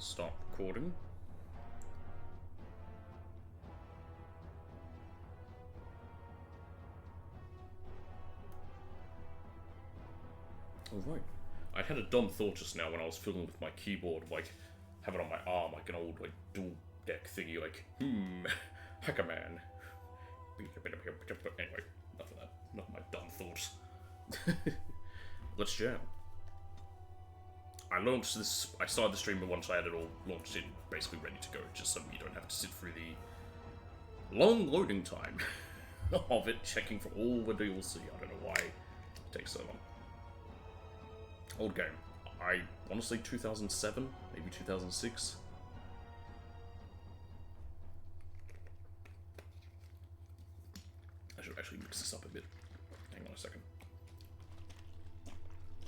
Stop recording. Alright. I had a dumb thought just now when I was fiddling with my keyboard, like, have it on my arm, like an old, like, dual deck thingy, like, hacker man. Anyway, enough of that. Enough of my dumb thoughts. Let's jam. I launched this, I started the stream once I had it all launched in, basically ready to go, just so you don't have to sit through the long loading time of it, checking for all the DLC. I don't know why it takes so long. Old game. I honestly 2007, maybe 2006. I should actually mix this up a bit. Hang on a second.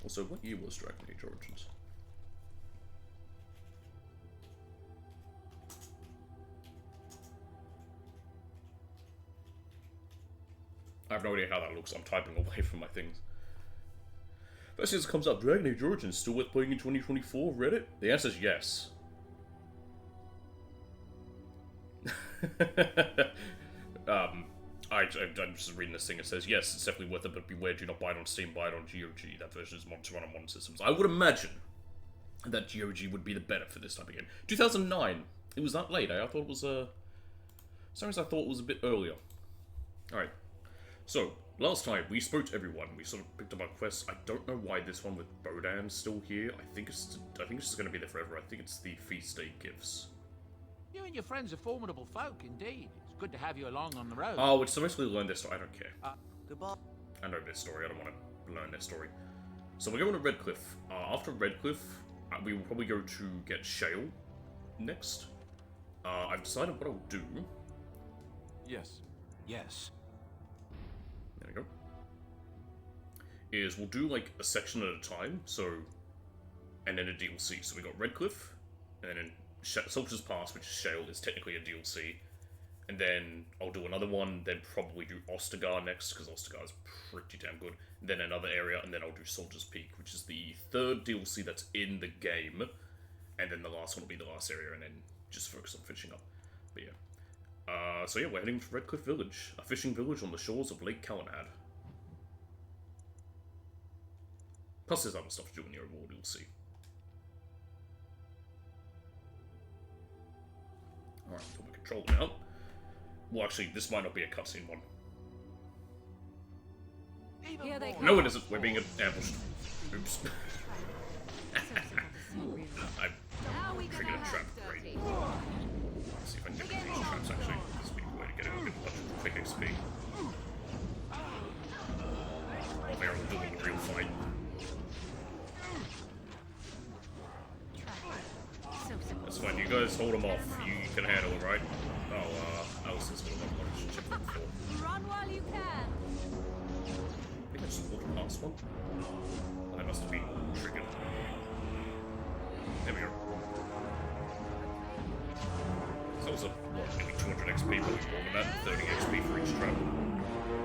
Also, what year was Dragon Age Origins? I have no idea how that looks. I'm typing away from my things. First thing that comes up, Dragon Age Origins still worth playing in 2024? Reddit? The answer is yes. I'm just reading this thing. It says, yes, it's definitely worth it, but beware, do not buy it on Steam, buy it on GOG. That version is meant to run on modern systems. I would imagine that GOG would be the better for this type of game. 2009. It was that late. I thought it was, sometimes I thought it was a bit earlier. Alright. So, last time, we spoke to everyone. We sort of picked up our quests. I don't know why this one with Bodan's still here. I think it's just going to be there forever. I think it's the feast day gifts. You and your friends are formidable folk, indeed. It's good to have you along on the road. Oh, it's supposed to learn their story. I don't care. Goodbye. I know their story. I don't want to learn their story. So we're going to Redcliffe. After Redcliffe, we will probably go to get Shale next. I've decided what I'll do. Yes. Yes. There we go. Is we'll do like a section at a time, so, and then a DLC. So we got Redcliffe, and then Soldier's Pass, which is Shale, is technically a DLC, and then I'll do another one, then probably do Ostagar next, because Ostagar is pretty damn good, then another area, and then I'll do Soldier's Peak, which is the third DLC that's in the game, and then the last one will be the last area, and then just focus on finishing up. But yeah. So yeah, we're heading to Redcliffe Village, a fishing village on the shores of Lake Calenad. Plus there's other stuff to do in the overworld, you'll see. Alright, put my controller now. Well, actually, this might not be a cutscene one. No, it isn't. We're being ambushed. Oops. I triggered a trap. Great. Let's see if I can get these traps, actually. This would be a way to get a good bunch of quick XP. While they're all doing the real fight. That's fine, you guys hold them off. You can handle it, right? Oh, Alice's got a lot of relationship before. Run while you can. I think I just walked past one. That must have been triggered. There we go. So that was maybe 200 XP, but more than that, 30 XP for each trap. I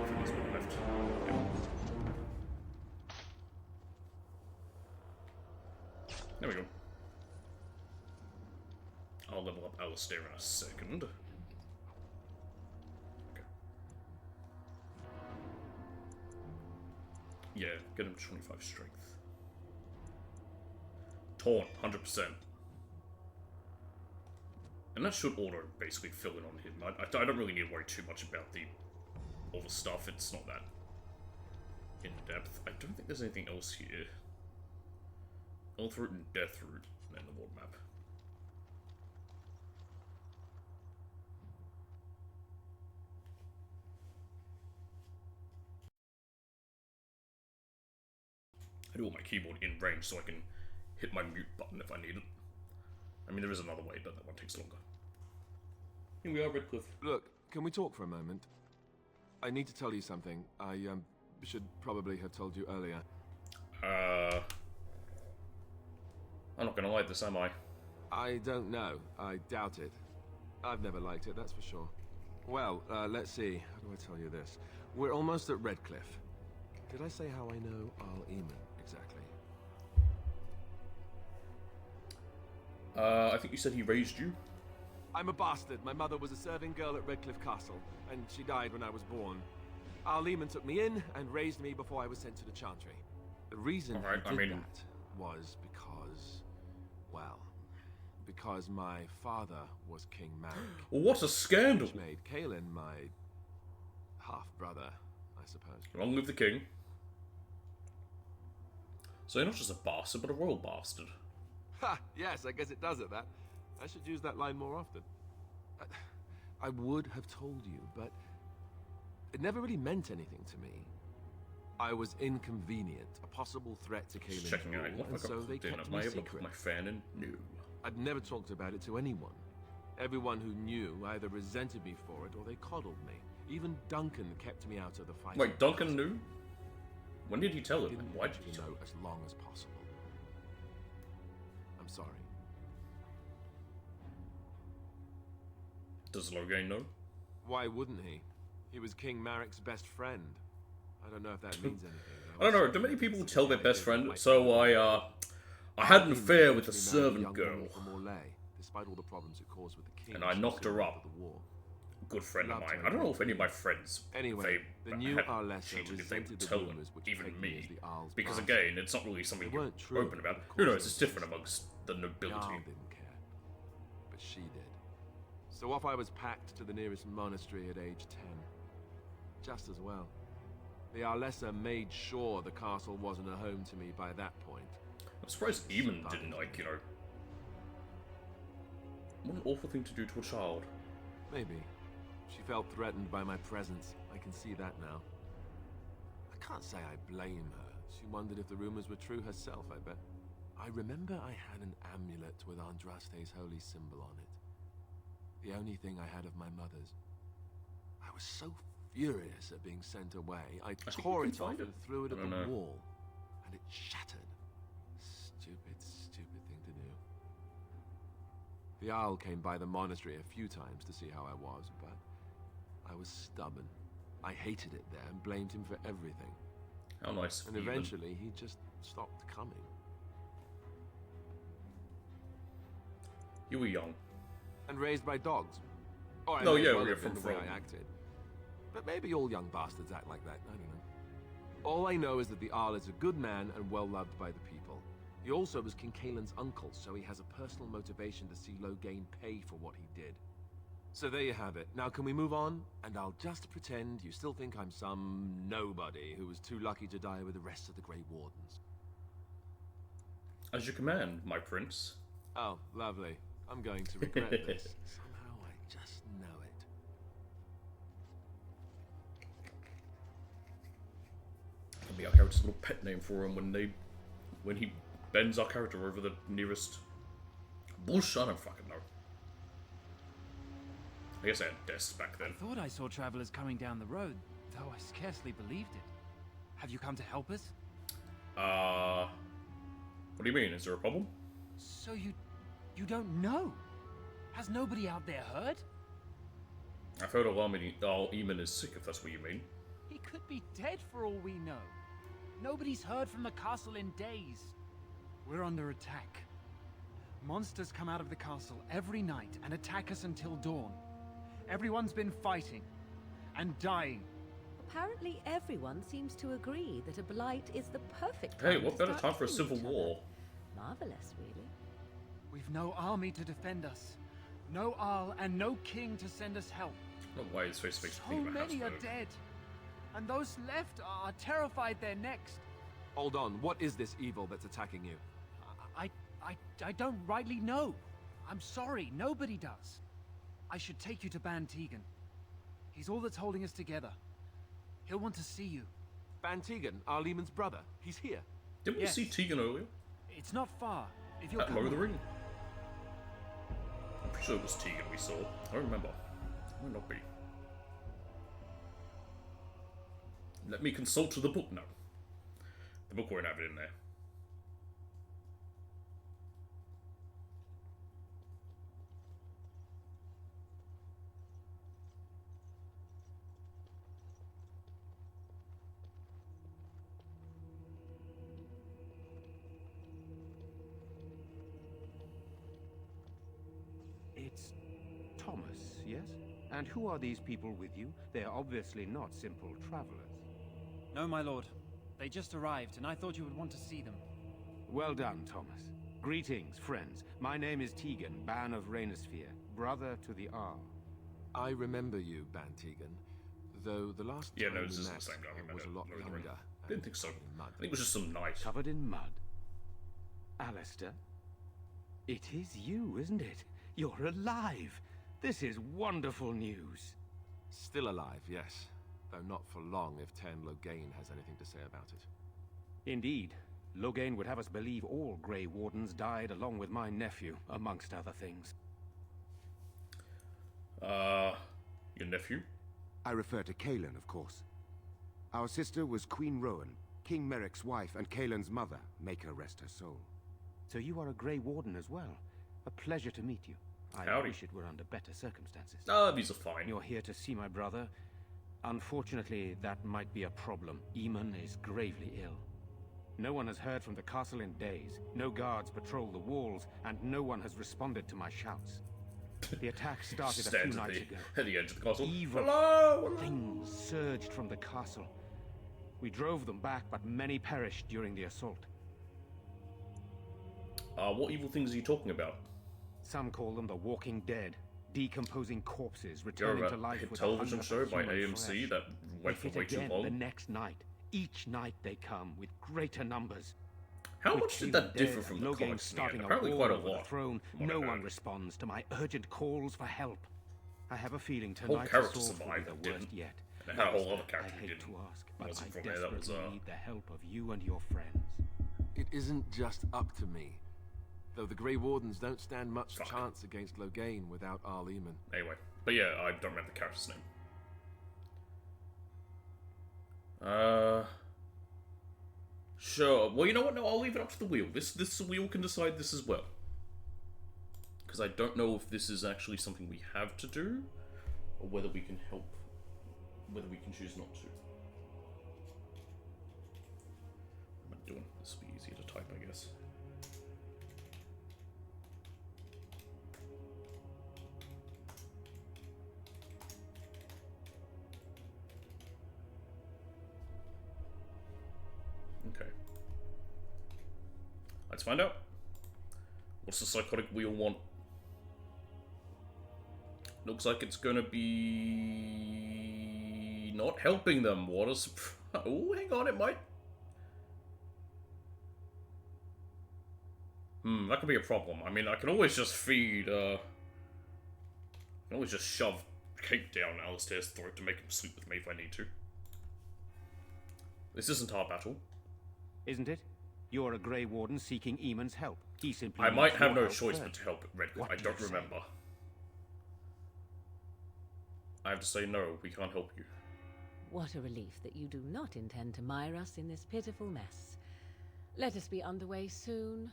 think there's one left. Yep. There we go. I'll level up Alistair in a second. Okay. Yeah, get him 25 strength. Taunt, 100%. And that should auto basically fill in on him. I don't really need to worry too much about all the stuff. It's not that in depth. I don't think there's anything else here. Health route and death route, and then the world map. I do want my keyboard in range so I can hit my mute button if I need it. I mean, there is another way, but that one takes longer. Here we are, Redcliffe. Look, can we talk for a moment? I need to tell you something. I should probably have told you earlier. I'm not gonna like this, am I? I don't know. I doubt it. I've never liked it, that's for sure. Well, let's see. How do I tell you this? We're almost at Redcliffe. Did I say how I know Al Eamon exactly? I think you said he raised you. I'm a bastard. My mother was a serving girl at Redcliffe Castle, and she died when I was born. Our Lehman took me in and raised me before I was sent to the Chantry. The reason he did that was because, well, because my father was King Marek. What a scandal! Which made Kalen my half-brother, I suppose. Long live the king. So you're not just a bastard, but a royal bastard. Ha! Yes, I guess it does it, that. I should use that line more often. I would have told you, but it never really meant anything to me. I was inconvenient, a possible threat to Just Kalen's checking out. rule, What and have I so got they for dinner? kept Am I me able to put secret. my fan in? No. I'd never talked about it to anyone. Everyone who knew either resented me for it or they coddled me. Even Duncan kept me out of the fight. Wait, Duncan knew? When did he tell him? Didn't Why did want he to tell know him? as long as possible. I'm sorry. Does Logain know? Why wouldn't he? He was King Marek's best friend. I don't know if that means anything. I don't know. Do many people tell their best friend? So I had an affair with a servant girl, despite all the problems it caused with the king, and I knocked her up. The war. Good friend of mine. I don't know if any of my friends, Anyway, the new had Arlessa cheated, if they would resented the tell rumors which even pegged me me, as the Arl's because bastard. again, it's not really something They you're weren't true, open about. of Who course knows? It's they different weren't. amongst the Jarl nobility. didn't care, but she did. So off I was packed to the nearest monastery at age 10. Just as well. The Arlessa made sure the castle wasn't a home to me by that point. I'm surprised Eamon didn't, like, you know. What an awful thing to do to a child. Maybe. She felt threatened by my presence. I can see that now. I can't say I blame her. She wondered if the rumors were true herself, I bet. I remember I had an amulet with Andraste's holy symbol on it. The only thing I had of my mother's. I was so furious at being sent away, I think tore you it can off find and threw it I at don't the know. wall. And it shattered. Stupid, stupid thing to do. The Owl came by the monastery a few times to see how I was, but I was stubborn. I hated it there and blamed him for everything. How nice. And Eamon. eventually, he just stopped coming. You were young. And raised by dogs. Or I No, may as yeah, well we're have been from the way Rome. I acted. But maybe all young bastards act like that, I don't know. All I know is that the Arl is a good man and well-loved by the people. He also was King Kalen's uncle, so he has a personal motivation to see Logain pay for what he did. So there you have it. Now can we move on? And I'll just pretend you still think I'm some nobody who was too lucky to die with the rest of the Grey Wardens. As you command, my prince. Oh, lovely. I'm going to regret this. Somehow I just know it. That'll be our character's little pet name for him when he bends our character over the nearest bush. I don't fucking know. I guess I had desks back then. I thought I saw travelers coming down the road, though I scarcely believed it. Have you come to help us? What do you mean? Is there a problem? So you don't know? Has nobody out there heard? I've heard Eamon is sick, if that's what you mean. He could be dead for all we know. Nobody's heard from the castle in days. We're under attack. Monsters come out of the castle every night and attack us until dawn. Everyone's been fighting and dying. Apparently everyone seems to agree that a blight is the perfect Hey, time what to better start time for a killing civil each other. war? Marvelous, really. We've no army to defend us. No Arl and no king to send us help. I don't know why his face makes So me think of a many are Habsburg. dead. And those left are terrified they're next. Hold on, what is this evil that's attacking you? I don't rightly know. I'm sorry, nobody does. I should take you to Ban Tegan. He's all that's holding us together. He'll want to see you. Van Tegan, our Lehman's brother. He's here. Didn't we Yes. see Tegan earlier? It's not far. If you're At Lord of the coming. Ring? I'm pretty sure it was Tegan we saw. I don't remember. It might not be. Let me consult the book now. The book won't have it in there. yes? And who are these people with you? They are obviously not simple travelers. No, my lord. They just arrived, and I thought you would want to see them. Well done, Thomas. Greetings, friends. My name is Tegan, Ban of Rainersphere, brother to the Arl. I remember you, Ban Tegan, though the last Yeah, time no, we this isn't met, the same guy we I met was at a lot Lord of the Ring. younger. Didn't think so. covered in mud. I think it was just some night. Covered in mud. Alistair? It is you, isn't it? You're alive! This is wonderful news. Still alive, yes. Though not for long if Ten Loghain has anything to say about it. Indeed. Loghain would have us believe all Grey Wardens died along with my nephew, amongst other things. Your nephew? I refer to Kaelin, of course. Our sister was Queen Rowan, King Merrick's wife and Kaelin's mother. Make her rest her soul. So you are a Grey Warden as well. A pleasure to meet you. I Howdy. wish it were under better circumstances. These are fine. You're here to see my brother. Unfortunately, that might be a problem. Eamon is gravely ill. No one has heard from the castle in days. No guards patrol the walls, and no one has responded to my shouts. The attack started a few Stands nights ago. at the edge of the castle. Evil Hello! things surged from the castle. We drove them back, but many perished during the assault. What evil things are you talking about? Some call them the Walking Dead, decomposing corpses You're returning a to life hit with television a show by human AMC flesh. that went They for way hit too again long. the next night. Each night they come with greater numbers. How With much did Kaelin that dead differ from and the Loghain comics in the end? starting Apparently a quite a war over the lot. throne, from what no I one heard. responds to my urgent calls for help. I have a feeling whole tonight's character assault will be survived the that didn't. worst yet. And had a whole other I character who hate didn't. to ask, but Wasn't I from there, that was, desperately need the help of you and your friends. It isn't just up to me. Though the Grey Wardens don't stand much Fuck. chance against Loghain without Arl Eamon. Anyway. But yeah, I don't remember the character's name. Sure. Well, you know what? No, I'll leave it up to the wheel. The wheel can decide this as well. Because I don't know if this is actually something we have to do, or whether we can help, whether we can choose not to. What am I doing? This will be easier to type, I guess. Okay. Let's find out. What's the psychotic wheel want? Looks like it's gonna be not helping them. What a surprise. Oh, hang on, it might. That could be a problem. I mean, I can always just feed, I can always just shove cake down Alistair's throat to make him sleep with me if I need to. This isn't our battle. Isn't it? You're a Grey Warden seeking Eamon's help. He simply I might needs have your no help choice first. but to help Redcliffe. What I do don't you say? remember. I have to say no, we can't help you. What a relief that you do not intend to mire us in this pitiful mess. Let us be underway soon.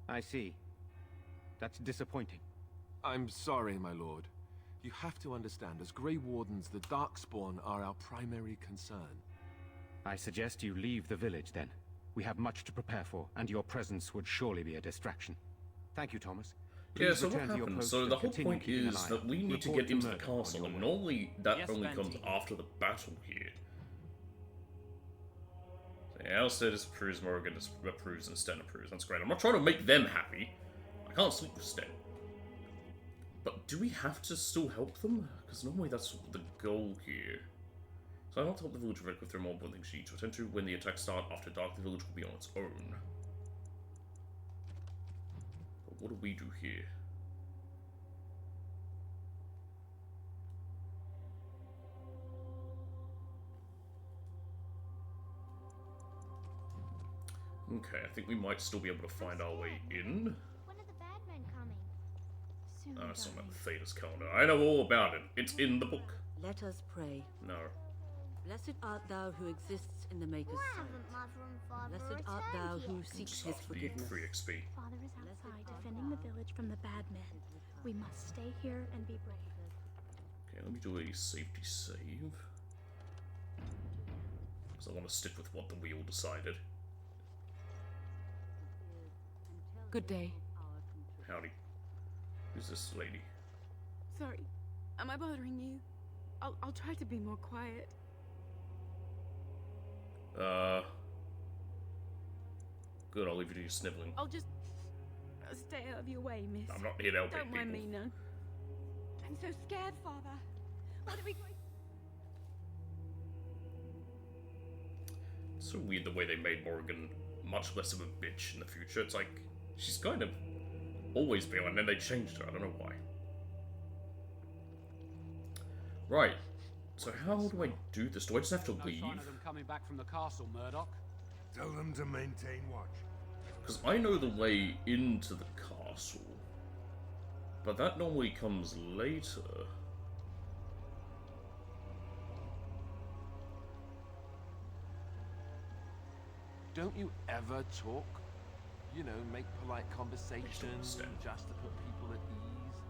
I see. That's disappointing. I'm sorry, my lord. You have to understand, as Grey Wardens, the Darkspawn are our primary concern. I suggest you leave the village, then. We have much to prepare for, and your presence would surely be a distraction. Thank you, Thomas. Yeah, Please so what return to your happens? post So and the whole continue point keeping an is eye that out. we need to Report get into the murder on castle, your and way. normally that Yes, only Van comes Tegan. after the battle here. So Alistair disapproves, Morrigan approves, and Sten approves. That's great. I'm not trying to make them happy. I can't sleep with Sten. But do we have to still help them? Because normally that's the goal here. So I want to help the village of Redcliffe. There are more important things she needs to attend to. When the attacks start after dark, the village will be on its own. But what do we do here? Okay, I think we might still be able to find our way in. When are the bad men coming? Soon, It's on darling. the Theda's calendar. I know all about it. It's in the book. Let us pray. No. Blessed art thou who exists in the Maker's Why sight. haven't Mother and Father Blessed art thou returned who yet? seeks Just his after the forgiveness. free XP. Father is outside defending the village from the bad men. We must stay here and be brave. Okay, let me do a safety save. Because I want to stick with what the wheel decided. Good day. Howdy. Who's this lady? Sorry, Am I bothering you? I'll try to be more quiet. Good, I'll leave you to your sniveling. I'll just stay out of your way, miss. I'm not here to help Don't mind me, people. no. I'm so scared, Father. What are we going? It's so weird the way they made Morrigan much less of a bitch in the future. It's like, she's kind of always been, and then they changed her. I don't know why. Right. So how do I do this? Do I just have to leave? No sign of them coming back from the castle, Murdoch. Tell them to maintain watch. Because I know the way into the castle. But that normally comes later. Don't you ever talk? You know, make polite conversation just to put people at ease?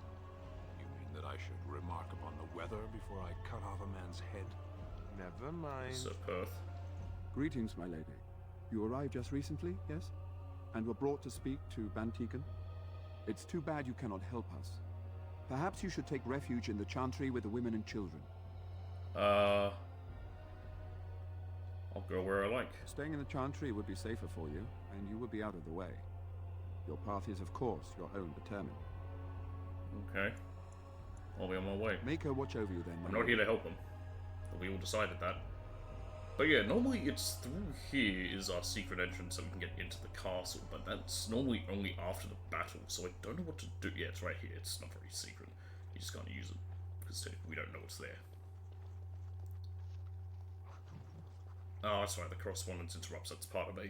You mean that I should remark upon the weather before I cut off a man's head? Never mind. Sir Perth. Greetings, my lady. You arrived just recently, yes? And were brought to speak to Bantegan? It's too bad you cannot help us. Perhaps you should take refuge in the chantry with the women and children. I'll go where I like. Staying in the chantry would be safer for you, and you would be out of the way. Your path is, of course, your own determined. Okay. I'll be on my way. Make her watch over you then, I'm not here to help them. We all decided that. But yeah, normally it's through here is our secret entrance so we can get into the castle, but that's normally only after the battle, so I don't know what to do. Yeah, it's right here. It's not very secret. You just can't use it, because we don't know what's there. Oh, that's right, the correspondence interrupts. That's part of a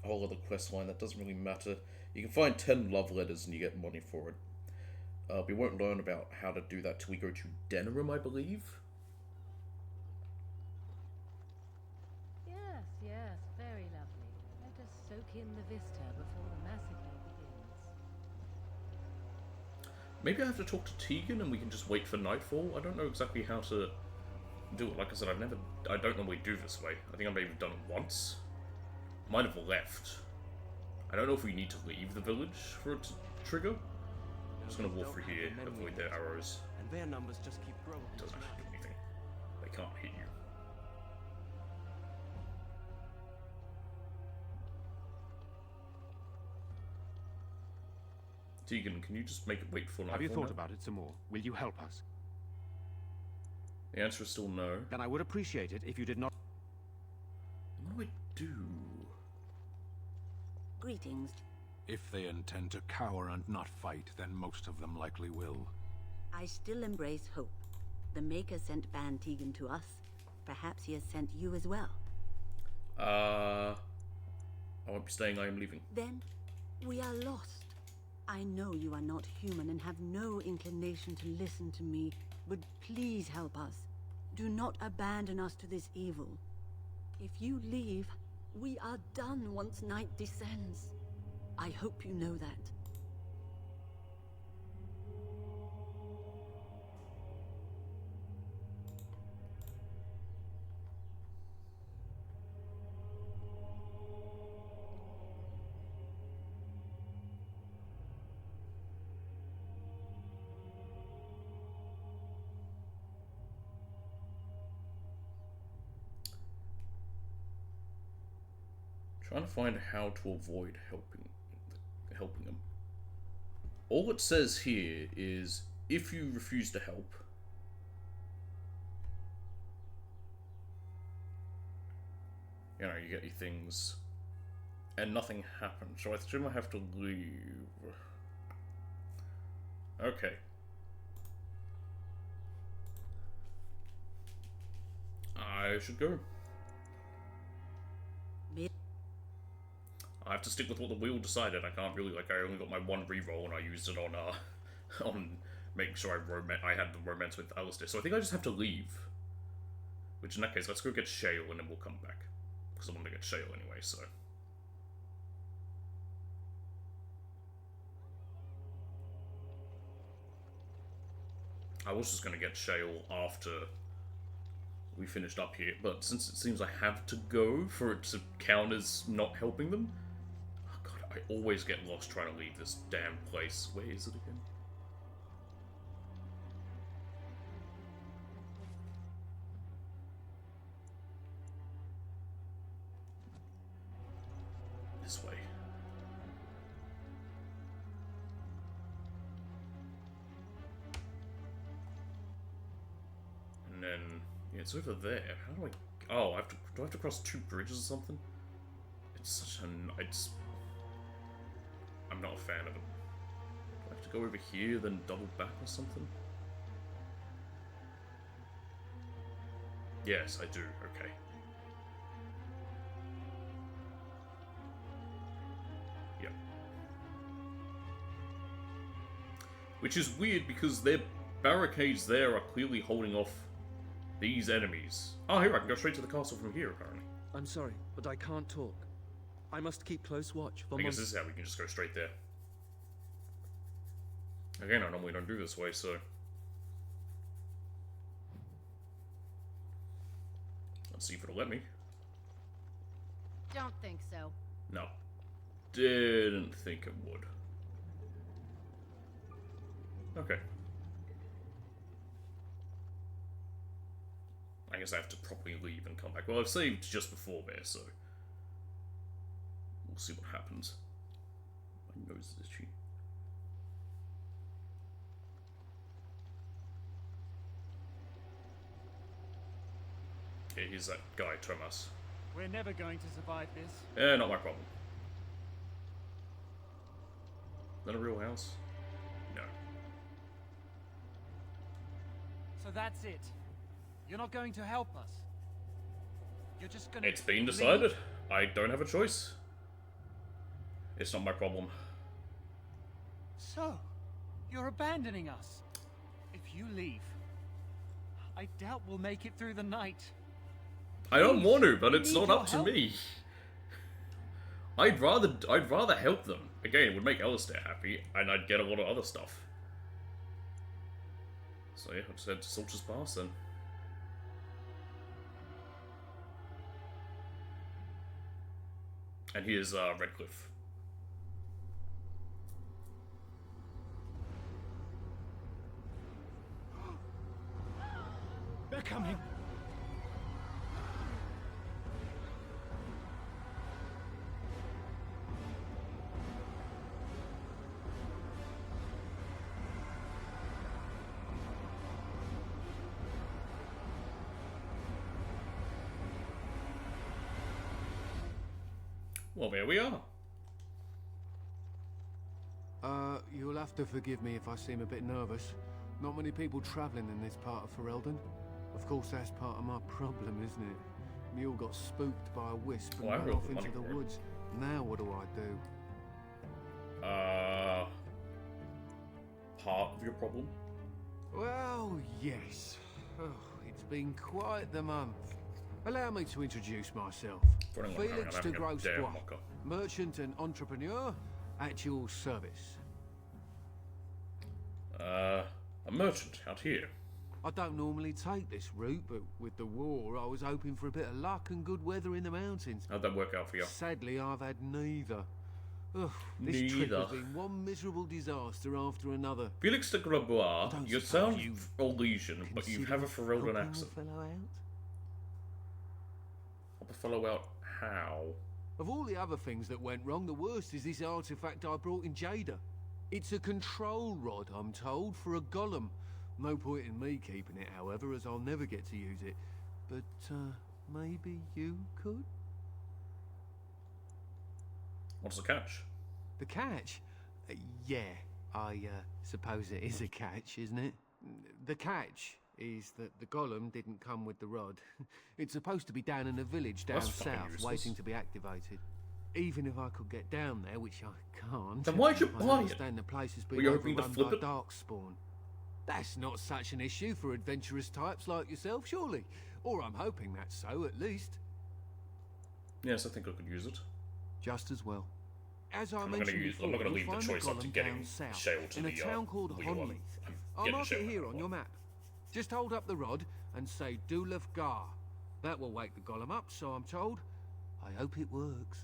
whole other quest line that doesn't really matter. You can find 10 love letters and you get money for it. We won't learn about how to do that till we go to Denerim, I believe. Yes, yes, very lovely. Let us soak in the vista before the massacre begins. Maybe I have to talk to Tegan and we can just wait for nightfall? I don't know exactly how to do it. Like I said, I don't normally do this way. I think I may have done it once. Might have left. I don't know if we need to leave the village for it to trigger. I'm just gonna walk through here, avoid their arrows. And their numbers just keep growing. Doesn't actually do anything. They can't hit you. Tegan, can you just make it wait for nightfall? Have you thought now? about it some more? Will you help us? The answer is still no. Then I would appreciate it if you did not... What do I do? Greetings. If they intend to cower and not fight, then most of them likely will. I still embrace hope. The Maker sent Van Tegan to us. Perhaps he has sent you as well. I won't be staying, I am leaving. Then, we are lost. I know you are not human and have no inclination to listen to me, but please help us. Do not abandon us to this evil. If you leave, we are done once night descends. I hope you know that. Trying to find how to avoid helping them. All it says here is if you refuse to help, you know, you get your things, and nothing happens. So I assume I have to leave. Okay. I should go. I have to stick with what the wheel decided. I can't really, like, I only got my one reroll and I used it on, on making sure I had the romance with Alistair. So I think I just have to leave. Which in that case, let's go get Shale and then we'll come back. Because I want to get Shale anyway, so. I was just going to get Shale after we finished up here, but since it seems I have to go for it to count as not helping them, oh god, I always get lost trying to leave this damn place. Where is it again? Yeah, it's over there. How do I... Oh, do I have to cross 2 bridges or something? It's such an... I'm not a fan of it. Do I have to go over here, then double back or something? Yes, I do. Okay. Yep. Which is weird because their barricades there are clearly holding off these enemies. Oh, here, I can go straight to the castle from here, apparently. I'm sorry, but I can't talk. I must keep close watch for I guess this is how we can just go straight there. Again, I normally don't do this way, so... Let's see if it'll let me. Don't think so. No. Didn't think it would. Okay. I guess I have to properly leave and come back. Well, I've saved just before there, so... We'll see what happens. My nose is itchy. Okay, here's that guy, Thomas. We're never going to survive this. Not my problem. Is that a real house? No. So that's it. You're not going to help us. You're just gonna... It's been decided. I don't have a choice. It's not my problem. So, you're abandoning us. If you leave, I doubt we'll make it through the night. I don't want to, but it's not up to me. I'd rather help them. Again, it would make Alistair happy, and I'd get a lot of other stuff. So yeah, I'll just head to Soldier's Pass then. And here's Redcliffe. They're coming. Well, there we are. You'll have to forgive me if I seem a bit nervous. Not many people travelling in this part of Ferelden. Of course, that's part of my problem, isn't it? Mule got spooked by a wisp and ran off into the woods. Now what do I do? Part of your problem? Well, yes. Oh, it's been quite the month. Allow me to introduce myself. Felix de Grosbois, merchant and entrepreneur, at your service. A merchant out here. I don't normally take this route, but with the war, I was hoping for a bit of luck and good weather in the mountains. How'd that work out for you? Sadly, I've had neither. Ugh, this trip has been one miserable disaster after another. Felix de Grosbois, you sound Orlesian, but you have a Ferelden accent. Help a fellow out how? Of all the other things that went wrong, the worst is this artifact I brought in Jada. It's a control rod, I'm told, for a golem. No point in me keeping it, however, as I'll never get to use it. But, maybe you could? What's the catch? The catch? Yeah, I suppose it is a catch, isn't it? The catch is that the golem didn't come with the rod. It's supposed to be down in a village down south, waiting to be activated. Even if I could get down there, which I can't, then why'd you buy it? I understand the place has been overrun by darkspawn. That's not such an issue for adventurous types like yourself, surely? Or I'm hoping that's so, at least. Yes, I think I could use it. Just as well. As I I'm mentioned before, not going to you'll leave the find choice up to getting south, Shale to in the a town called Honleith. I'll mark it here on your map. Just hold up the rod and say Dulaf Gar. That will wake the golem up, so I'm told. I hope it works.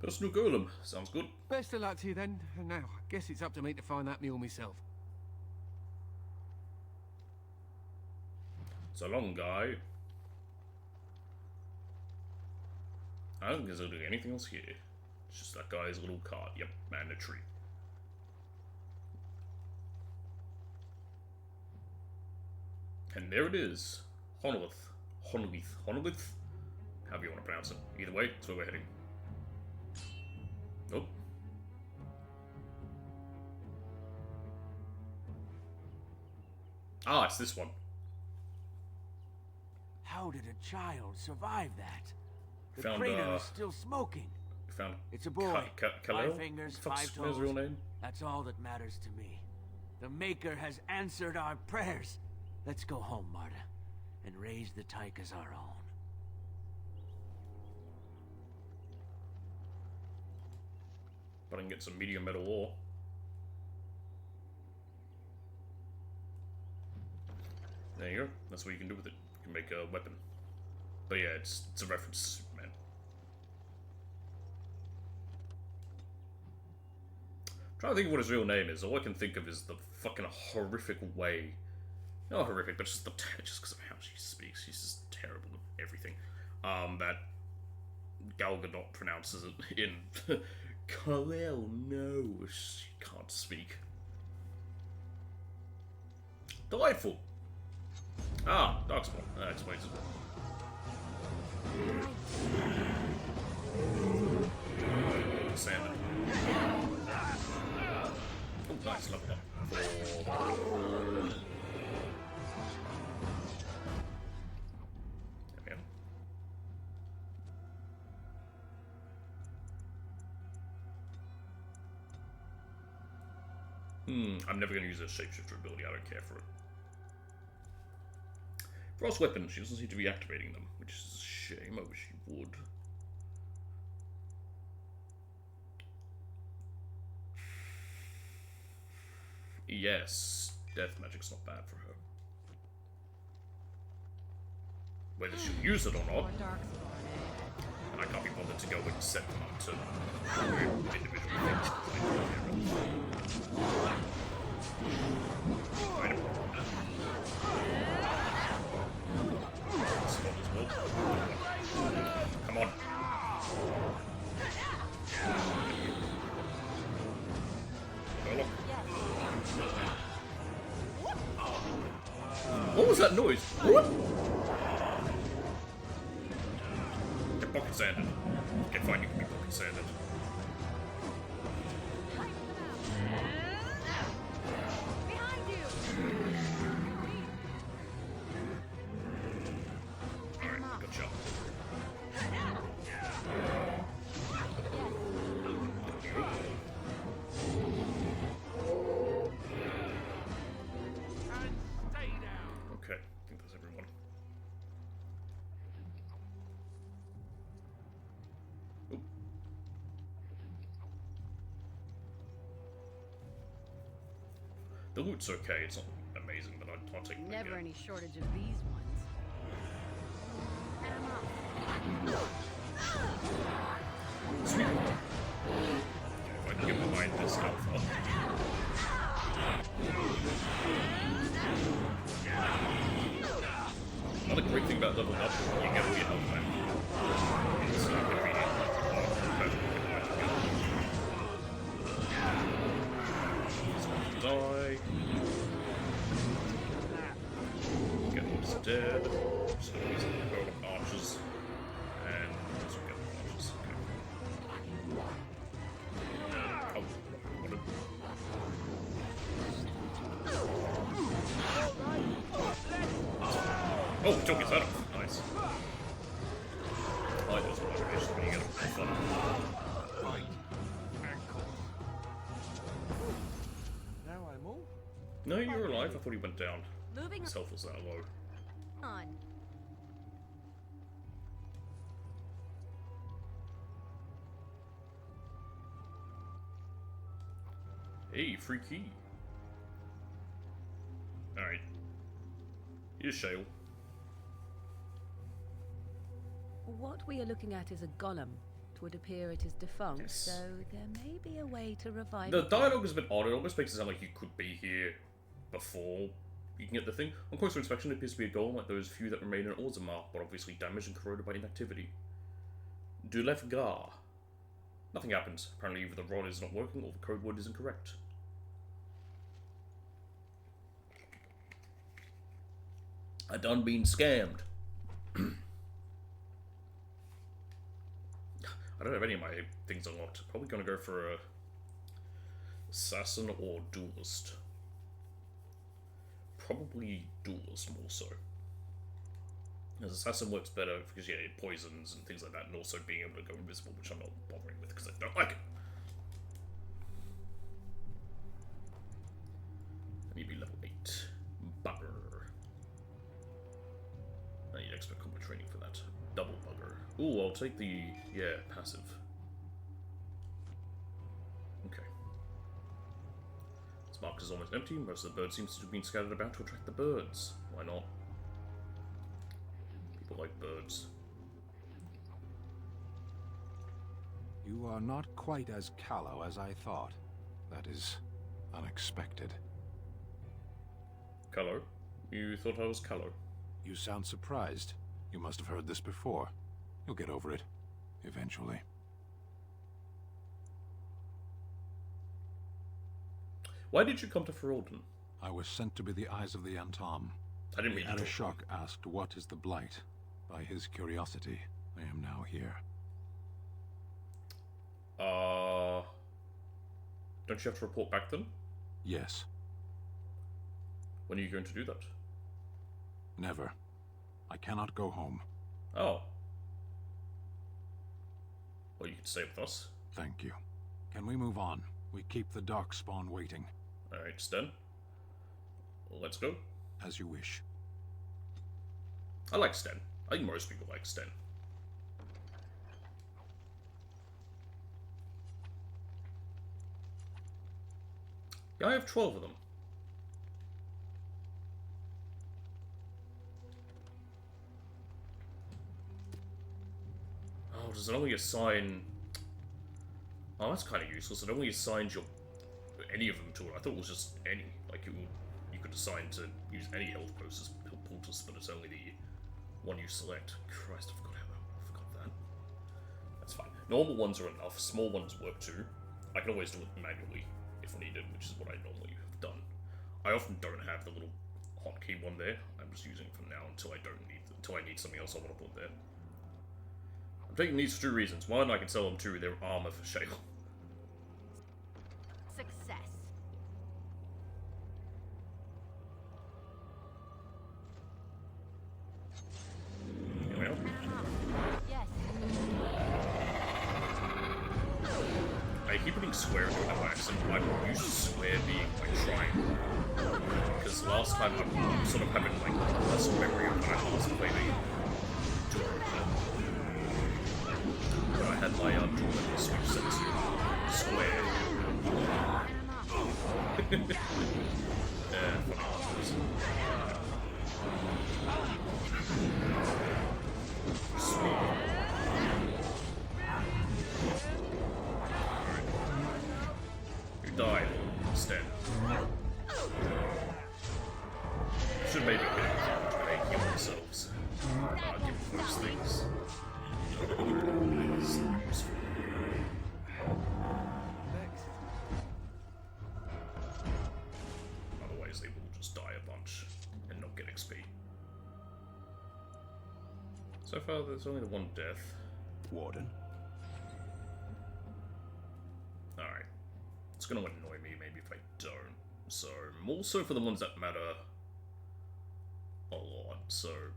Personal golem. Sounds good. Best of luck to you then. Now, I guess it's up to me to find that mule myself. So long, guy. I don't think there's really anything else here. It's just that guy's little cart. Yep, mandatory. And there it is. Honolith. Honolith. Honolith? However you want to pronounce it. Either way, that's where we're heading. Nope. Ah, it's this one. How did a child survive that? The Found, crater is still smoking. Found It's a boy. Kaleo? Five fingers, What's 5 his toes. real name? That's all that matters to me. The Maker has answered our prayers. Let's go home, Marta, and raise the Tyke as our own. But I can get some medium metal ore. There you go. That's what you can do with it. You can make a weapon. But yeah, it's a reference, man. I'm trying to think of what his real name is. All I can think of is the fucking horrific way. Not horrific, but just just because of how she speaks. She's just terrible at everything. That Gal Gadot pronounces it in Kalel. No, she can't speak. Delightful. Ah, Darkspawn. That explains it. Sand. Oh, nice. Level up. There we go. I'm never going to use a shapeshifter ability. I don't care for it. Frost weapons, she doesn't seem to be activating them, which is a shame. I wish she would. Yes, death magic's not bad for her. Whether she'll use it or not, and I can't be bothered to go and set them up to individual things. Come on. What was that noise? What? Get pocket sanded. Okay, fine, you can be pocket sanded. Alright, good job. Okay, I think that's everyone. Oop. The loot's okay, it's not amazing, but I'll take it. Never any shortage of these ones. Sweet. Okay, if I can get behind this health up. Another great thing about leveling up, you get all your health back. It's not going to be die. Get what's dead. So there's a herd of archers. And this will get archers. Okay. Oh, we took his head off. Nice. I like those collaborations when you get them for fun. Now I'm all. No, you're alive. I thought he went down. Moving His health was that low. on. Hey, free key. Alright. Here's Shale. What we are looking at is a golem. It would appear it is defunct, Yes. so there may be a way to revive The it. dialogue is a bit odd. It almost makes it sound like you could be here before you can get the thing. On closer inspection, it appears to be a golem like those few that remain in Orzammar, but obviously damaged and corroded by inactivity. Dulef Gar. Nothing happens. Apparently either the rod is not working or the code word is incorrect. I done been scammed. I don't have any of my things unlocked. Probably gonna go for a assassin or duelist. Probably duelist more so. As assassin works better because yeah, it poisons and things like that, and also being able to go invisible, which I'm not bothering with because I don't like it. I need to be level 8. Bugger. I need expert combat training for that. Double bugger. Ooh, I'll take the, yeah, passive. Okay. This mark is almost empty. Most of the birds seems to have been scattered about to attract the birds. Why not? People like birds. You are not quite as callow as I thought. That is unexpected. Callow? You thought I was callow? You sound surprised. You must have heard this before. You'll get over it. Eventually. Why did you come to Ferelden? I was sent to be the eyes of the Antom. I didn't mean to talk. Arishok asked what is the Blight. By his curiosity, I am now here. Don't you have to report back then? Yes. When are you going to do that? Never. I cannot go home. Oh. Well, you can stay with us. Thank you. Can we move on? We keep the Darkspawn waiting. Alright, Sten. Let's go. As you wish. I like Sten. I think most people like Sten. Yeah, I have 12 of them. Oh, does it only assign... Oh, that's kind of useless. It only assigns your... any of them to it. I thought it was just any. Like, you could assign to use any health poultice, but it's only the one you select. Christ, I forgot that. That's fine. Normal ones are enough. Small ones work too. I can always do it manually if needed, which is what I normally have done. I often don't have the little hotkey one there. I'm just using it for now until I need something else I want to put there. I'm taking these for 2 reasons. One, I can sell them. 2, they're armor for Shale. Success. Here we are. Yes. I keep hitting square into an accent. I'm used to square being like trying. Because last time I'm sort of having like muscle memory of when I last played a duel. But I had my duel in the switch set to square. Yeah, funny. Who died instead? Should maybe get when they heal themselves. Give them those things. Otherwise they will just die a bunch and not get XP. So far there's only the one death. Warden. Alright. It's gonna annoy me maybe if I don't. So, more so for the ones that matter a lot. So,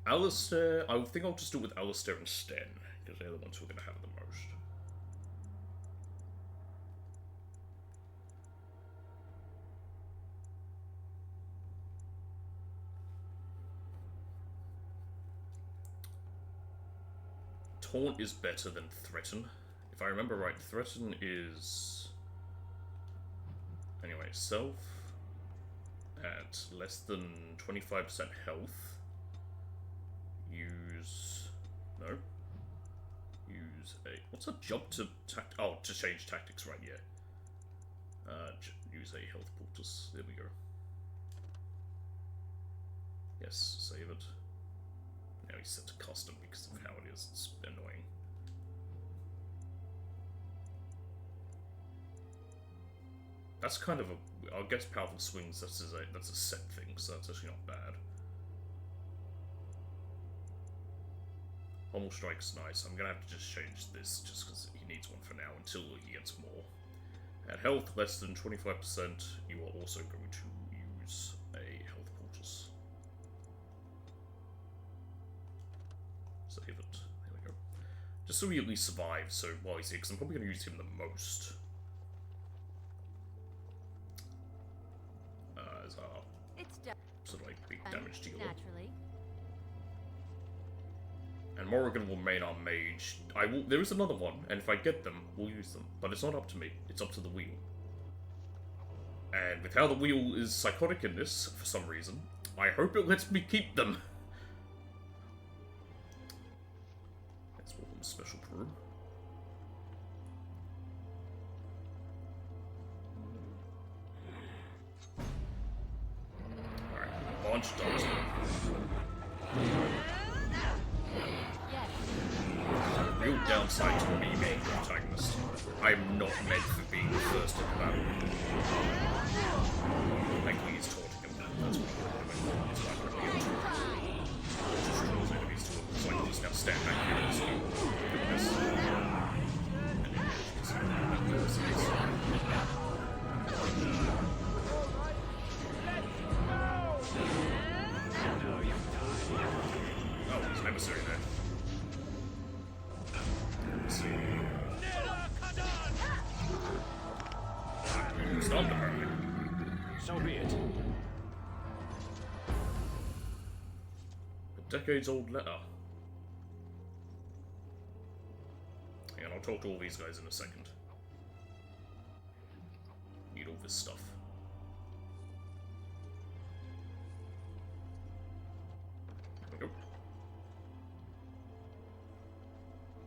Alistair, I think I'll just do it with Alistair and Sten, because they're the ones who are gonna have the most. Taunt is better than Threaten. If I remember right, Threaten is... Anyway, Self at less than 25% health. Use... No. Use a... What's a job to Oh, to change tactics, right, yeah. Use a health poultice. There we go. Yes, save it. Now he's set to custom because of how it is. It's annoying. That's kind of a... I guess powerful swings, that's a set thing, so that's actually not bad. Pommel Strike's nice. I'm gonna have to just change this just because he needs one for now until he gets more. At health less than 25%, you are also going to use a health poultice. Save it. There we go. Just so he at least survives, so while he's here, because I'm probably going to use him the most. As our sort of like big damage dealer. Naturally. And Morrigan will remain our mage. There is another one, and if I get them, we'll use them. But it's not up to me, it's up to the wheel. And with how the wheel is psychotic in this, for some reason, I hope it lets me keep them. Let's walk them special brew. Alright, launch does. Real downside to me being the protagonist. I'm not meant for being the first in the battle. Thankfully he's taunting him then, that's what I'm doing. It's not going to be able to just draws enemies to him, so I can just now stand back here and just do this. And then just that works. Oh, there's an emissary there. Stop the perfect. So be it. A decades-old letter. Hang on, I'll talk to all these guys in a second. Need all this stuff. There we go.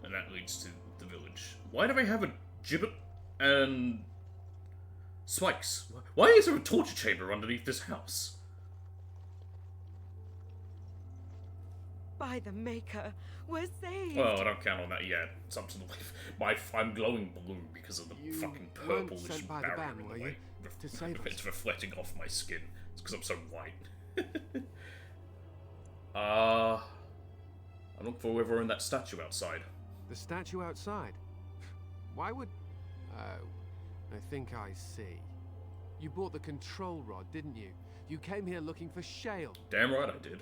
And that leads to the village. Why do I have a gibbet and spikes? Why is there a torture chamber underneath this house? By the Maker, we're saved. Well, I don't count on that yet. It's up to the I'm glowing blue because of the fucking purplish barrier in the way. It's reflecting off my skin. It's because I'm so white. I look for whoever in that statue outside. The statue outside? Why would... Oh, I think I see. You bought the control rod, didn't you? You came here looking for shale. Damn right I did.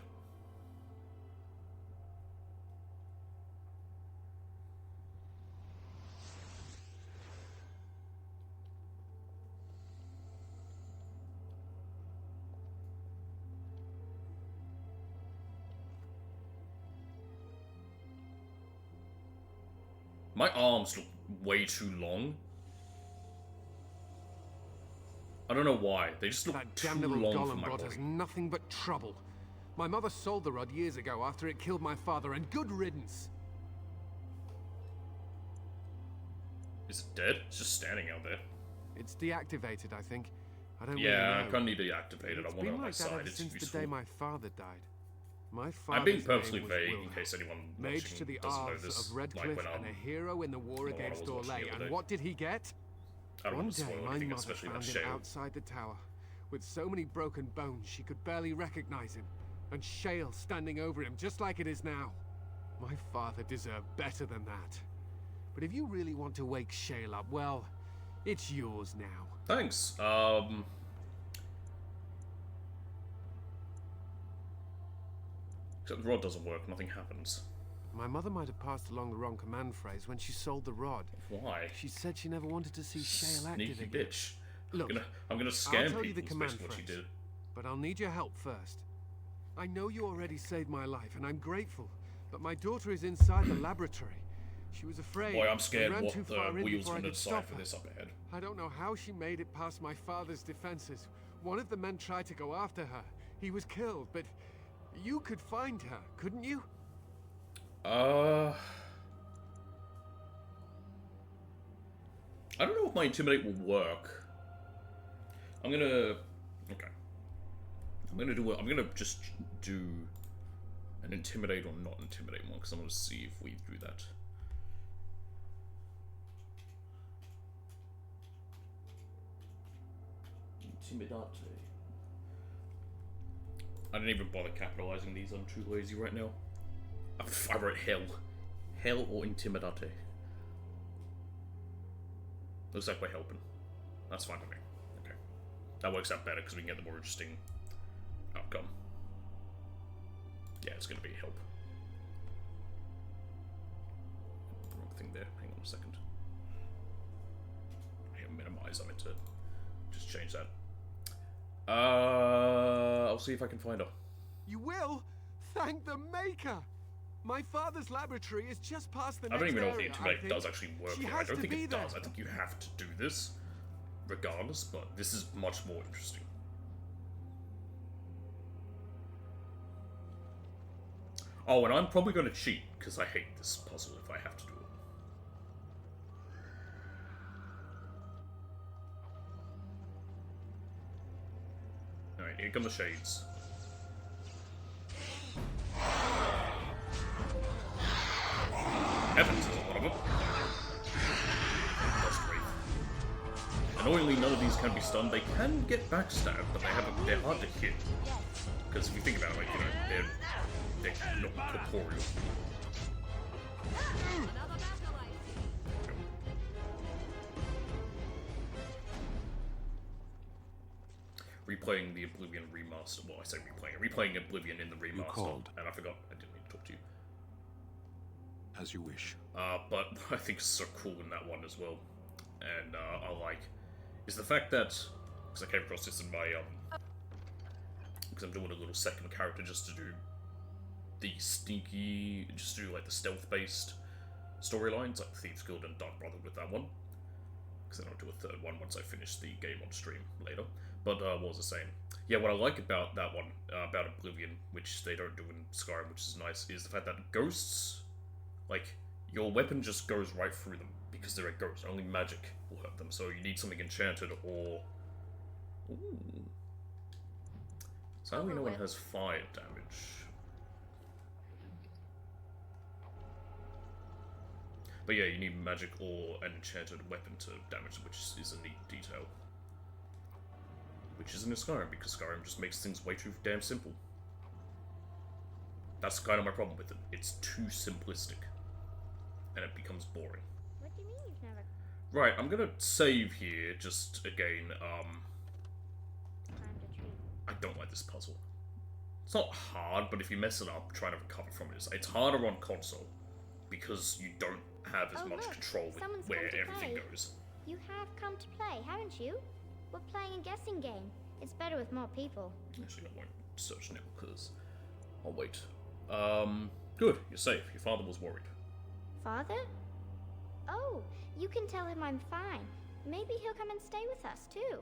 My arms look way too long. I don't know why. They just look too Damn little long for golem my rod body. has nothing but trouble. My mother sold the rod years ago after it killed my father, and good riddance. Is it dead? It's just standing out there. It's deactivated, I think. I don't Yeah, really know. I can't need to deactivate it. I It's want it been on my like that side. ever It's since useful. the day my father died. My I'm father's being purposely name was vague in Wilhelm, case anyone mage watching to the doesn't know Arths this. of Redcliffe like when and a hero in the war when I against was watching the Orlais. other And day. what did he get? I don't One want to day, spoil my anything, mother especially found about him Shale. outside the tower, with so many broken bones she could barely recognize him, and Shale standing over him just like it is now. My father deserved better than that. But if you really want to wake Shale up, well, it's yours now. Thanks. Except the rod doesn't work, nothing happens. My mother might have passed along the wrong command phrase when she sold the rod. Why? She said she never wanted to see Shale active Sneaky again. bitch. Look, I'm gonna I'll scam tell you the people, command especially what she phrase, did. but I'll need your help first. I know you already saved my life, and I'm grateful, but my daughter is inside the laboratory. She was afraid. Boy, I'm scared and ran what too far in Wheel's before I gonna could decide stop for her. this up ahead. I don't know how she made it past my father's defenses. One of the men tried to go after her. He was killed, but you could find her, couldn't you? I don't know if my intimidate will work. I'm gonna just do an intimidate or not intimidate one because I want to see if we do that. Intimidate. I didn't even bother capitalizing these. I'm too lazy right now. I wrote hell. Hell or Intimidate? Looks like we're helping. That's fine with me. Okay. That works out better because we can get the more interesting outcome. Yeah, it's going to be help. Wrong thing there. Hang on a second. Minimize. I meant to just change that. I'll see if I can find her. You will? Thank the Maker! My father's laboratory is just past the I don't next even know if the area, Intimidate I think. does actually work She here. I has don't to think be it there. does. I think you have to do this regardless, but this is much more interesting. Oh, and I'm probably going to cheat, because I hate this puzzle if I have to do it. Alright, here come the shades. Heavens is one of them. Dust Wraith. Annoyingly, none of these can be stunned. They can get backstabbed, but they're hard to hit. Because if you think about it, like, you know, they're not corporeal. Replaying the Oblivion remaster. Well, I say replaying Oblivion in the remaster. You called. And I forgot. I didn't mean to talk to you. As you wish. But I think it's so cool in that one as well. And I like is the fact that because I came across this in my because I'm doing a little second character just to do the sneaky, just to do like the stealth-based storylines, like Thieves Guild and Dark Brotherhood with that one. Because then I'll do a third one once I finish the game on stream later. But what was I saying? Yeah, what I like about that one, about Oblivion, which they don't do in Skyrim, which is nice, is the fact that ghosts, like, your weapon just goes right through them, because they're a ghost. Only magic will hurt them, so you need something enchanted or... Ooh. Sadly, no one has fire damage. But yeah, you need magic or an enchanted weapon to damage them, which is a neat detail. Which isn't in Skyrim, because Skyrim just makes things way too damn simple. That's kind of my problem with it. It's too simplistic. And it becomes boring. What do you mean you've never... Right, I'm gonna save here, just again, I don't like this puzzle. It's not hard, but if you mess it up, trying to recover from it, it's harder on console. Because you don't have as much control with where everything goes. You have come to play, haven't you? We're playing a guessing game. It's better with more people. Actually, I won't search now, because I'll wait. Good, you're safe. Your father was worried. Father? Oh, you can tell him I'm fine. Maybe he'll come and stay with us, too.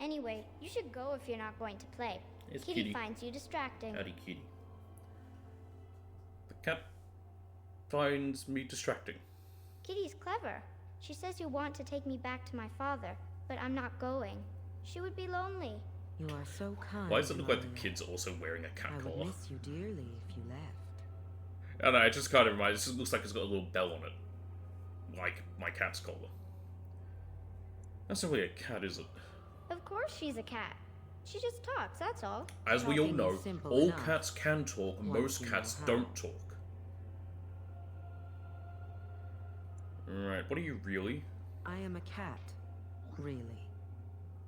Anyway, you should go if you're not going to play. It's Kitty Kitty. finds you distracting. Howdy, Kitty. The cat finds me distracting. Kitty's clever. She says you want to take me back to my father, but I'm not going. She would be lonely. You are so kind. Why does it look like the kid's also wearing a cat I collar? would miss you dearly if you left. I don't know, it just kind of reminds. It looks like it's got a little bell on it. Like my cat's collar. That's not really a cat, is it? Of course she's a cat. She just talks, that's all. As we all Talking know, is simple all enough. cats can talk, Once most you know cats how. don't talk. Right, what are you really? I am a cat. Really.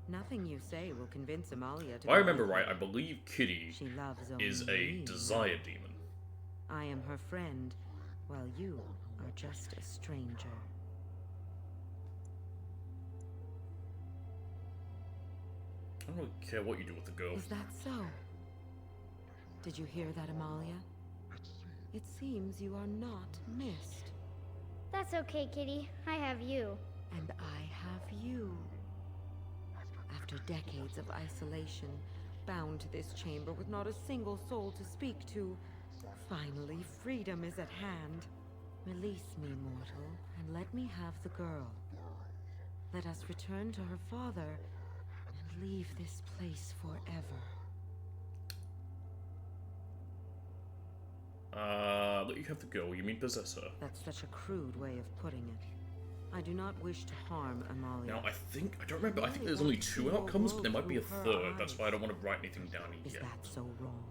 Nothing you say will convince Amalia to If I go remember with right, I me. believe Kitty She loves is only a me. desire demon. I am her friend, while you are just a stranger. I don't really care what you do with the girl. Is that so? Did you hear that, Amalia? It seems you are not missed. That's okay, Kitty. I have you. And I have you. After decades of isolation, bound to this chamber with not a single soul to speak to, finally freedom is at hand. Release me, mortal, and let me have the girl. Let us return to her father and leave this place forever. Let you have the girl, you mean possess her. That's such a crude way of putting it. I do not wish to harm Amalia. Now, I don't remember, I think there's only 2 outcomes, but there might be a third. That's why I don't want to write anything down Is yet. that so wrong?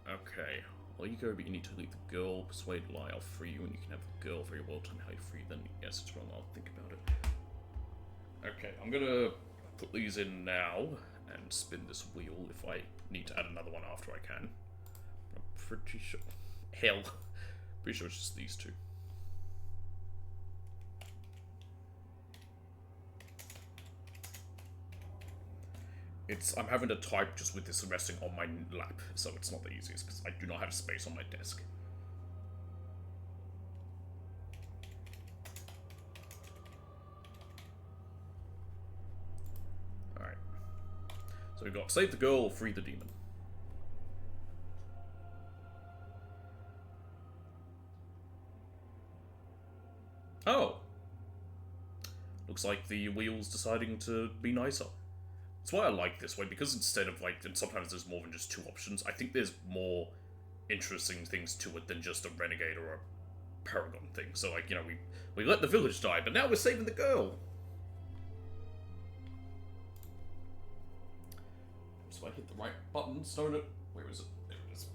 Okay. While you go, but you need to leave the girl. Persuade lie, I'll free you, and you can have the girl. Very well done. How you free? Then yes, it's wrong. I'll think about it. Okay, I'm gonna put these in now and spin this wheel. If I need to add another one after, I can. I'm pretty sure. Hell, pretty sure it's just these two. I'm having to type just with this resting on my lap, so it's not the easiest, because I do not have space on my desk. Alright. So we've got save the girl or free the demon. Oh! Looks like the wheel's deciding to be nicer. That's why I like this way, because instead of like, and sometimes there's more than just two options, I think there's more interesting things to it than just a renegade or a paragon thing. So like, you know, we let the village die, but now we're saving the girl! So I hit the right buttons, don't it? Where is it? There it is.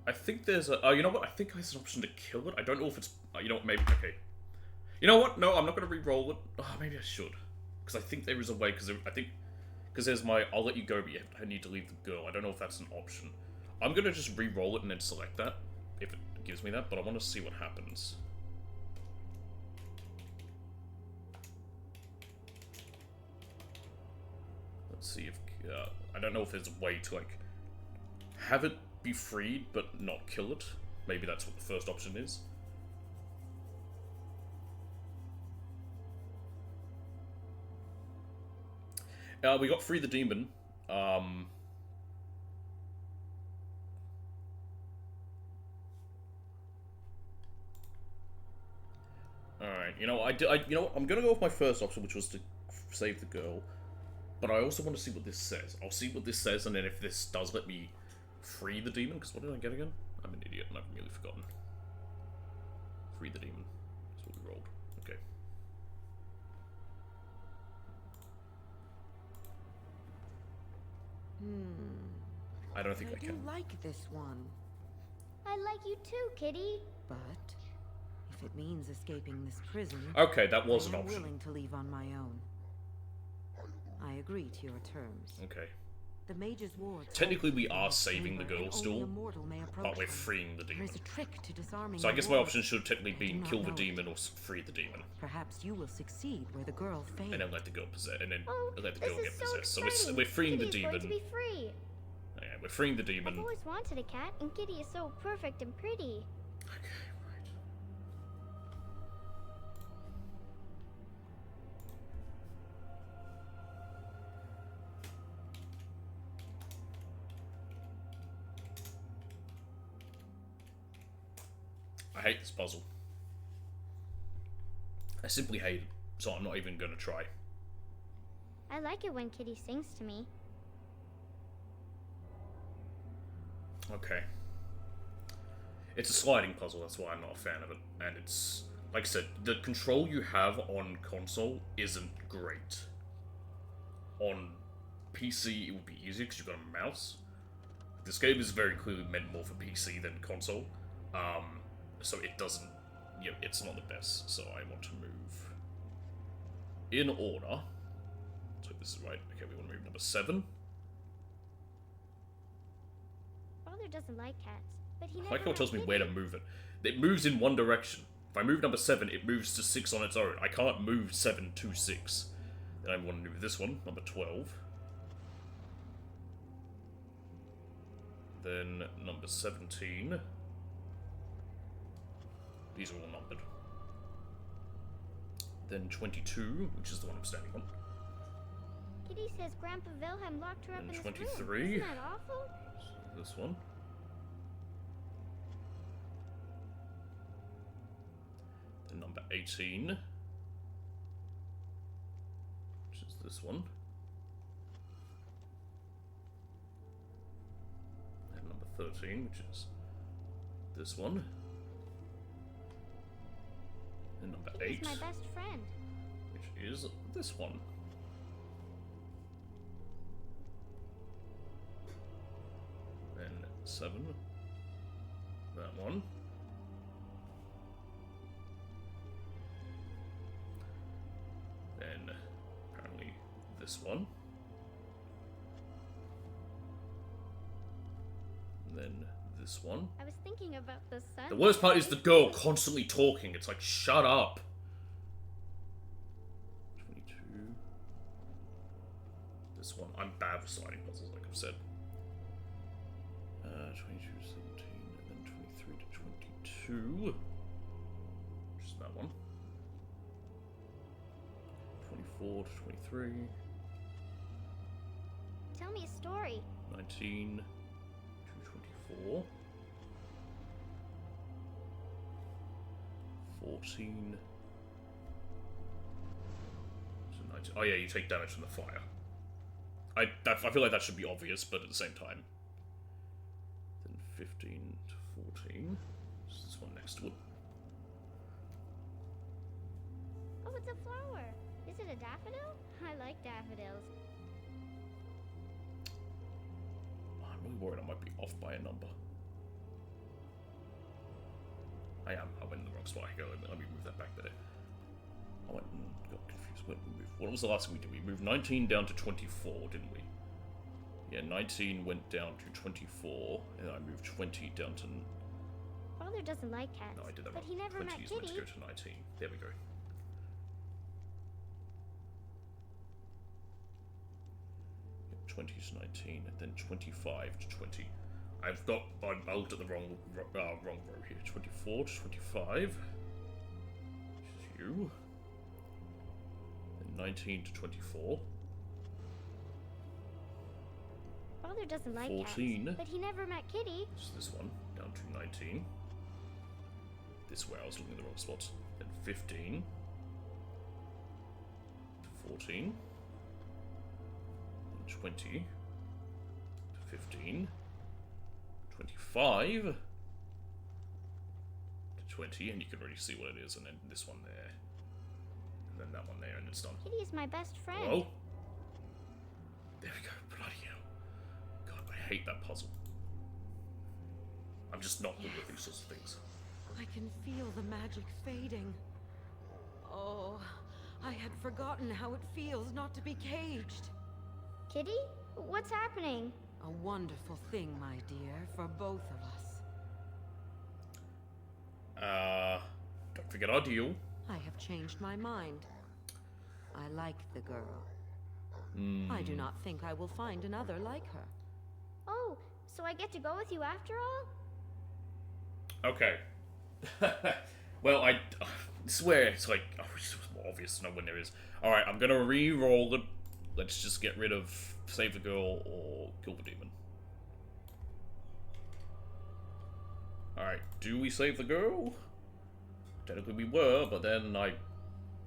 I think there's a... you know what? I think there's an option to kill it. I don't know if it's... you know what? Maybe... Okay. You know what? No, I'm not going to re-roll it. Oh, maybe I should. Because I think there is a way, because I think... Because there's my... I'll let you go, but I need to leave the girl. I don't know if that's an option. I'm going to just re-roll it and then select that. If it gives me that. But I want to see what happens. Let's see if... I don't know if there's a way to, like... have it be freed, but not kill it. Maybe that's what the first option is. We got free the demon. Alright, you know, you know what? I'm gonna go with my first option, which was to save the girl. But I also want to see what this says. I'll see what this says, and then if this does let me free the demon, because what did I get again? I'm an idiot and I've really forgotten. Free the demon. That's what we rolled. Okay. I don't think I do can. like this one. I like you too, Kitty. But if it means escaping this prison, Okay, that was an I am option. willing to leave on my own. I agree to your terms. Okay. The mage's wards. Technically, we are saving the girl still, but we're freeing the demon. There is a trick to disarming So I the guess my wards. option should technically be I do not kill the know demon or free the demon, Perhaps you will succeed where the girl failed. and then let the girl possess, and then Oh, let the this girl is get so possessed. So exciting. we're freeing the Kitty is going to demon. be free. Yeah, we're freeing the I've demon. always wanted a cat, and Kitty is so perfect and pretty. I hate this puzzle. I simply hate it, so I'm not even going to try. I like it when Kitty sings to me. Okay. It's a sliding puzzle, that's why I'm not a fan of it. And it's, like I said, the control you have on console isn't great. On PC, it would be easier because you've got a mouse. This game is very clearly meant more for PC than console. So it doesn't, you know, it's not the best. So I want to move in order. So this is right. Okay, we want to move number 7. Father doesn't like cats, but he I never like how it had tells me Kitty. where to move it. It moves in one direction. If I move number 7, it moves to 6 on its own. I can't move 7 to 6. Then I want to move this one, number 12. Then number 17. These are all numbered. Then 22, which is the one I'm standing on. Kitty says Grandpa Wilhelm locked her up And in his 23. room. Isn't that awful? This one. Then number 18. Which is this one. And number 13, which is this one. And number 8, He's my best friend. which is this one. Then 7, that one. Then apparently this one. And then this one. I was thinking about the sun. The worst part is the girl constantly talking. It's like, shut up. 22. This one. I'm bad with sliding puzzles, like I've said. 22 to 17, and then 23 to 22. Which is that one. 24 to 23. Tell me a story. 19 to 24. 14 to 19. Oh yeah, you take damage from the fire. I feel like that should be obvious, but at the same time. Then 15 to 14. This is this one next to it. Oh, it's a flower. Is it a daffodil? I like daffodils. I'm really worried I might be off by a number. I am. I went in the wrong spot. Let me move that back there. I went and got confused. When we moved. What was the last thing we did? We moved 19 down to 24, didn't we? Yeah, 19 went down to 24, and I moved 20 down to... Father doesn't like cats. No, I did that but wrong. he never 20 met is meant Kitty. to go to 19. There we go. Yep, 20 to 19, and then 25 to 20. I looked at the wrong row here. 24 to 25. Which is you. Then 19 to 24. Father doesn't like 14. cats. But he never met Kitty. This is this one, down to 19. This way, I was looking at the wrong spots. Then 15. To 14. Then 20. To 15. 25. To 20, and you can already see what it is, and then this one there. And then that one there, and it's done. Kitty is my best friend. Hello? There we go, bloody hell. God, I hate that puzzle. I'm just not good with these sorts of things. I can feel the magic fading. Oh, I had forgotten how it feels not to be caged. Kitty? What's happening? A wonderful thing, my dear, for both of us. Don't forget our deal. I have changed my mind. I like the girl. I do not think I will find another like her. Oh, so I get to go with you after all? Okay. Well, I swear it's like, I wish it was more obvious to know when there is. Alright, I'm gonna re-roll it. Let's just get rid of save the girl or kill the demon. Alright, do we save the girl? Technically we were, but then I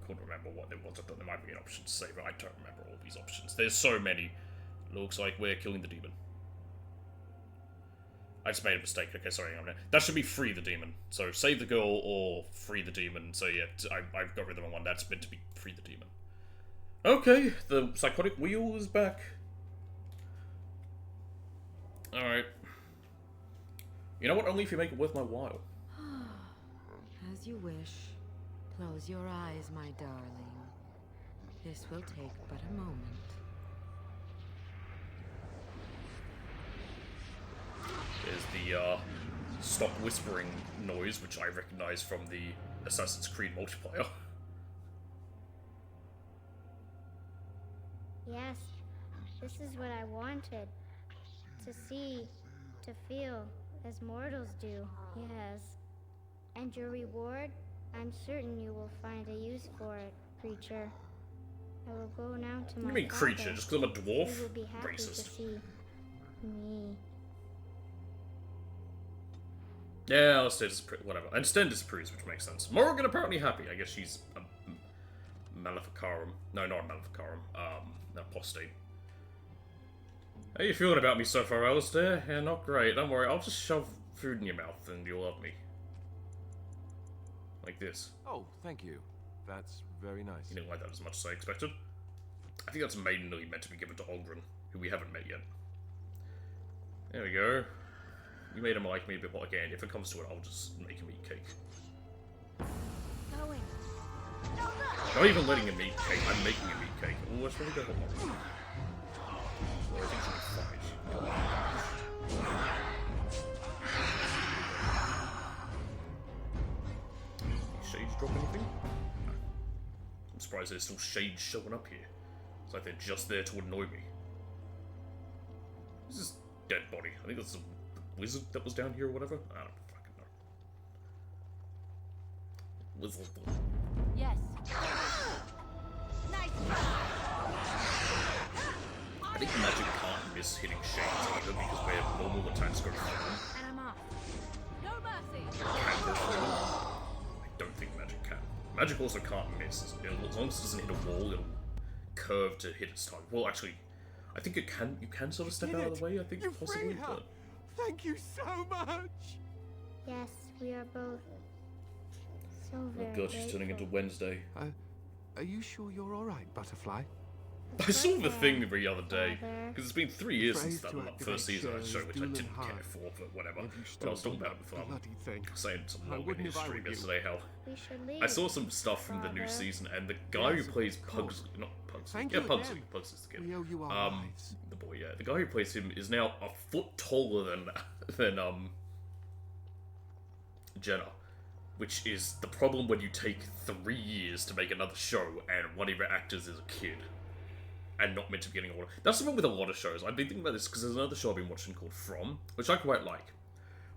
couldn't remember what there was. I thought there might be an option to save it. I don't remember all these options. There's so many. Looks like we're killing the demon. I just made a mistake. Okay, sorry. That should be free the demon. So save the girl or free the demon. So yeah, I got rid of the wrong one. That's meant to be free the demon. Okay, the psychotic wheel is back. Alright. You know what? Only if you make it worth my while. As you wish. Close your eyes, my darling. This will take but a moment. There's the stop whispering noise, which I recognize from the Assassin's Creed multiplayer. Yes, this is what I wanted. To see, to feel, as mortals do, yes. And your reward? I'm certain you will find a use for it, creature. I will go now to my You mean creature, just because I'm a dwarf? He will be happy Racist. to see me. Yeah, I'll stay whatever. And Sten disapproves, which makes sense. Morrigan apparently happy. I guess she's a Maleficarum. No, not a Maleficarum. An apostate. How you feeling about me so far, Alistair? Yeah, not great. Don't worry, I'll just shove food in your mouth and you'll love me. Like this. Oh, thank you. That's very nice. You didn't like that as much as I expected. I think that's maidenly meant to be given to Ogren, who we haven't met yet. There we go. You made him like me a bit more again. If it comes to it, I'll just make him eat cake. Going. Not even letting him eat cake, I'm making him eat cake. Oh, let's really go along. Well, I think she'll be fine. Shades drop anything? No. I'm surprised there's still shades showing up here. It's like they're just there to annoy me. This is a dead body. I think that's the wizard that was down here or whatever. I don't fucking know. Wizard. Yes. I think magic can't miss hitting shades either because where normal attacks go through. And I'm off. No mercy. Can go through. I don't think magic can. Magic also can't miss. As long as it doesn't hit a wall, it'll curve to hit its target. Well, actually, I think it can. You can sort of step out of the way. I think possibly. But... Thank you so much. Yes, we are both so very Oh god, she's turning into Wednesday. Are you sure you're all right, Butterfly? I saw the thing the other day, because it's been 3 years since that first season of the show, which I didn't care for, but whatever. But I was talking about it before. Saying some Logan in his stream yesterday how I saw some stuff from the new season, and the guy who plays Pugsley, not Pugsley, yeah, Pugsley, Pugsley's the kid. The boy, yeah, the guy who plays him is now a foot taller than Jenna. Which is the problem when you take 3 years to make another show and one of your actors is a kid. And not meant to be getting older. That's the problem with a lot of shows. I've been thinking about this because there's another show I've been watching called From, which I quite like.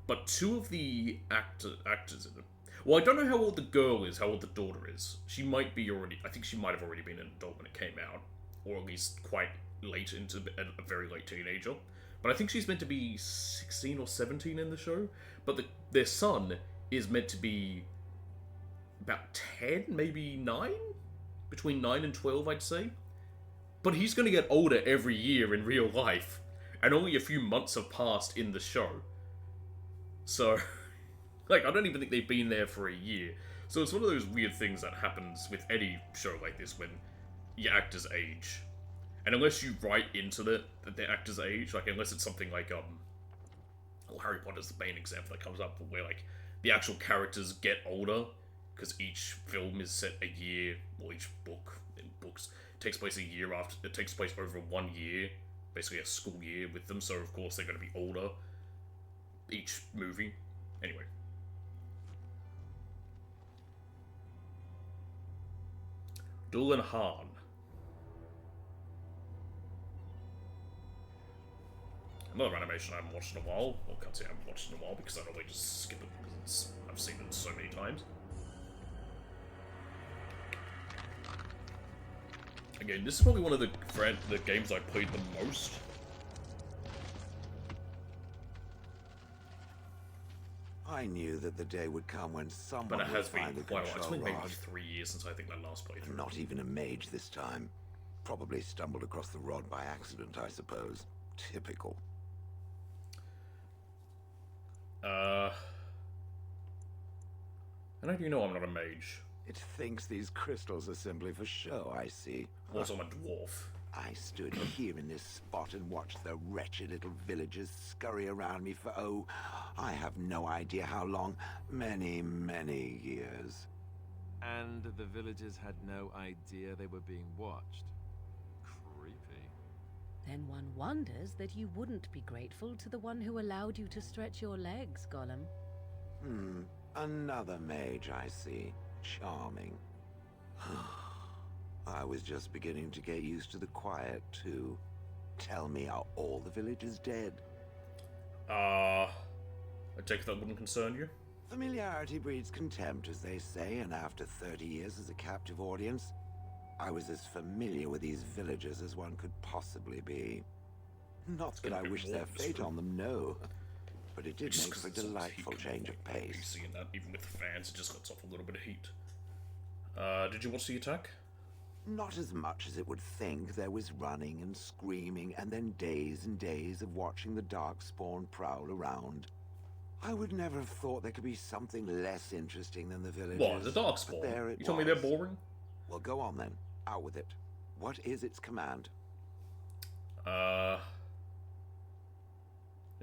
But two of the actors in it... Well, I don't know how old the girl is, how old the daughter is. She might be already... I think she might have already been an adult when it came out. Or at least quite late into a very late teenager. But I think she's meant to be 16 or 17 in the show. But their son is meant to be about 10, maybe 9? Between 9 and 12, I'd say. But he's going to get older every year in real life. And only a few months have passed in the show. So, like, I don't even think they've been there for a year. So it's one of those weird things that happens with any show like this when your actors age. And unless you write into that their actors age, like, unless it's something like, Harry Potter's the main example that comes up, where, like, the actual characters get older, because each film is set a year, or each book, in books, takes place a year after, it takes place over 1 year, basically a school year with them, so of course they're going to be older, each movie. Anyway. Dolan Hahn. Another animation I haven't watched in a while. Well, I can't say I haven't watched in a while because I normally just skip it because I've seen it so many times. Again, this is probably one of the games I played the most. I knew that the day would come when someone but it has would find been the quite a while. It's control been maybe rod. 3 years since I think I last played through. Not even a mage this time. Probably stumbled across the rod by accident, I suppose. Typical. And how do you know I'm not a mage? It thinks these crystals are simply for show, I see. Also, I'm a dwarf. I stood here in this spot and watched the wretched little villagers scurry around me for, oh, I have no idea how long. Many, many years. And the villagers had no idea they were being watched. Creepy. Then one wonders that you wouldn't be grateful to the one who allowed you to stretch your legs, Gollum. Another mage, I see. Charming. I was just beginning to get used to the quiet, too. Tell me, are all the villagers dead? I take it that wouldn't concern you? Familiarity breeds contempt, as they say, and after 30 years as a captive audience, I was as familiar with these villagers as one could possibly be. Not that I wish their fate on them, no. But it did make for a delightful change of pace. Seeing that, even with the fans, it just lets off a little bit of heat. Did you watch the attack? Not as much as it would think. There was running and screaming, and then days and days of watching the Darkspawn prowl around. I would never have thought there could be something less interesting than the villagers. What, the Darkspawn? There it You told me was. they're boring? Well, go on then. Out with it. What is its command? You'll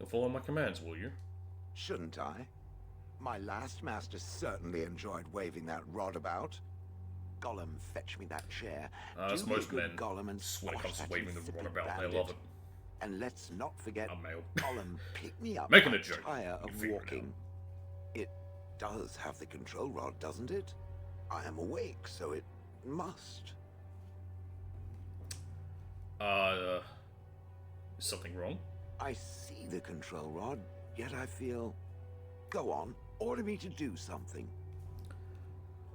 follow my commands, will you? Shouldn't I? My last master certainly enjoyed waving that rod about. Gollum, fetch me that chair. That's Do me a most good men. Gollum, and When it squash comes to that waving the insipid rod about, they bandit. love it. And let's not forget, I'm male. Gollum, pick me up. Making I'm a joke. tired You of figure it walking. It does have the control rod, doesn't it? I am awake, so it must. Is something wrong? I see the control rod, yet I feel... Go on, order me to do something.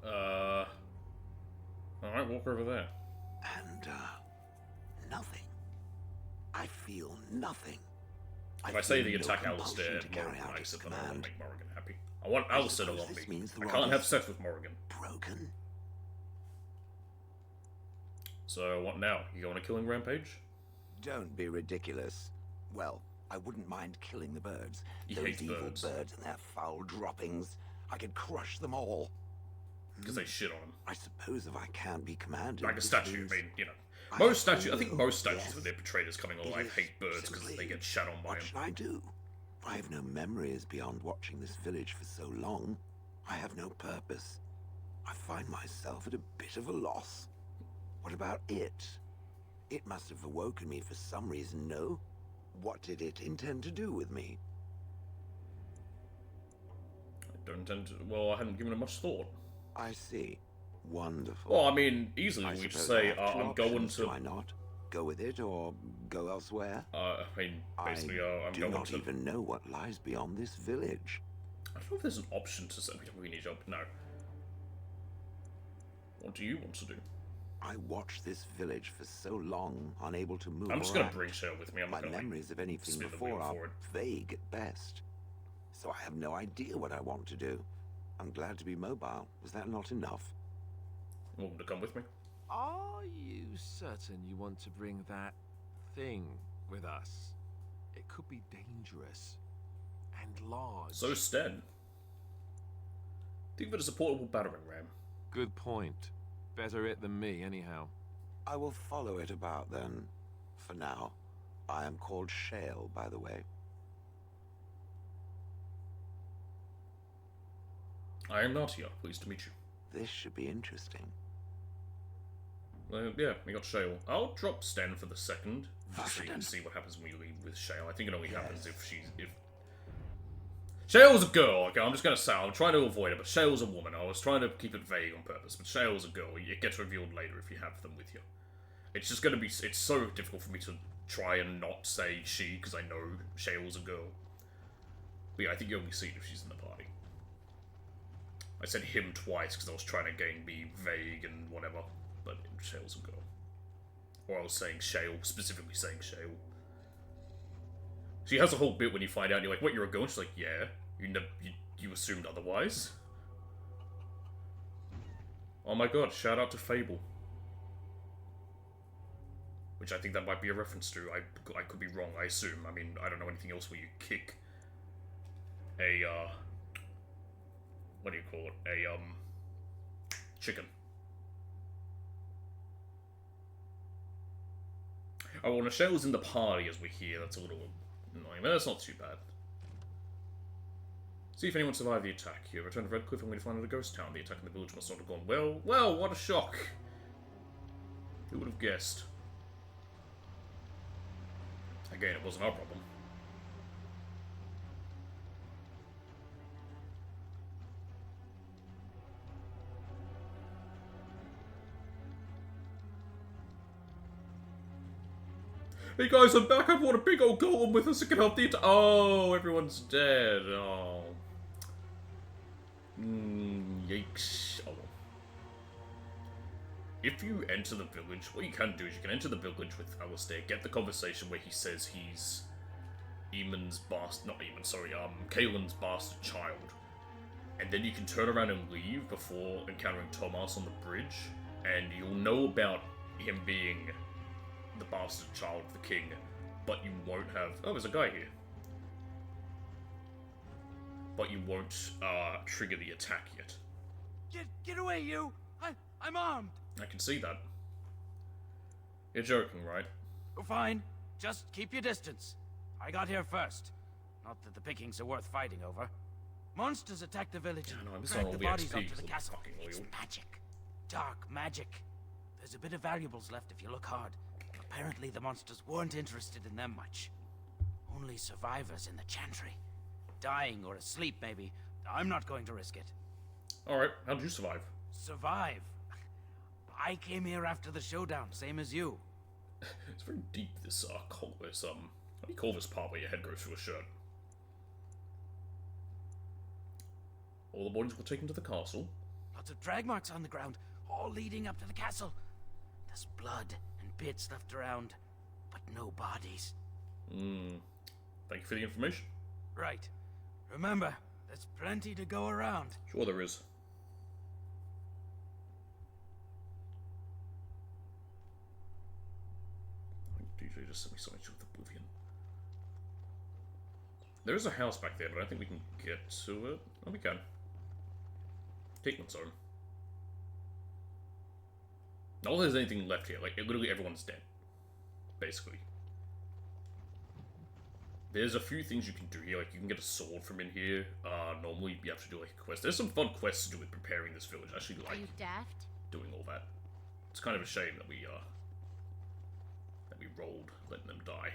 Alright, walk over there. And, nothing. I feel nothing. If I say the feel no attack Alistair compulsion and to carry Morrigan out likes its it, then I want command. to make Morrigan happy. I want Alistair to suppose love this me. means the I rod can't have is sex with Morrigan. Broken? So, what now? You go on a killing rampage? Don't be ridiculous. Well, I wouldn't mind killing the birds. He Those hates evil birds. and their foul droppings. I could crush them all. Because they shit on him. I suppose if I can't be commanded... Like a this statue, means I mean, you know. I Most statues, I think will, most statues yes. when they're portrayed as coming alive is hate birds because simply, they get shat on by what them. should I do? I have no memories beyond watching this village for so long. I have no purpose. I find myself at a bit of a loss. What about it? It must have awoken me for some reason, no? What did it intend to do with me? I don't intend to, well, I hadn't given it much thought. I see. Wonderful. Well, I mean, easily I we just suppose I say, have two I'm going options, to... do I not? Go with it or go elsewhere? I mean, basically, I'm do going not to... even know what lies beyond this village. I don't know if there's an option to say we don't really need help. No. What do you want to do? I watched this village for so long, unable to move. I'm just or going to act. bring Shale with me. I'm My not going to memories of anything spin the before wheel are forward. vague at best. So I have no idea what I want to do. I'm glad to be mobile. Was that not enough? Welcome to come with me. Are you certain you want to bring that thing with us? It could be dangerous and large. So Sten. Think of it as a portable battering ram. Good point. Better it than me, anyhow. I will follow it about then. For now. I am called Shale, by the way. I am Natia. Pleased to meet you. This should be interesting. Yeah, we got Shale. I'll drop Sten for the second, just so you can see what happens when you leave with Shale. I think it only happens if she's... Shale's a girl, okay? I'm just gonna say, I'm trying to avoid it, but Shale's a woman. I was trying to keep it vague on purpose, but Shale's a girl. It gets revealed later if you have them with you. It's just gonna be... It's so difficult for me to try and not say she, because I know Shale's a girl. But yeah, I think you only see it if she's in the party. I said him twice, because I was trying to be vague and whatever. But Shale's a girl. Or I was saying Shale, specifically saying Shale. She has a whole bit when you find out, and you're like, what, you're a girl? And she's like, yeah. You assumed otherwise? Oh my god, shout out to Fable. Which I think that might be a reference to. I could be wrong, I assume. I mean, I don't know anything else where you kick a, what do you call it? A, chicken. Oh, well, Michelle's in the party as we hear. That's a little annoying, but that's not too bad. See if anyone survived the attack. You have returned to Redcliffe and we find out a ghost town. The attack in the village must not have gone well. Well, what a shock! Who would have guessed? Again, it wasn't our problem. Hey guys, I'm back. I brought a big old golem with us that can help the Oh, everyone's dead. Oh. Yikes. Oh. If you enter the village, what you can do is you can enter the village with Alistair, get the conversation where he says he's Kaelin's bastard child. And then you can turn around and leave before encountering Thomas on the bridge. and you'll know about him being the bastard child of the king, but you won't have... Oh, there's a guy here. But you won't trigger the attack yet. Get away, you! I'm armed! I can see that. You're joking, right? Oh, fine. Just keep your distance. I got here first. Not that the pickings are worth fighting over. Monsters attacked the village and dragged the bodies up to the castle. It's magic. Dark magic. There's a bit of valuables left if you look hard. Apparently the monsters weren't interested in them much. Only survivors in the chantry. Dying or asleep, maybe. I'm not going to risk it. Alright, how'd you survive? Survive? I came here after the showdown, same as you. It's very deep, this, how do you call this part where your head goes through a shirt? All the bodies were taken to the castle. Lots of drag marks on the ground, all leading up to the castle. There's blood and bits left around, but no bodies. Thank you for the information. Right. Remember, there's plenty to go around. Sure there is. DJ just sent me something with Oblivion. There is a house back there, but I don't think we can get to it. Oh, we can. Tickman's Zone. Not that there's anything left here. Like, literally everyone's dead. Basically. There's a few things you can do here. Like, you can get a sword from in here. Normally, you have to do, like, a quest. There's some fun quests to do with preparing this village. I actually like Are you daft? doing all that. It's kind of a shame that we rolled, letting them die.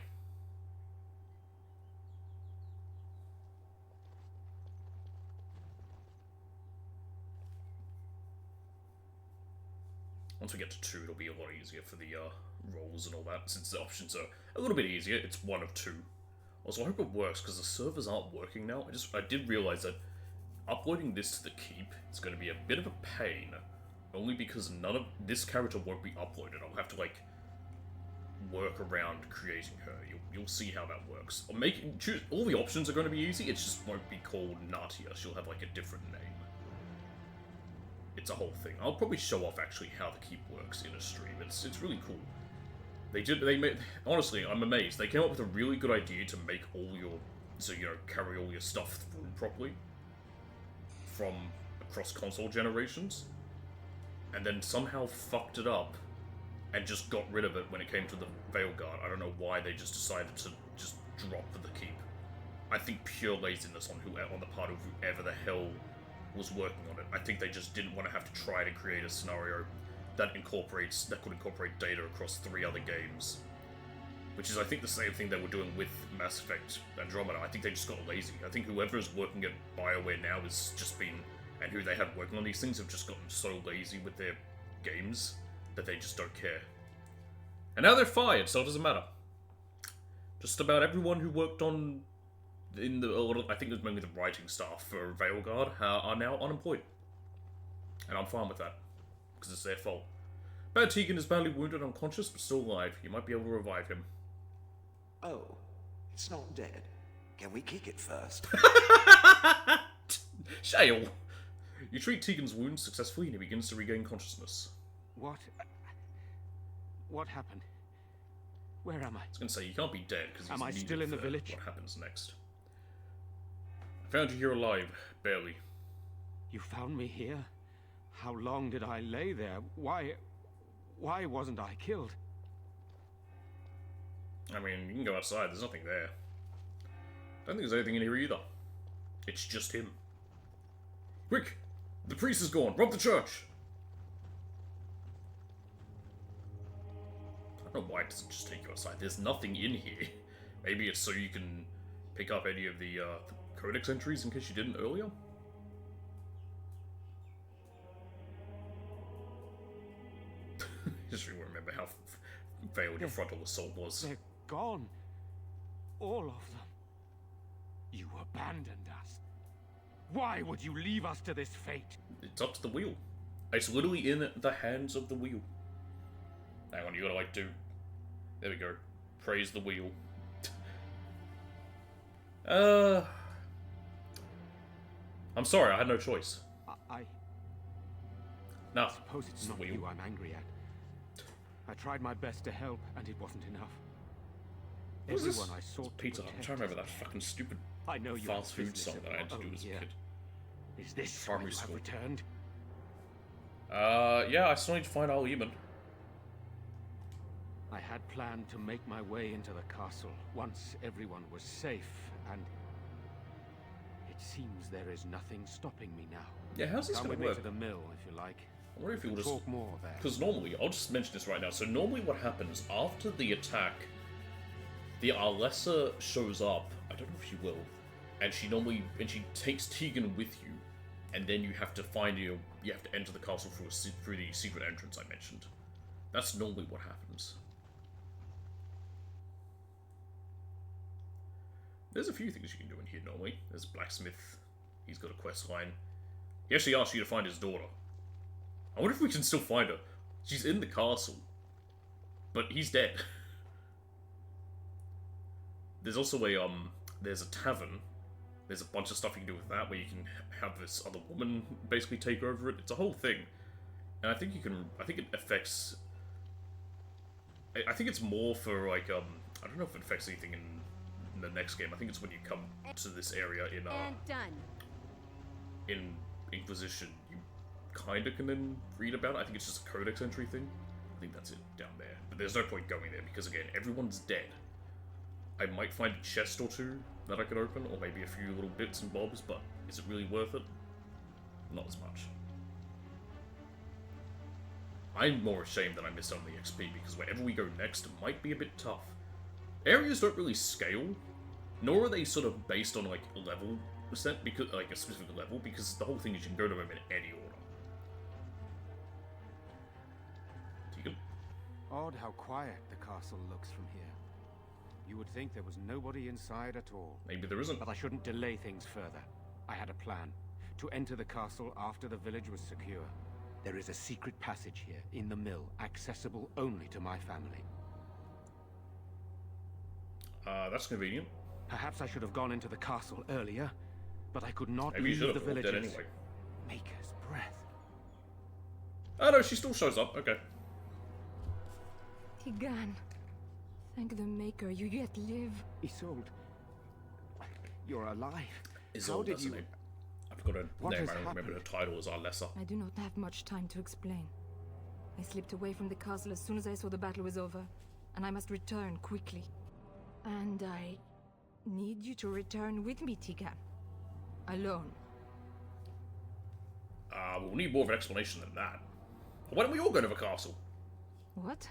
Once we get to 2, it'll be a lot easier for the rolls and all that, since the options are a little bit easier. It's 1 of 2. Also, I hope it works, because the servers aren't working now. I did realize that uploading this to the keep is going to be a bit of a pain, only because none of this character won't be uploaded. I'll have to, like, work around creating her. You'll see how that works. All the options are going to be easy, it just won't be called Natia. She'll have, like, a different name. It's a whole thing. I'll probably show off actually how the keep works in a stream. It's really cool. Honestly, I'm amazed. They came up with a really good idea to make carry all your stuff through properly from across console generations, and then somehow fucked it up and just got rid of it when it came to the Veilguard. I don't know why they just decided to just drop the keep. I think pure laziness on the part of whoever the hell was working on it. I think they just didn't want to have to try to create a scenario that could incorporate data across 3 other games. Which is, I think, the same thing they were doing with Mass Effect Andromeda. I think they just got lazy. I think whoever is working at BioWare now has just been, and who they had working on these things have just gotten so lazy with their games that they just don't care. And now they're fired, so it doesn't matter. Just about everyone who worked on I think it was mainly the writing staff for Veilguard are now unemployed. And I'm fine with that, because it's their fault. Bad Tegan is badly wounded, unconscious, but still alive. You might be able to revive him. Oh, it's not dead. Can we kick it first? Shale! You treat Tegan's wounds successfully and he begins to regain consciousness. What happened? Where am I? I was going to say, you can't be dead, because am I still in the village? What happens next? I found you here alive, barely. You found me here? How long did I lay there? Why wasn't I killed? I mean, you can go outside, there's nothing there. I don't think there's anything in here either. It's just him. Quick! The priest is gone! Rob the church! I don't know why it doesn't just take you outside. There's nothing in here. Maybe it's so you can pick up any of the codex entries in case you didn't earlier? Just remember how failed your frontal assault was. They're gone. All of them. You abandoned us. Why would you leave us to this fate? It's up to the wheel. It's literally in the hands of the wheel. Hang on, you gotta do... There we go. Praise the wheel. I'm sorry, I had no choice. No. I suppose it's not you I'm angry at. I tried my best to help, and it wasn't enough. Everyone I sought to Pizza Hut. I'm trying to remember that fucking stupid fast food song that I had to do as a kid. Is this why primary you school? have returned? Yeah, I still need to find Al Eamon. I had planned to make my way into the castle once everyone was safe, and it seems there is nothing stopping me now. Yeah, how's this Come gonna with work? me to the mill, if you like. I wonder if We you'll can just talk more there. Because normally, I'll just mention this right now. So normally, what happens after the attack, the Arlessa shows up. I don't know if she will, and she takes Tegan with you, and then you have to you have to enter the castle through the secret entrance I mentioned. That's normally what happens. There's a few things you can do in here normally. There's Blacksmith. He's got a quest line. He actually asks you to find his daughter. I wonder if we can still find her. She's in the castle. But he's dead. There's also there's a tavern. There's a bunch of stuff you can do with that, where you can have this other woman basically take over it. It's a whole thing. And I think it affects... I think it's more for, like, I don't know if it affects anything in the next game. I think it's when you come to this area in, And done. in Inquisition, you kinda can then read about it. I think it's just a codex entry thing. I think that's it down there. But there's no point going there, because again, everyone's dead. I might find a chest or two that I could open, or maybe a few little bits and bobs, but is it really worth it? Not as much. I'm more ashamed that I missed out on the XP, because wherever we go next might be a bit tough. Areas don't really scale, nor are they sort of based on, like, level percent, because, like, a specific level, because the whole thing is you can go to them in any order. Tegan? Odd how quiet the castle looks from here. You would think there was nobody inside at all. Maybe there isn't. But I shouldn't delay things further. I had a plan. To enter the castle after the village was secure. There is a secret passage here, in the mill, accessible only to my family. That's convenient. Perhaps I should have gone into the castle earlier, but I could not Maybe you leave should the have walked in villagers. anyway. Maker's breath. Oh no, she still shows up. Okay. Tigan, thank the Maker you yet live. Isolde, you're alive. How Isolde, did that's you... her name. I've got her What name. has I don't remember her title as Arlessa. I do not have much time to explain. I slipped away from the castle as soon as I saw the battle was over, and I must return quickly. And I need you to return with me, Tigan. Alone. We'll need more of an explanation than that. Why don't we all go to the castle? What?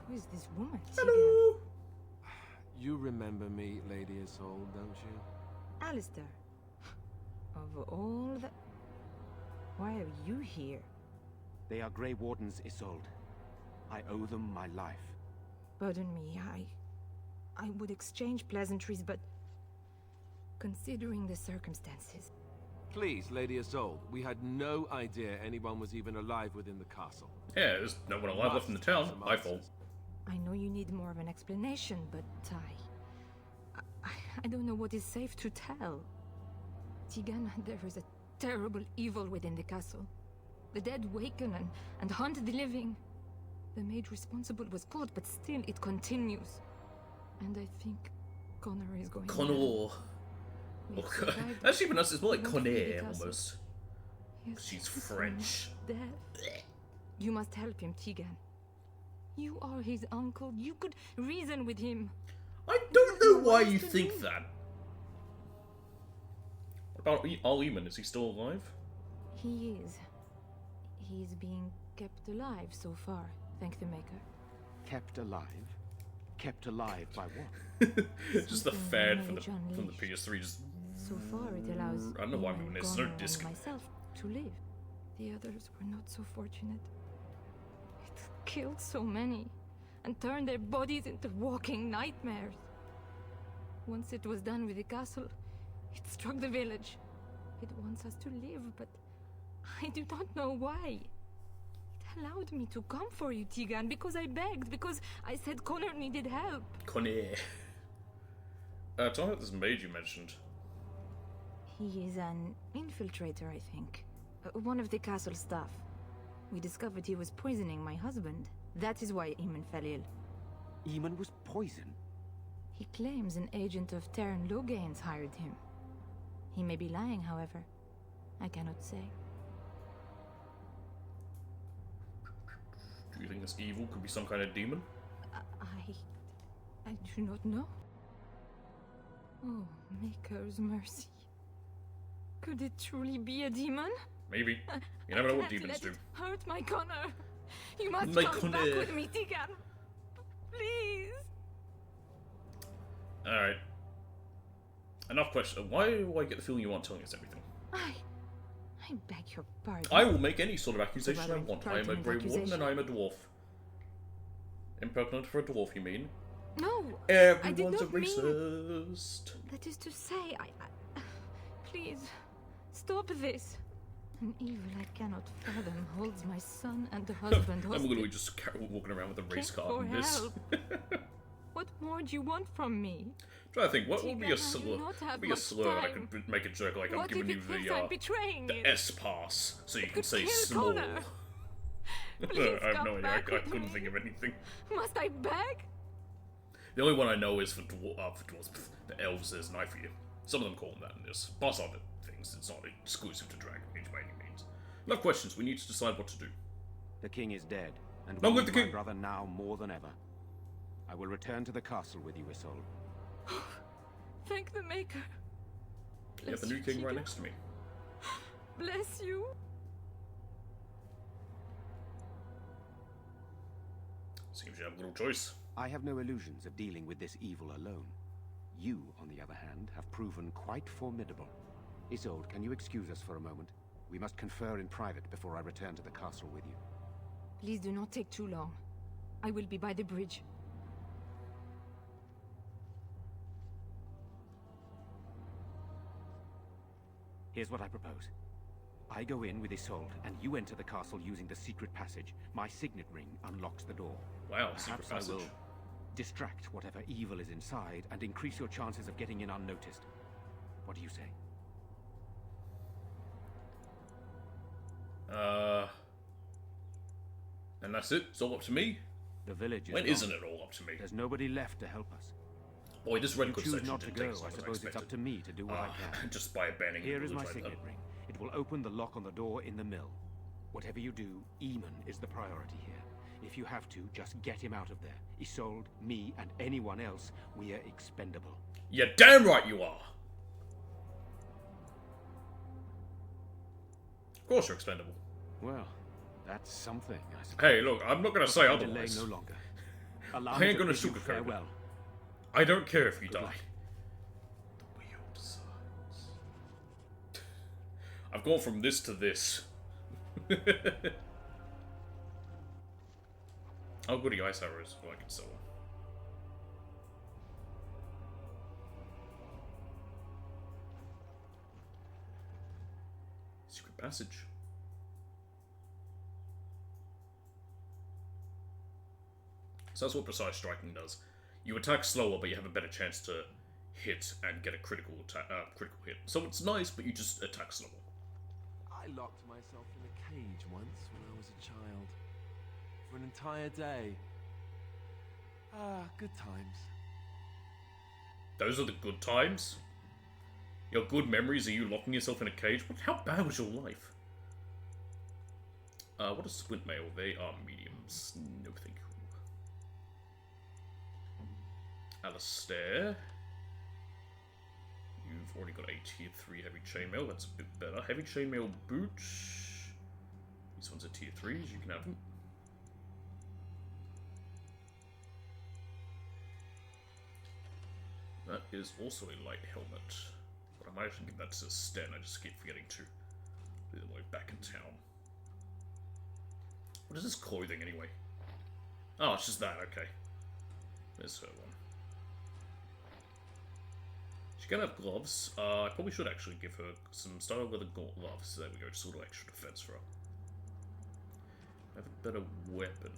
Who is this woman, Hello. You remember me, Lady Isolde, don't you? Alistair. Of all the... Why are you here? They are Grey Wardens, Isolde. I owe them my life. Pardon me, I would exchange pleasantries, but... considering the circumstances... Please, Lady Isolde, we had no idea anyone was even alive within the castle. Yeah, there's no one alive left in the town. My fault. I know you need more of an explanation, but I don't know what is safe to tell. Tigan, there is a terrible evil within the castle. The dead waken and haunt the living. The maid responsible was caught, but still it continues. And I think Connor is going to... Connor. Actually, pronounced it's more like Conner almost. Yes, She's French. Death. You must help him, Tigan. You are his uncle. You could reason with him. I don't know why you think that. What about Al Eamon? Is he still alive? He is. He is being kept alive so far, thank the Maker. Kept alive? Kept alive by what? Just the fan from the PS3 just... So far it allows I don't know why I'm doing this. There's no Connor disc. and myself to live. The others were not so fortunate. It killed so many and turned their bodies into walking nightmares. Once it was done with the castle, it struck the village. It wants us to live, but I do not know why. It allowed me to come for you, Tigan, because I begged, because I said Connor needed help. Connor. Tell me about this maid you mentioned. He is an infiltrator, I think. One of the castle staff. We discovered he was poisoning my husband. That is why Eamon fell ill. Eamon was poisoned? He claims an agent of Terran Logain's hired him. He may be lying, however. I cannot say. Do you think this evil could be some kind of demon? I do not know. Oh, Maker's mercy. Could it truly be a demon? Maybe. You never know what demons do. Hurt my Connor. You must My come back Connor. with me, Tegan. Please. Alright. Enough question. Why do I get the feeling you aren't telling us everything? I beg your pardon. I will make any sort of accusation I Rather want. I am a impertinent Grey Warden and accusation. I am a dwarf. Impertinent for a dwarf, you mean? No, I did Everyone's a not mean... racist. That is to say, please, stop this. An evil I cannot fathom holds my son and the husband I'm hostage. literally just walking around with a race Came car for in this. help. What more do you want from me? Trying to think, what would be Tegan, a I do slur? not have Be a much slur that I time. could make a joke like What I'm giving if you it thinks the I'm betraying the it? S pass, so you can say kill small. Connor. Please I have come no idea. back I with couldn't me. think of anything. Must I beg? The only one I know is for dwarves. The elves. There's knife for you. Some of them call them that in this. Plus other things. It's not exclusive to Dragon Age by any means. Enough questions. We need to decide what to do. The king is dead, and Long we live need the my king! brother now more than ever. I will return to the castle with you, Isolde. Thank the Maker. You have the new king right next to me. Bless you. Seems you have little choice. I have no illusions of dealing with this evil alone. You, on the other hand, have proven quite formidable. Isolde, can you excuse us for a moment? We must confer in private before I return to the castle with you. Please do not take too long. I will be by the bridge. Here's what I propose. I go in with Isolde, and you enter the castle using the secret passage. My signet ring unlocks the door. Wow, Perhaps secret I passage. will distract whatever evil is inside and increase your chances of getting in unnoticed. What do you say? And that's it? It's all up to me? The village is When gone. isn't it all up to me? There's nobody left to help us. Boy, this If you Redcliffe choose section not to didn't go, take as I long as suppose it's up expected. to me to do what I can. Just by abandoning Here the is my village right signet now. ring. It will open the lock on the door in the mill. Whatever you do, Eamon is the priority here. If you have to, just get him out of there. Isolde, me, and anyone else, we are expendable. You're damn right you are! Of course you're expendable. Well, that's something, I suppose. Hey, look, I'm not gonna say I'll delay otherwise. no longer. Allow I me ain't to gonna bid you sugarcoat it. farewell. I don't care if you Good die. luck. The wheel decides. I've gone from this to this. Oh, goody, ice arrows. Well, I can sell them. Secret passage. So that's what precise striking does. You attack slower, but you have a better chance to hit and get a critical hit. So it's nice, but you just attack slower. I locked myself in a cage once when I was a child. For an entire day. Ah, good times. Those are the good times? Your good memories are you locking yourself in a cage? How bad was your life? What is squint mail? They are mediums. No thank you. Alistair. You've already got a tier 3 heavy chainmail. That's a bit better. Heavy chainmail boot. These ones are tier 3s. You can have them. That is also a light helmet. But I might actually give that to Sten. I just keep forgetting to. Be the way back in town. What is this clothing anyway? Oh, it's just that. Okay. There's her one. She can have gloves. I probably should actually give her some style leather gloves. There we go. Just a little extra defense for her. Have a better weapon.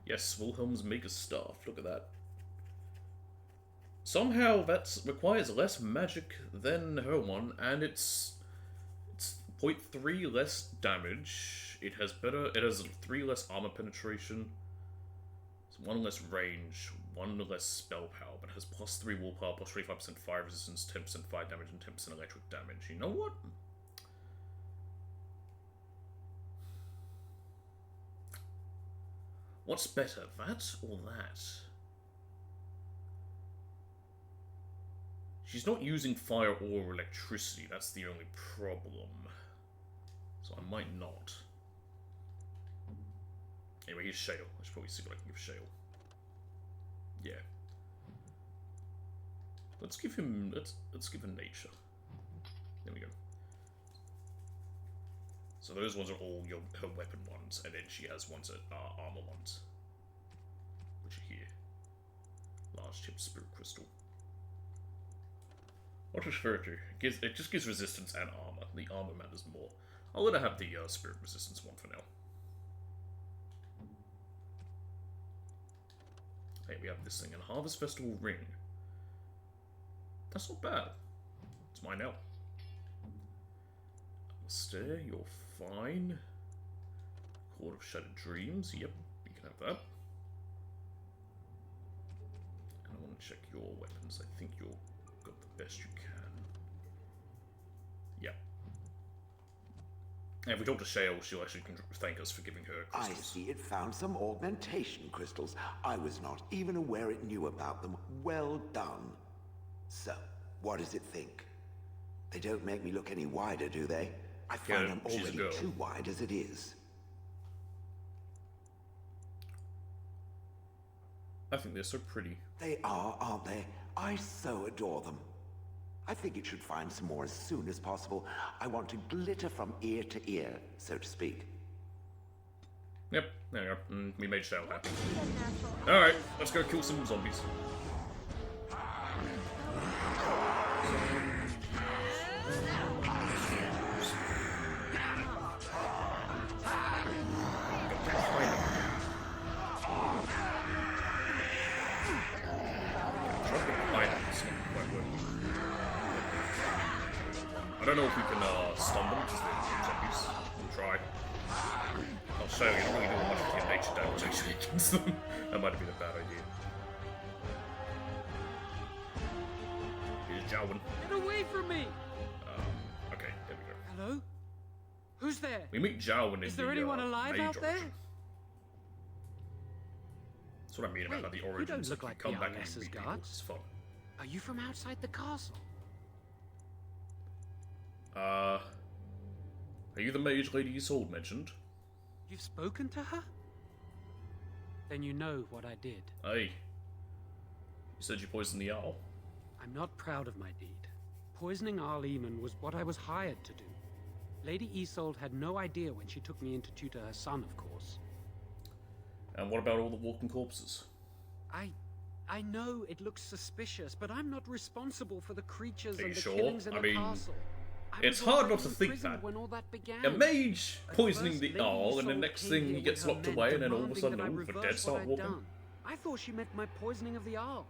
Yes, Wilhelm's Maker Staff. Look at that. Somehow that requires less magic than her one, and it's 0.3 less damage. It has 3 less armor penetration. It's 1 less range, 1 less spell power, but it has +3 willpower, +25% fire resistance, 10% fire damage, and 10% electric damage. You know what? What's better, that or that? She's not using fire or electricity, that's the only problem. So I might not. Anyway, here's Shale. I should probably see what I can give Shale. Yeah. Let's give him nature. There we go. So those ones are all her weapon ones, and then she has ones that are armor ones. Which are here. Large chip spirit crystal. What does spirit do? It just gives resistance and armor. The armor matters more. I'll let her have the spirit resistance one for now. Hey, we have this thing, and Harvest Festival ring. That's not bad. It's mine now. Stare, you're fine. Court of Shattered Dreams, yep, you can have that. And I want to check your weapons. I think you've got the best you can. Yep. And if we talk to Shale, she'll actually thank us for giving her crystals. I see it found some augmentation crystals. I was not even aware it knew about them. Well done. So, what does it think? They don't make me look any wider, do they? I find I'm already too wide as it is. I think they're so pretty. They are, aren't they? I so adore them. I think it should find some more as soon as possible. I want to glitter from ear to ear, so to speak. Yep, there you go. We made Shale happy. Alright, let's go kill some zombies. I don't know if we can stun them because they're zombies. We'll try. I'll show you. You're not really doing much with your nature damage actually against them. That might have been a bad idea. Here's Jowen. Get away from me! Okay, there we go. Hello? Who's there? We meet Jowen in the Is there anyone alive mage out there? origin. That's what I mean about the origins. You don't look like come back and Arlessa's meet people. guards. It's fun. Are you from outside the castle? Are you the mage Lady Isolde mentioned? You've spoken to her? Then you know what I did. Hey. You said you poisoned the owl. I'm not proud of my deed. Poisoning Arl Eamon was what I was hired to do. Lady Isolde had no idea when she took me in to tutor her son, of course. And what about all the walking corpses? I know it looks suspicious, but I'm not responsible for the creatures Are and you the sure? killings in I the mean, castle. it's hard not to think that. When all that began. A mage At poisoning first, the Lady owl, and the Isolde next came thing here he gets with her locked men away, and then all of a demanding sudden, that I the reverse dead what start I'd walking. done. I thought she meant my poisoning of the owl.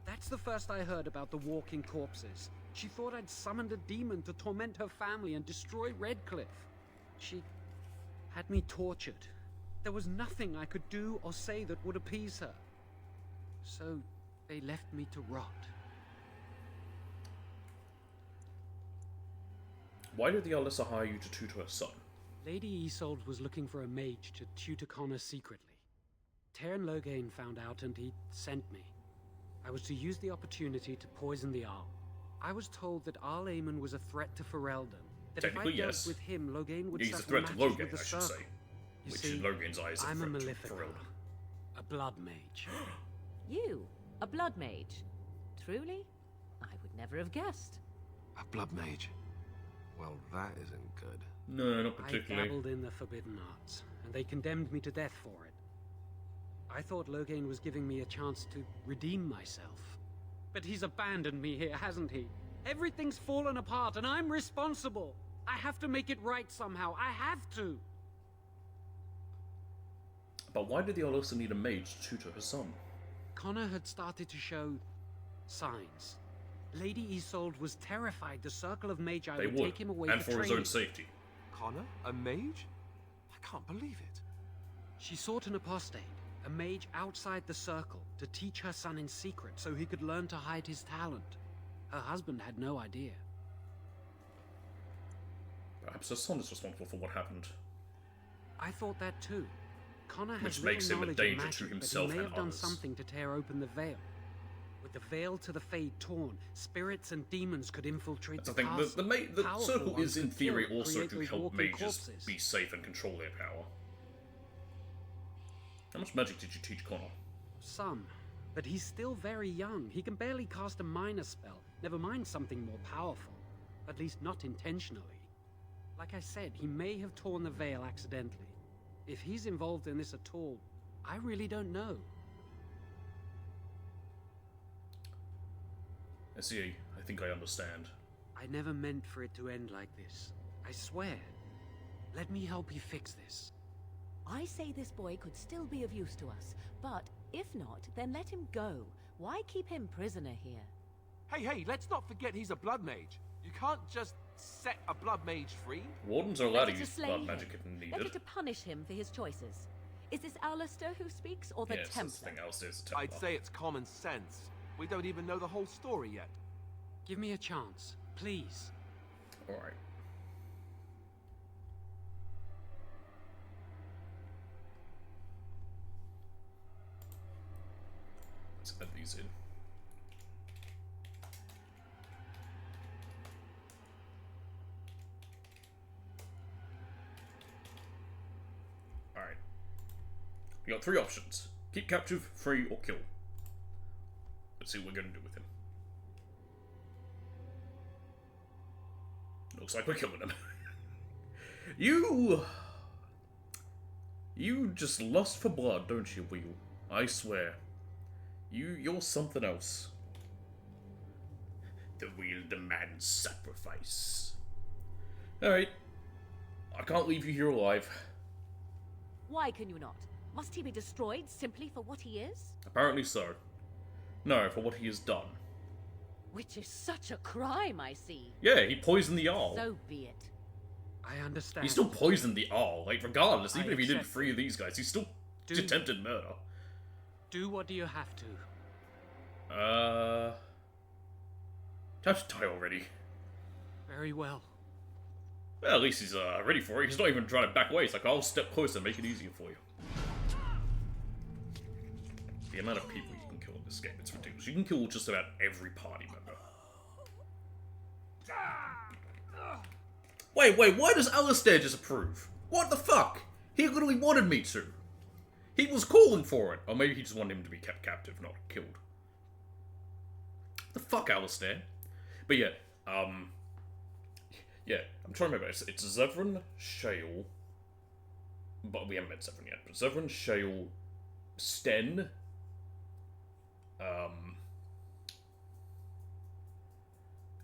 That's the first I heard about the walking corpses. She thought I'd summoned a demon to torment her family and destroy Redcliffe. She had me tortured. There was nothing I could do or say that would appease her. So they left me to rot. Why did the Alessa hire you to tutor her son? Lady Isolde was looking for a mage to tutor Connor secretly. Tairn Loghain found out and he sent me. I was to use the opportunity to poison the Arl. I was told that Arl Eamon was a threat to Ferelden. That if I Technically, dealt yes. with him, Loghain would He's a settle threat to matches Loghain, with the I should Circle. say. You Which see, in Loghain's eyes is a I'm a threat to Maleficar, Ferelden. a blood mage. You, a blood mage? Truly? I would never have guessed. A blood mage? Well, that isn't good. No, not I particularly. dabbled in the forbidden arts, and they condemned me to death for it. I thought Loghain was giving me a chance to redeem myself. But he's abandoned me here, hasn't he? Everything's fallen apart, and I'm responsible. I have to make it right somehow. I have to. But why did the Alessa need a mage to tutor her son? Connor had started to show signs. Lady Isolde was terrified the Circle of Magi They would would, take him away and for for his training. own safety. Connor? A mage? I can't believe it. She sought an apostate, a mage outside the circle, to teach her son in secret so he could learn to hide his talent. Her husband had no idea. Perhaps her son is responsible for what happened. I thought that too. Connor Which has makes little him a knowledge of danger magic, to himself but he may and have done others. something to tear open the veil. With the veil to the Fade torn, spirits and demons could infiltrate That's the the thing. castle. The Powerful circle ones is, in could theory, kill, also create to those help walking mages corpses. be safe and control their power. How much magic did you teach Connor? Some. But he's still very young. He can barely cast a minor spell, never mind something more powerful. At least not intentionally. Like I said, he may have torn the veil accidentally. If he's involved in this at all, I really don't know. I see. I think I understand. I never meant for it to end like this. I swear. Let me help you fix this. I say this boy could still be of use to us, but if not, then let him go. Why keep him prisoner here? Hey, let's not forget he's a blood mage. You can't just set a blood mage free. Wardens are allowed to Better use slay blood him. magic if needed. Better to punish him for his choices. Is this Alistair who speaks, or the Yes, Templar? that's the thing. Alistair's a Templar. I'd say it's common sense. We don't even know the whole story yet. Give me a chance, please. Alright. Let's add these in. Alright. We got 3 options. Keep captive, free, or kill. Let's see what we're going to do with him. Looks like we're killing him. You just lust for blood, don't you, Wheel? I swear. You're something else. The Wheel demands sacrifice. Alright. I can't leave you here alive. Why can you not? Must he be destroyed simply for what he is? Apparently so. No, for what he has done. Which is such a crime, I see. Yeah, he poisoned the Arl. So be it. I understand. He still poisoned the Arl. Like, regardless, even if he didn't accept free these guys, he still attempted murder. Do what do you have to? Time to die already. Very well. Well, at least he's ready for it. He's not even trying to back away. He's like, I'll step closer and make it easier for you. The amount of people you can kill in this game, it's ridiculous. You can kill just about every party member. Wait, why does Alistair disapprove? What the fuck? He literally wanted me to. He was calling for it. Or maybe he just wanted him to be kept captive, not killed. The fuck, Alistair? But yeah, yeah, I'm trying to remember. It's Zevran, Shale, but we haven't met Zevran yet. But Zevran, Shale, Sten,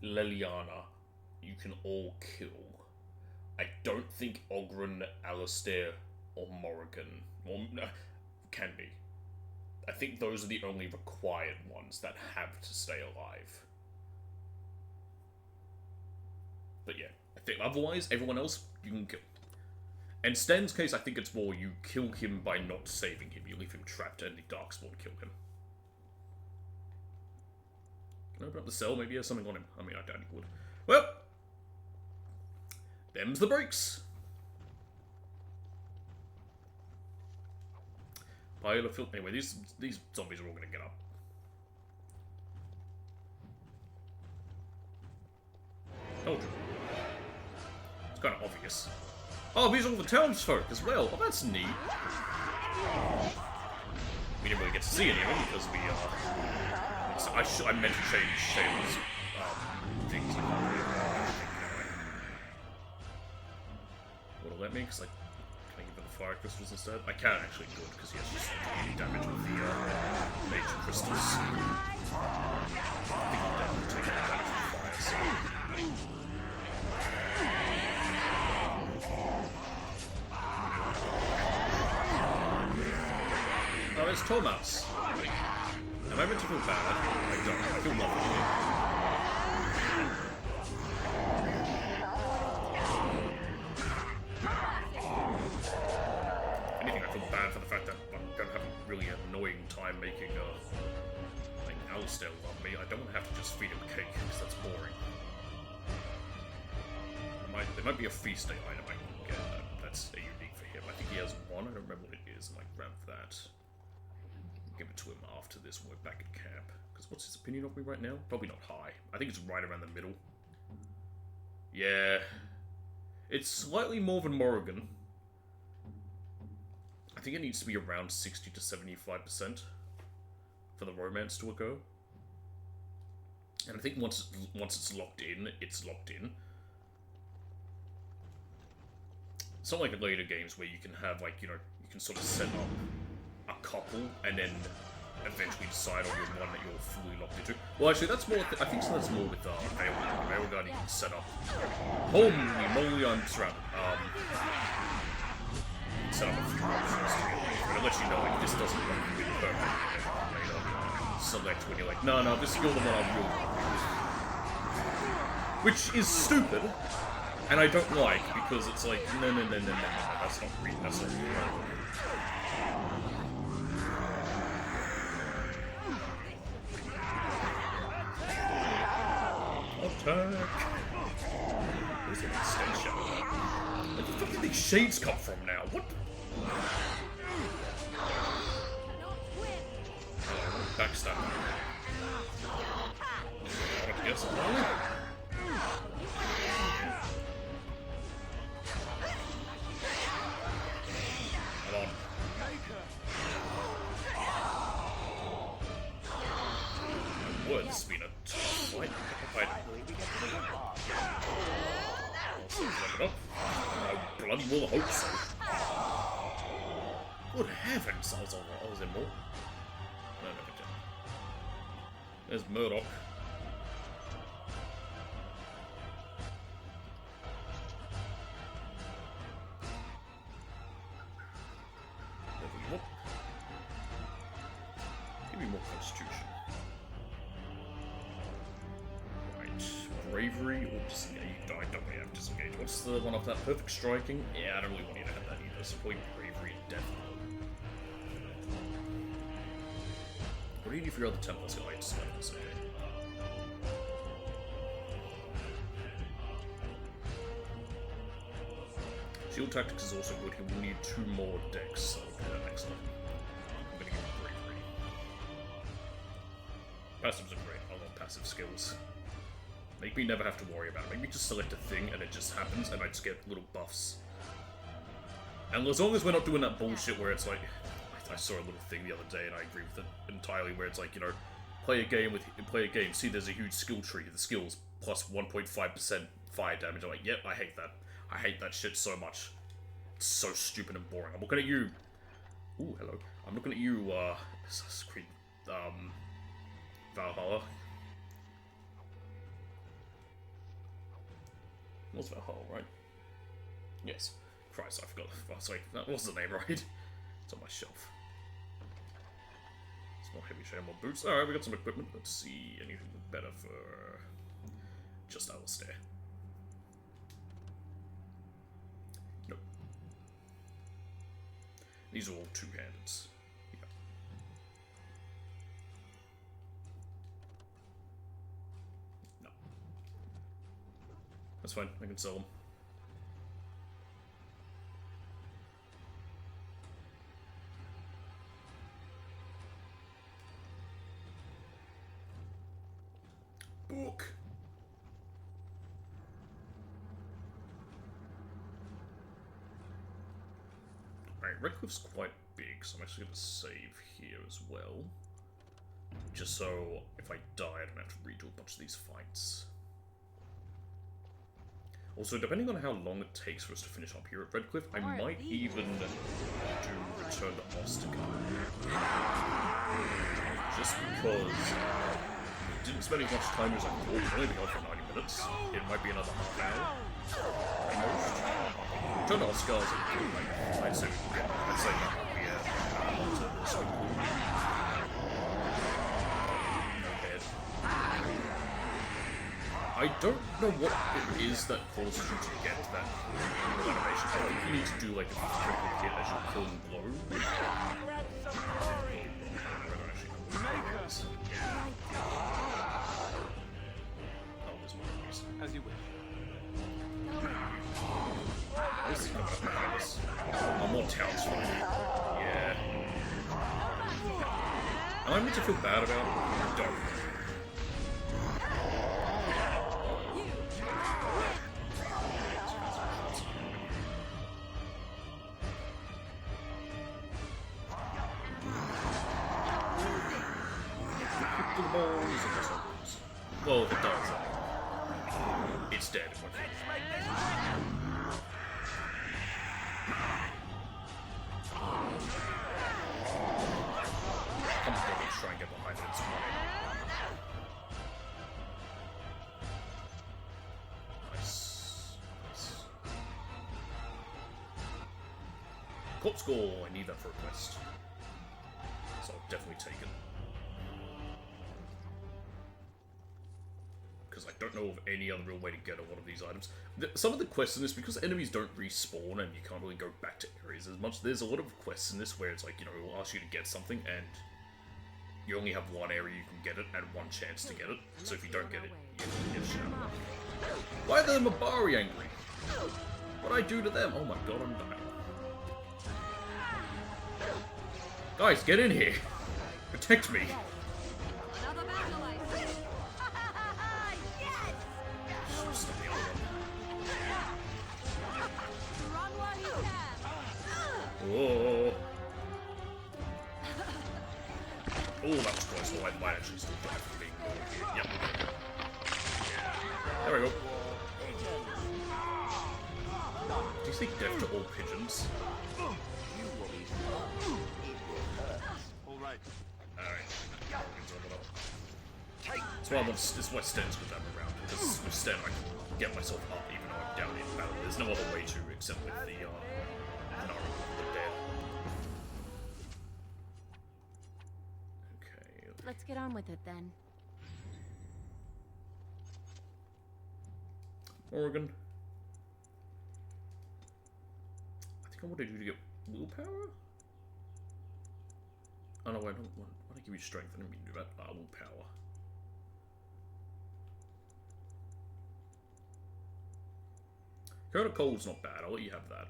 Leliana, you can all kill. I don't think Ogren, Alistair, or Morrigan, or can be. I think those are the only required ones that have to stay alive. But yeah, I think otherwise, everyone else you can kill. In Sten's case, I think it's more you kill him by not saving him. You leave him trapped and the Darkspawn kill him. Can I open up the cell? Maybe he has something on him. I mean, I doubt he would. Well, them's the breaks. Pile of filth. Anyway, these zombies are all going to get up. Told you. It's kind of obvious. Oh, these are all the townsfolk as well. Oh, that's neat. We didn't really get to see any of them because we, I meant to change Shayla's, things. Will it let me? Because, like, can I give it the fire crystals instead? I can actually, good, because he has just damage with the, nature crystals. I think I'm taking damage with fire, so... Oh, it's Thomas. Am I meant to feel bad? I don't. I feel lovely. feel bad for the fact that I'm gonna have a really annoying time making like Alistair love me. I don't want to have to just feed him cake because that's boring. There might be a feast day item I can get that's unique for him. I think he has one. I don't remember what it is. I might grab that. Give it to him after this when we're back at camp. Because what's his opinion of me right now? Probably not high. I think it's right around the middle. Yeah. It's slightly more than Morrigan. I think it needs to be around 60 to 75% for the romance to occur. And I think once it's locked in, it's locked in. It's not like later games where you can have, like, you know, you can sort of set up a couple and then eventually decide on your one that you're fully locked into. Well, actually, that's more. I think that's more with Veilguard. You can set up. Holy moly, I'm surrounded. Set up a few options to it'll let you know, like, this doesn't work with perfect. And later, select when you're like, no, this you're the one I'm really with. Which is stupid. And I don't like, because it's like, no, that's not real, that's not real. Attack! Where's the extension? Where the fuck did these shades come from now? What? Backstab. I want to get some more. This has been a tough fight. I bloody well hope so. Good heavens! I was in more. No, there's Murdoch. Give me more constitution. Bravery or disengage? I don't really have disengage. What's the one off that? Perfect striking? Yeah, I don't really want you to have that either. So probably bravery and death. What do you do for your other Templars guys? Shield tactics is also good. He will need 2 more decks, so I'll do that next time. I'm gonna give him bravery. Passives are great. I love passive skills. Make me never have to worry about it. Make me just select a thing and it just happens and I just get little buffs. And as long as we're not doing that bullshit where it's like... I saw a little thing the other day and I agree with it entirely where it's like, you know, play a game, see there's a huge skill tree, the skills plus 1.5% fire damage. I'm like, yep, I hate that. I hate that shit so much. It's so stupid and boring. I'm looking at you... Ooh, hello. I'm looking at you, Assassin's Creed, Valhalla. Was Valhalla, right? Yes. Christ, I forgot. I was like, that was the name, right? It's on my shelf. It's not heavy chain, more boots. Alright, we got some equipment. Let's see anything better for just Alistair. Nope. These are all two-handeds. Yeah. No. That's fine, I can sell them. Book. Alright, Redcliffe's quite big, so I'm actually going to save here as well. Just so if I die, I don't have to redo a bunch of these fights. Also, depending on how long it takes for us to finish up here at Redcliffe, I might even do Return to Ostica. Just because it didn't spend as much time as I thought. It's only been on for 90 minutes. It might be another half hour at most. Return to Ostica is a good, like, I'd say that would be a so cool. No head. I don't know what it is that causes you to get that animation. I think you need to do like a critical hit as you pull and blow. As you wish. This is coming up behind us. Oh, more townsfolk. Yeah. Am I meant to feel bad about it? I don't. Well, if it does, it's dead. I'm just gonna try and get behind it. It's fine. Nice. Nice. Corpse score. I need that for a quest. So I'll definitely take it. Because I don't know of any other real way to get a lot of these items. Some of the quests in this, because enemies don't respawn and you can't really go back to areas as much, there's a lot of quests in this where it's like, you know, it will ask you to get something and you only have one area you can get it and one chance to get it. So if you don't get it, you get shot. Why are the Mabari angry? What'd I do to them? Oh my god, I'm dying. Guys, get in here! Protect me! Whoa. Oh, that was close. Oh, I might actually still die from being bored here. Yep. There we go. Do you say death to all pigeons? Alright. That's why I want to, this is why Sten's with them around. Because with Sten I can get myself up even though I'm down in battle. There's no other way to except with the Let's get on with it then. Oregon. I think I wanted you to get willpower? Oh no, I don't want to give you strength. I didn't mean to do that. Willpower. Cone of Cold's not bad. I'll let you have that.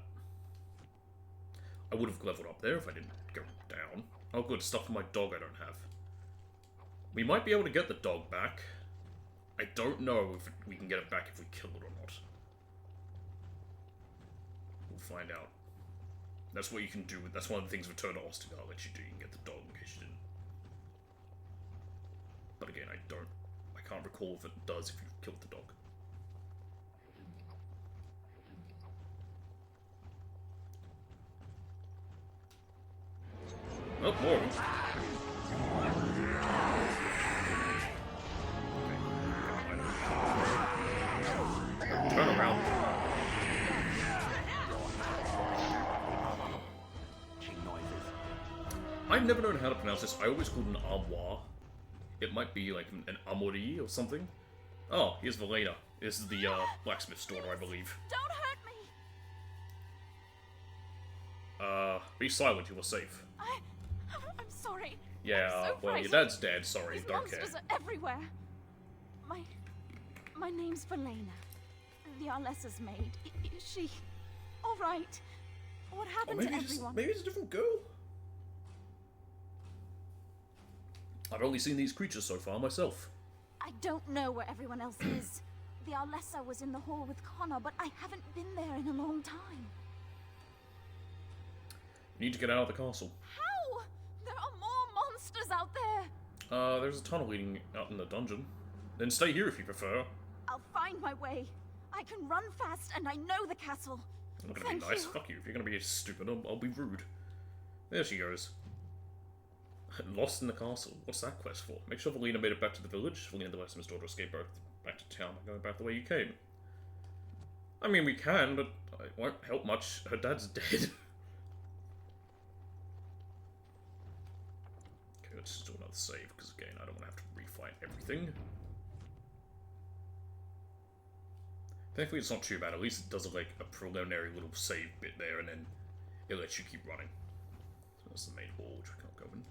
I would have leveled up there if I didn't go down. Oh good, stuff for my dog I don't have. We might be able to get the dog back. I don't know if we can get it back if we kill it or not. We'll find out. That's what you can do. That's one of the things Return to Ostagar lets you do. You can get the dog in case you didn't. But again, I can't recall if it does if you've killed the dog. Oh, more of them. Turn around. I've never known how to pronounce this. I always called it an armoire. It might be like an armory or something. Oh, here's Valena. This is the blacksmith's daughter, I believe. Don't hurt me! Be silent, you are safe. I'm sorry. Yeah, I'm so well, your frightened. dad's dead, sorry, These don't care. monsters are everywhere. My name's Valena. The Arlessa's maid. Is she all right? What happened to everyone? Maybe it's a different girl? I've only seen these creatures so far myself. I don't know where everyone else is. The Arlessa was in the hall with Connor, but I haven't been there in a long time. You need to get out of the castle. How? There are more monsters out there. There's a tunnel leading out in the dungeon. Then stay here if you prefer. I'll find my way. I can run fast, and I know the castle. I'm not gonna Thank be nice. you. Fuck you. If you're gonna be stupid, I'll be rude. There she goes. Lost in the castle. What's that quest for? Make sure Valena made it back to the village. Valena, the Westman's daughter, escaped back to town and going back the way you came. I mean, we can, but it won't help much. Her dad's dead. Okay, let's just do another save, because again, I don't want to have to refight everything. Thankfully it's not too bad, at least it does like a preliminary little save bit there, and then it lets you keep running. So that's the main hall, which we can't go in.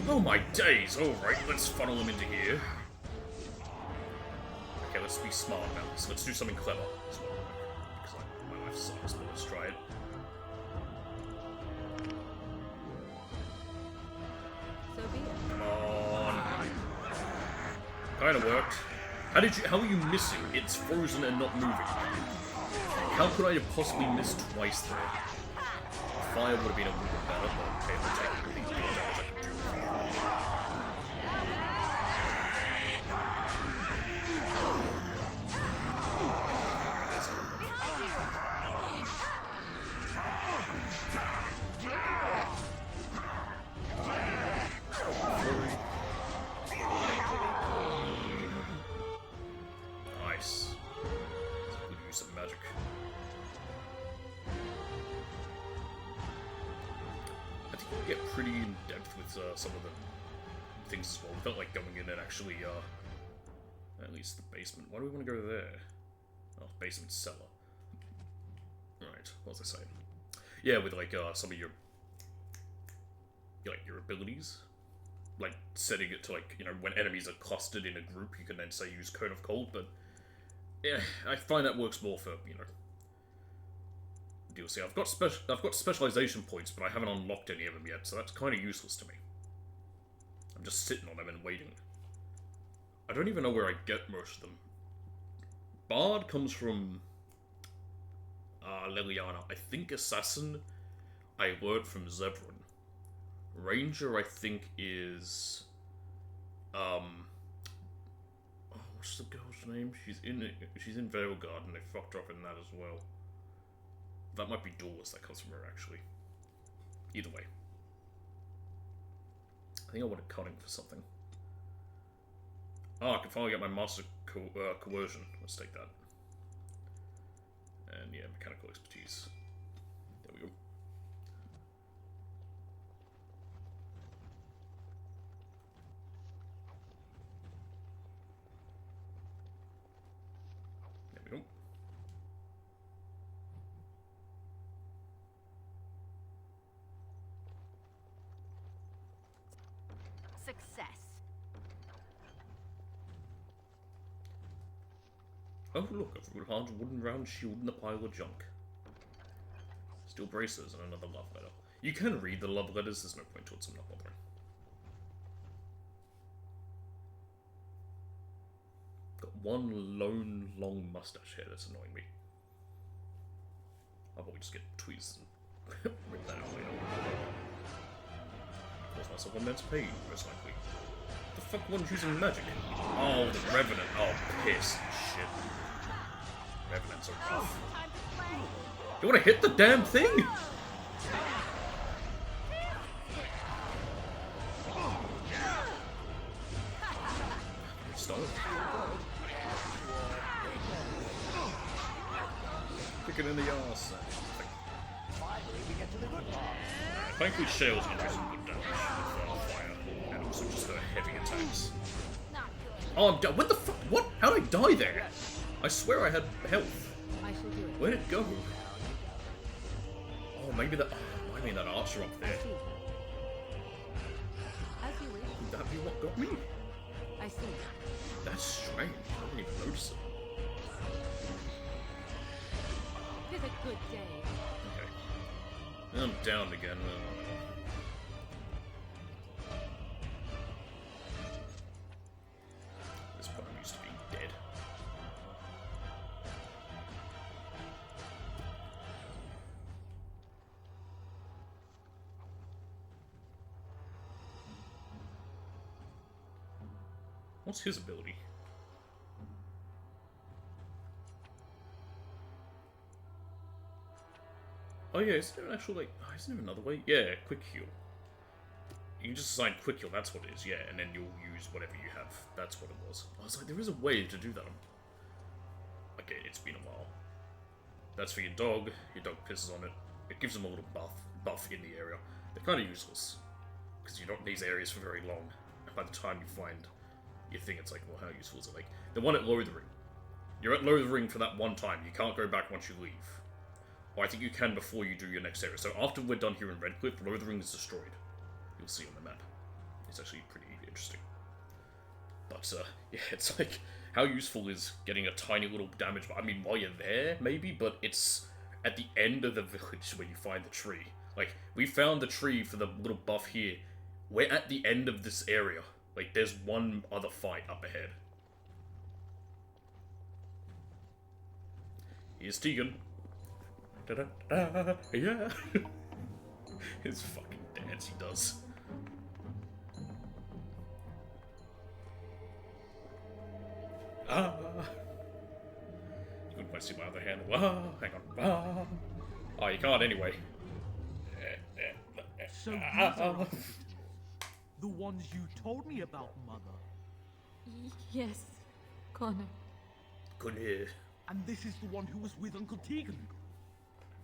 Oh my days! Alright, let's funnel them into here. Okay, let's be smart about this. Let's do something clever as well. Because my life sucks, but let's try it. So be it. Come on. Kinda worked. How are you missing? It's frozen and not moving. How could I have possibly missed twice there? Fire would have been a little bit better, but okay, we'll take the damage I can do. Nice. Good use of magic. I think we'll get pretty in depth with some of the things as well, without like going in and actually, at least the basement. Why do we want to go there? Oh, basement cellar. Alright, what was I saying? Yeah, with like, some of your abilities. Like, setting it to like, you know, when enemies are clustered in a group, you can then say use Cone of Cold, but yeah, I find that works more for, you know, DLC. I've got specialization points, but I haven't unlocked any of them yet, so that's kind of useless to me. I'm just sitting on them and waiting. I don't even know where I get most of them. Bard comes from Liliana. I think Assassin I learned from Zevran. Ranger I think is what's the girl's name? She's in Veilguard, and they fucked her up in that as well. That might be Duelist that comes from her, actually. Either way. I think I want a cutting for something. Oh, I can finally get my Master Coercion. Let's take that. And yeah, Mechanical Expertise. There we go. There we go. Success. Oh look, a hard wooden round shield and a pile of junk. Steel braces and another love letter. You can read the love letters, there's no point towards them not bothering. Got one lone, long mustache here that's annoying me. I'll probably just get tweezed and rip that out later. Cause myself immense pain, most likely. The fuck one's using magic? Oh, the Revenant. Oh, piss. Shit. Revenants are rough. You wanna hit the damn thing? Stop. Kick it in the arse. Thankfully, Shale's gonna do some good damage with fire, and also just her heavy attacks. Oh, I'm dead. What the fuck? What? How did I die there? I swear I had health. Where'd it go? Oh, maybe that. Oh, I mean that archer up there. Could that be what got me? I see. That's strange. I didn't even notice it. It's a good day. Okay. I'm down again. This part used to be dead. What's his ability? Oh yeah, is there an actual, like, oh, isn't there another way? Yeah, quick heal. You can just assign quick heal, that's what it is, yeah, and then you'll use whatever you have. That's what it was. I was like, there is a way to do that. Okay, it's been a while. That's for your dog pisses on it. It gives them a little buff in the area. They're kind of useless, because you don't need these areas for very long. And by the time you find your thing, it's like, well, how useful is it? Like, the one at Lothering, You're at Lothering for that one time. You can't go back once you leave. Or I think you can before you do your next area. So after we're done here in Redcliffe, Lothering is destroyed. You'll see on the map. It's actually pretty interesting. But, yeah, it's like, how useful is getting a tiny little damage? I mean, while you're there, maybe, but it's at the end of the village where you find the tree. Like, we found the tree for the little buff here. We're at the end of this area. Like, there's one other fight up ahead. Here's Tegan. Da-da-da, yeah. His fucking dance he does. Ah. You couldn't quite see my other hand. Ah, hang on. Ah. Oh, you can't anyway. So these are the ones you told me about, Mother. Yes, Connor. Connor. And this is the one who was with Uncle Tegan?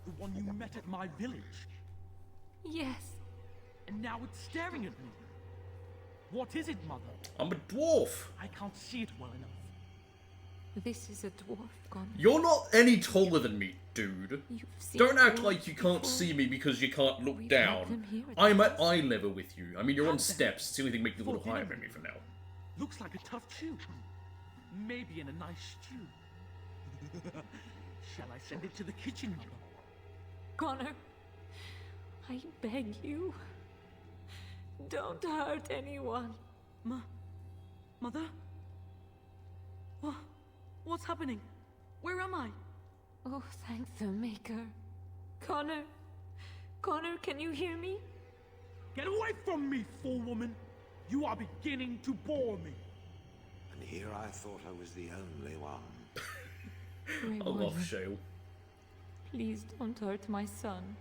The one you met at my village? Yes. And now it's staring at me. What is it, Mother? I'm a dwarf. I can't see it well enough. This is a dwarf, Connor. You're not any taller than me, dude. You've seen Don't act dwarves like you can't before. see me because you can't look We've down. had them here at I'm the at eye level with you. I mean, you're on Have they? steps. It's the only thing making you a little higher Forgive than me for now. Looks like a tough chew. Maybe in a nice stew. Shall I send it to the kitchen, Mother? Connor, I beg you. Don't hurt anyone. Mother? What's happening? Where am I? Oh, thank the Maker. Connor, can you hear me? Get away from me, fool woman! You are beginning to bore me. And here I thought I was the only one. I love Shale. Please don't hurt my son.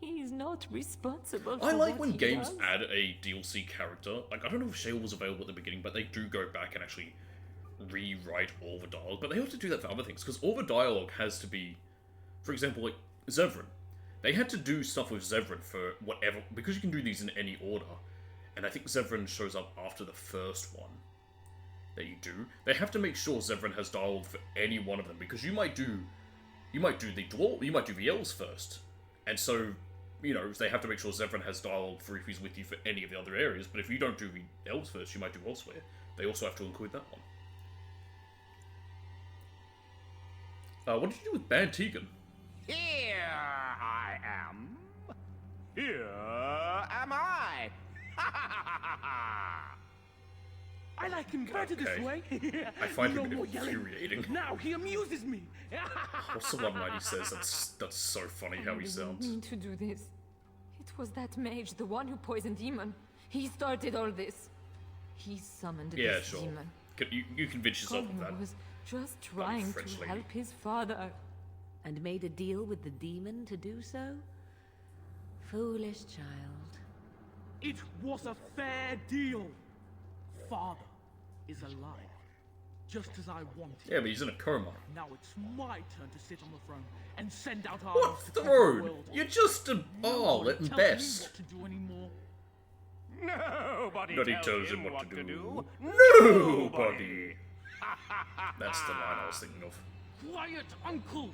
He's not responsible for I like what when he games does. add a DLC character. Like, I don't know if Shale was available at the beginning, but they do go back and actually rewrite all the dialogue. But they have to do that for other things, because all the dialogue has to be... For example, like, Zevran. They had to do stuff with Zevran for whatever... Because you can do these in any order. And I think Zevran shows up after the first one that you do. They have to make sure Zevran has dialogue for any one of them, because you might do the dwarf, you might do the elves first. And so, you know, they have to make sure Zevran has dialogue for if he's with you for any of the other areas, but if you don't do the elves first, you might do elsewhere. They also have to include that one. What did you do with Ban Tegan? Here I am. Here am I. I like him better this way. I find No him more yelling. infuriating. Now he amuses me. What's the one line he says? That's so funny how he I didn't sounds. mean to do this. It was that mage, the one who poisoned Demon. He started all this. He summoned Yeah, this sure. demon. You convince yourself of Connor that. was just trying French to lady. help his father. And made a deal with the demon to do so? Foolish child. It was a fair deal. Father is alive, just as I wanted. Yeah, but he's in a coma. Now it's my turn to sit on the throne and send out armies What to take the throne? world. You're just a ball at Tell me best. what to do anymore. Nobody tells him what to do. Nobody. That's the line I was thinking of. Quiet, Uncle!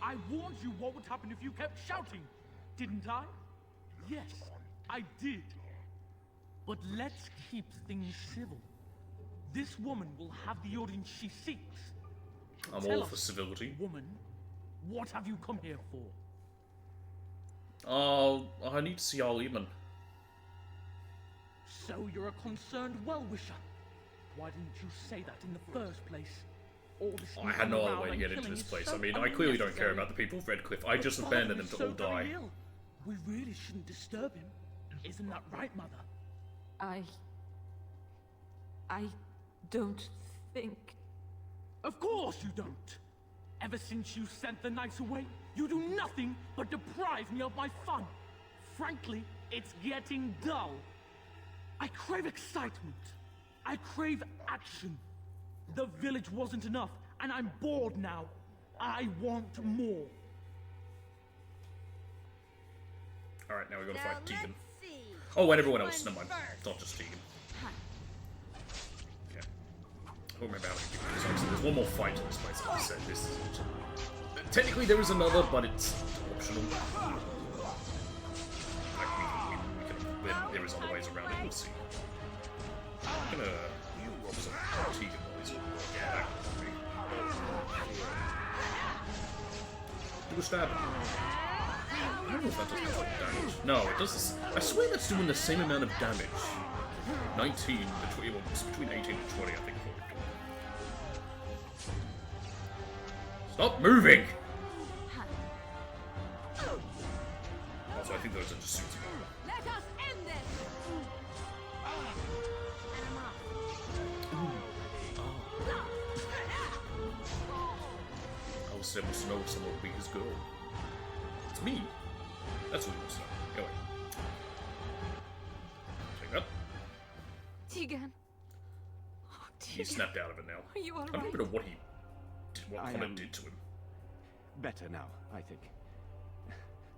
I warned you what would happen if you kept shouting, didn't I? Yes, I did. But let's keep things civil. This woman will have the audience she seeks. I'm Tell all for us, civility. Woman, what have you come here for? Oh, I need to see Al Eamon. So you're a concerned well-wisher. Why didn't you say that in the first place? All this I had no moving other around way to and get into killing this is place. so I mean, I clearly don't care unnecessary. about the people of Redcliffe. I just The abandoned father them to is all so very die. ill. We really shouldn't disturb him. Isn't that right, Mother? I don't think... Of course you don't! Ever since you sent the knights away, you do nothing but deprive me of my fun. Frankly, it's getting dull. I crave excitement. I crave action. The village wasn't enough, and I'm bored now. I want more. Alright, now we gotta fight Tegan. Oh, and everyone else. Never mind. It's not just Tegan. Okay. don't remember how many people there's actually. There's one more fight in this place, like I said. This is... Technically there is another, but it's optional. Like, there is other ways around it, we'll see. I'm gonna rob some Tegan while he's back with me. Do a stab. I don't know if that does much damage. No, it does this. I swear that's doing the same amount of damage. 19, well, it's between 18 and 20, I think. Stop moving! Also, I think those are just suits of armor. Let us end this! I was able to know if someone would be his girl. It's me. That's what he wants to know. Go away. Take that. Tegan. Oh, He snapped out of it now. Are you alright? I don't remember what he did, what Connor did to him. Better now, I think.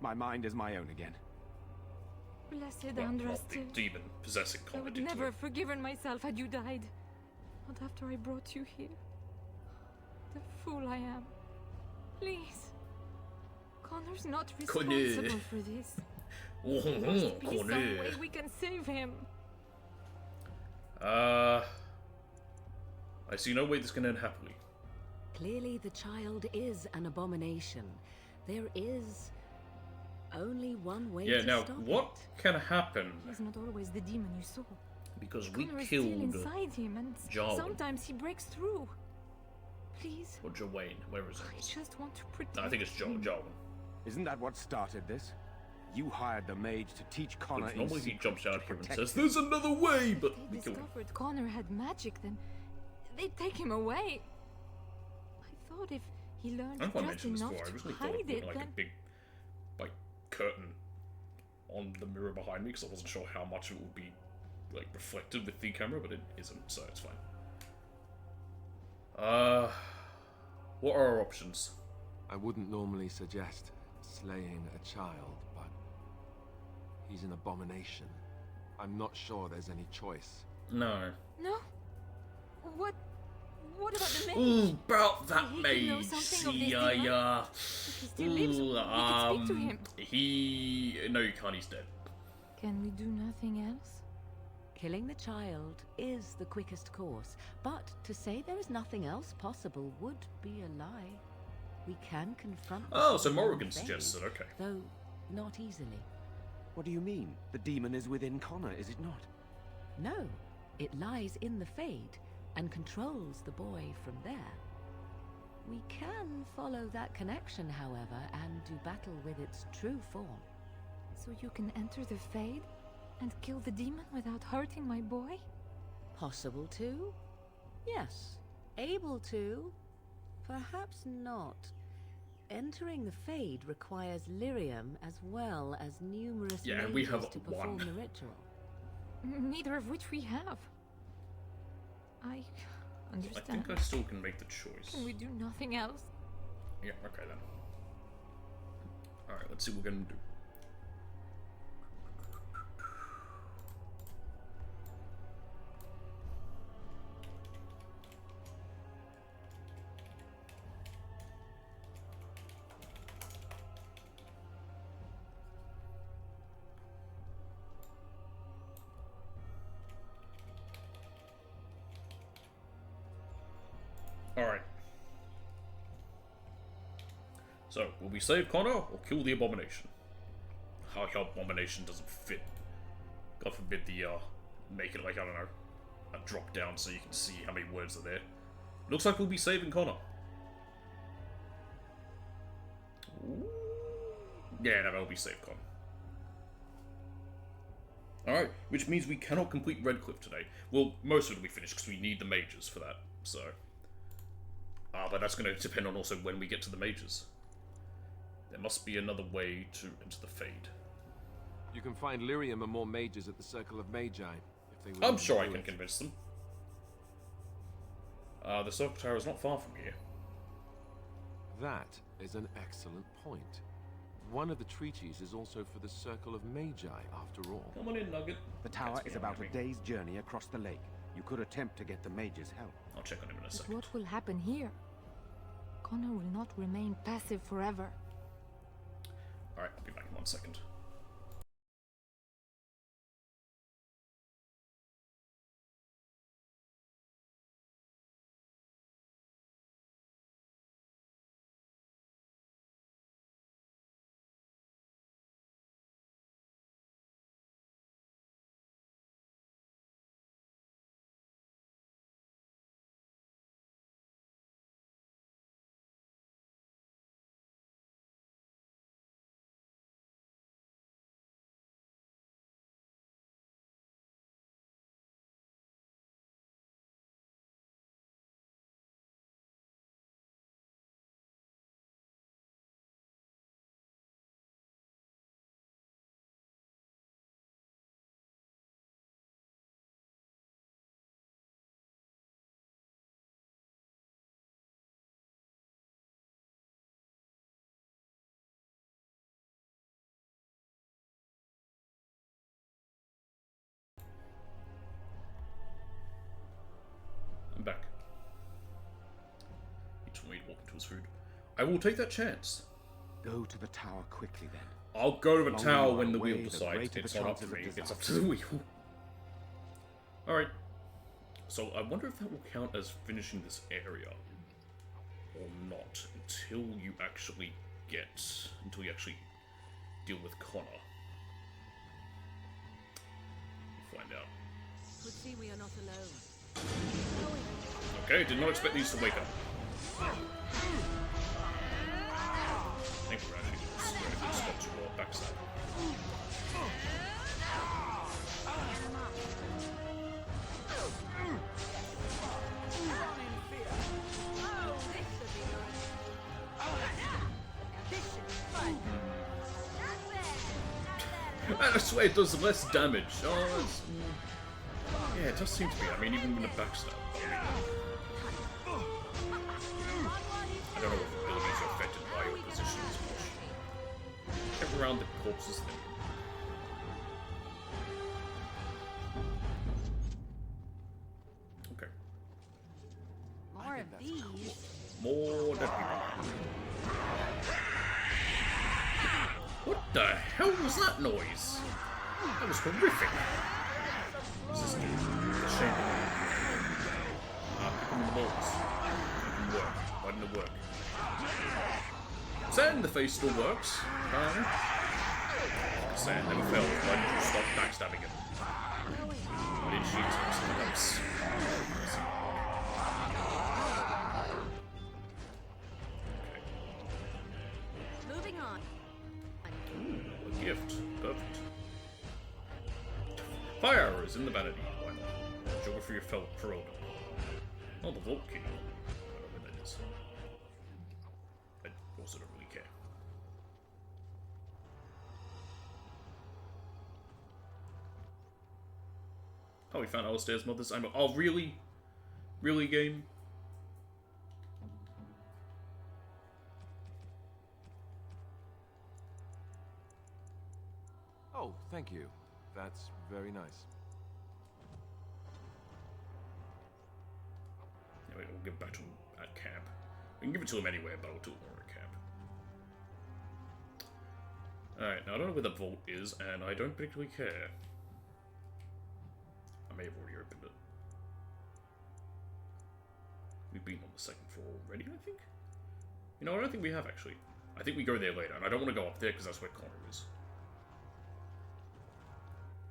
My mind is my own again. Blessed What Andraste. the demon possessing I Connor would did to never him. have forgiven myself had you died. Not after I brought you here. The fool I am. Please. Connor's not responsible for this. There must be some way we can save him. I see no way this can end happily. Clearly the child is an abomination. There is only one way Yeah, to now, stop what it. can happen? He's not always the demon you saw. Because we Connor is still killed inside him, and Jarwin. sometimes he breaks through. Please. Or Jawain, where is I it? just want to protect No, I think it's him. Jarwin. Isn't that what started this? You hired the mage to teach Connor in Normally he secret jumps out to here and protect says, him. "There's another way," but If we they killed him. discovered Connor had magic, then they'd take him away. I thought if he learned I don't know if I just mentioned this enough before. I to originally thought hide of putting it, like a then big, like, curtain on the mirror behind me because I wasn't sure how much it would be, like, reflected with the camera, but it isn't, so it's fine. What are our options? I wouldn't normally suggest slaying a child, but he's an abomination. I'm not sure there's any choice. No. no. What about the mage? Ooh, about that He could know mage. something of See, this demon. If he still lives, we could speak to him. No, you can't. He's dead. Can we do nothing else? Killing the child is the quickest course, but to say there is nothing else possible would be a lie. We can confront the Oh, so demon Morrigan fate, suggests it. Okay. though not easily. What do you mean? The demon is within Connor, is it not? No, it lies in the Fade and controls the boy from there. We can follow that connection, however, and do battle with its true form. So you can enter the Fade and kill the demon without hurting my boy? Possible to? Yes. Able to? Perhaps not. Entering the Fade requires lyrium as well as numerous Yeah, mages we have to perform one. the ritual. Neither of which we have. I I understand. think I still can make the choice. Can we do nothing else? Yeah, okay then. Alright, let's see what we're gonna do. Alright. So, will we save Connor or kill the abomination? How abomination doesn't fit. God forbid the, make it like, I don't know, a drop down so you can see how many words are there. Looks like we'll be saving Connor. Ooh. Yeah, no, we'll be save Connor. Alright, which means we cannot complete Redcliffe today. Well, most of it will be finished because we need the mages for that, so... but that's going to depend on also when we get to the mages. There must be another way to enter the Fade. You can find lyrium and more mages at the Circle of Magi, if they would. I'm sure I can convince them. The Circle Tower is not far from here. That is an excellent point. One of the treaties is also for the Circle of Magi, after all. Come on in, Nugget. The tower is about a day's journey across the lake. You could attempt to get the Major's help. I'll check on him in a But second. what will happen here? Connor will not remain passive forever. Alright, I'll be back in 1 second. I'm back. He told me to walk into his food. I will take that chance. Go to the tower quickly, then. I'll go to the Longer tower you when are the away, wheel the decides. greater It's the not up chance to of a me, it's up disaster. to the wheel. Alright. So I wonder if that will count as finishing this area. Or not. Until you actually deal with Connor. We'll find out. Would see we are not alone. Okay, did not expect these to wake up. I think we're actually doing a good spot to roll backside. I swear it does less damage. Oh, it's, yeah, it does seem to be. I mean, even with the backstab. I don't know if abilities are affected by your position as much. Get around the corpses thing. Okay. More of these. More dead people. What the hell was that noise? That was horrific. What's this do? The shame. Pick them in the balls. It can work. Why didn't it work? Sand in the face still works. Sand never failed. Why did you stop backstabbing him? Why didn't she take something else? Moving on. Ooh, a gift. Perfect. Fire arrows in the vanity. Why not? Geography of Ferelden. Oh, the vault key. I don't know where that is. I also don't really care. Oh, we found Alistair's mother's ammo. Oh, really? Really, game? Oh, thank you. That's very nice. Anyway, we'll give it back to him at camp. We can give it to him anywhere, but I'll do it more at camp. Alright, now I don't know where the vault is, and I don't particularly care. I may have already opened it. We've been on the second floor already, I think? You know, I don't think we have, actually. I think we go there later, and I don't want to go up there, because that's where Connor is.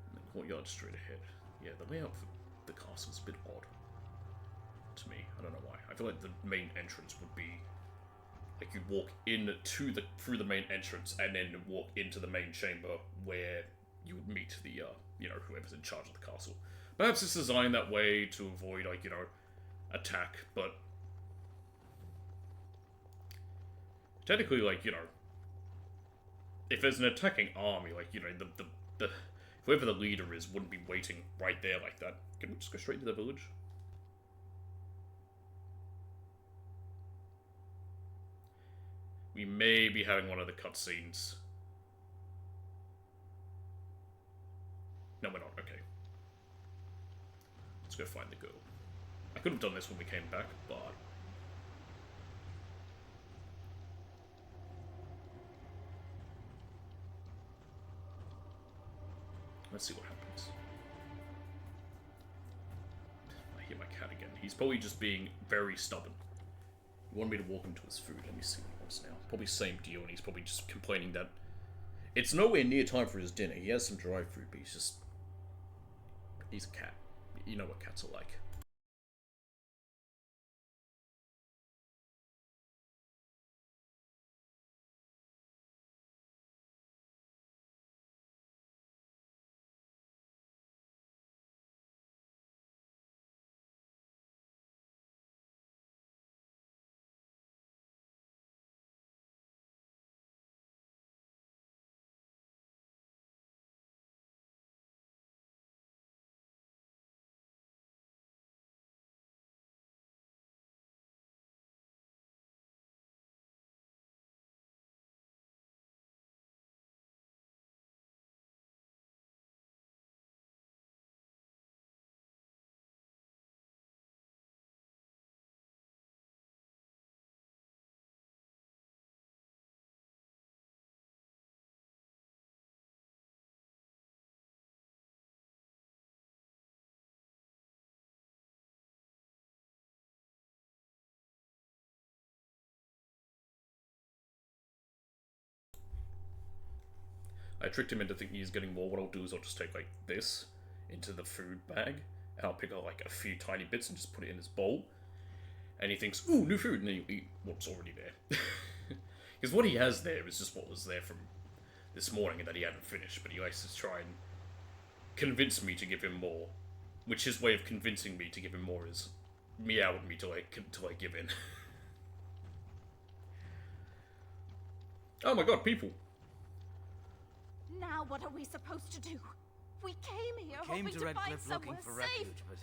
And the courtyard straight ahead. Yeah, the layout for the castle's a bit odd. To me, I don't know why. I feel like the main entrance would be like you'd walk in to through the main entrance and then walk into the main chamber where you would meet the you know, whoever's in charge of the castle. Perhaps it's designed that way to avoid, like, you know, attack, but technically, like, you know, if there's an attacking army, like, you know, the whoever the leader is wouldn't be waiting right there like that. Can we just go straight to the village? We may be having one of the cutscenes. No, we're not. Okay. Let's go find the girl. I could have done this when we came back, but... let's see what happens. I hear my cat again. He's probably just being very stubborn. He wanted me to walk him to his food. Let me see what he wants now. Probably same deal, and he's probably just complaining that it's nowhere near time for his dinner. He has some dry food, but he's a cat. You know what cats are like. I tricked him into thinking he's getting more. What I'll do is I'll just take, like, this into the food bag, and I'll pick out, like, a few tiny bits and just put it in his bowl. And he thinks, ooh, new food, and then he'll eat what's already there. Because what he has there is just what was there from this morning and that he hadn't finished, but he likes to try and convince me to give him more. Which his way of convincing me to give him more is meow at me till I give in. Oh my god, people! Now what are we supposed to do? We came here Came hoping to to Red find Cliff looking somewhere for safe. refuge, but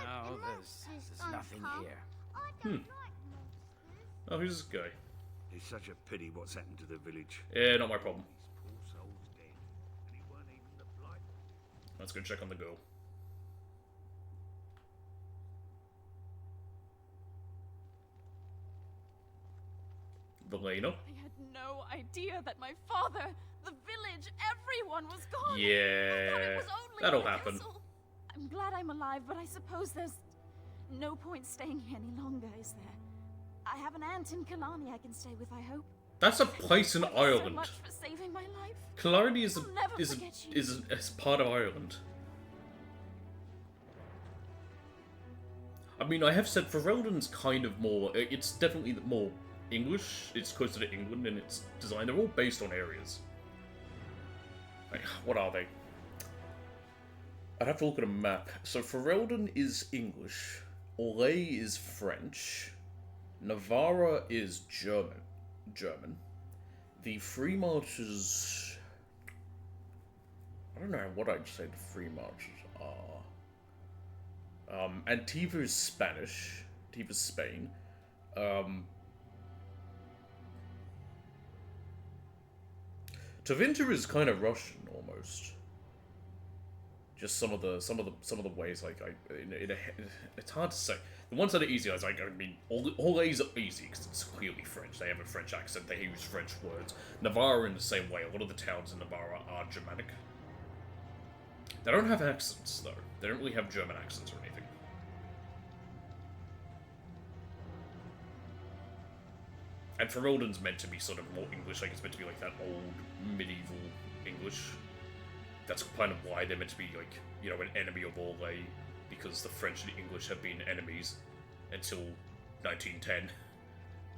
no, there's nothing here. Oh, who's this guy? It's such a pity what's happened to the village. Yeah, not my problem. These poor souls dead, and he weren't even the blight. Let's go check on the girl. Valena? I had no idea that my father, the village, everyone was gone. Yeah, I thought it was only that'll the happen. castle. I'm glad I'm alive, but I suppose there's no point staying here any longer, is there? I have an aunt in Killarney I can stay with, I hope. That's a place in Thank Ireland. you so much for saving my life. Killarney is I'll never forget you. is part of Ireland. I mean, I have said Ferelden's kind of more. It's definitely more English. It's closer to England in its design. They're all based on areas. Like, what are they? I'd have to look at a map. So Ferelden is English. Orlais is French. Navarra is German. The Free Marches... I don't know what I'd say the Free Marches are. Antiva is Spanish. Antiva's Spain. Tevinter is kind of Russian almost. Just some of the ways, like it's hard to say. The ones that are easy, I mean, all these are easy because it's clearly French. They have a French accent. They use French words. Navarra in the same way. A lot of the towns in Navarra are Germanic. They don't have accents though. They don't really have German accents or anything. And Ferelden's meant to be sort of more English. Like it's meant to be like that old medieval English. That's kind of why they're meant to be, like, you know, an enemy of Orlais, because the French and the English have been enemies until 1910,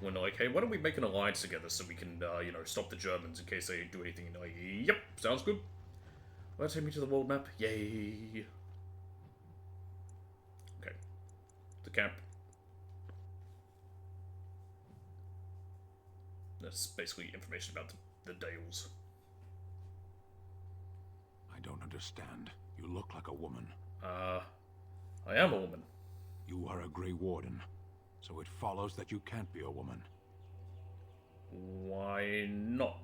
when they're like, hey, why don't we make an alliance together so we can, you know, stop the Germans in case they do anything, and they're like, yep, sounds good. Will that take me to the world map? Yay! Okay. The camp. That's basically information about the Dales. I don't understand. You look like a woman. I am a woman. You are a Grey Warden, so it follows that you can't be a woman. Why not?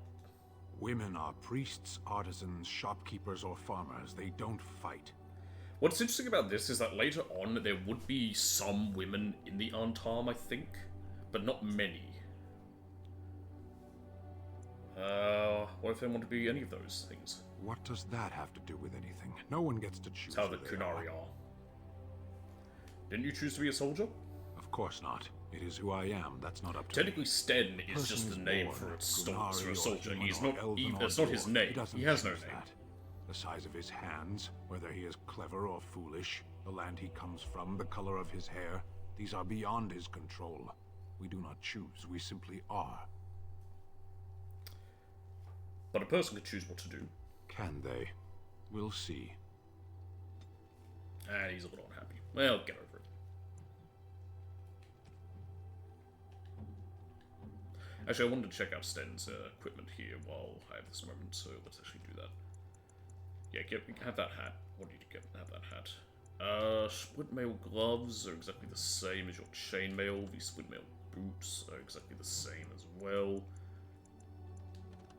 Women are priests, artisans, shopkeepers, or farmers. They don't fight. What's interesting about this is that later on there would be some women in the Antarm, I think, but not many. What if they want to be any of those things? What does that have to do with anything? No one gets to choose. That's how the who they Kunari are. Didn't you choose to be a soldier? Of course not. It is who I am. That's not up to Technically, me. Sten is Person just the is name born for a Kunari or soldier. human He's or not elven even. or It's not his dwarf. name. doesn't He has no choose name. that. The size of his hands, whether he is clever or foolish, the land he comes from, the color of his hair, these are beyond his control. We do not choose. We simply are. But a person can choose what to do. Can they? We'll see. And he's a little unhappy. Well, get over it. Actually, I wanted to check out Sten's equipment here while I have this moment, so let's actually do that. Yeah, have that hat. What do you have that hat? Split mail gloves are exactly the same as your chainmail. These split mail boots are exactly the same as well.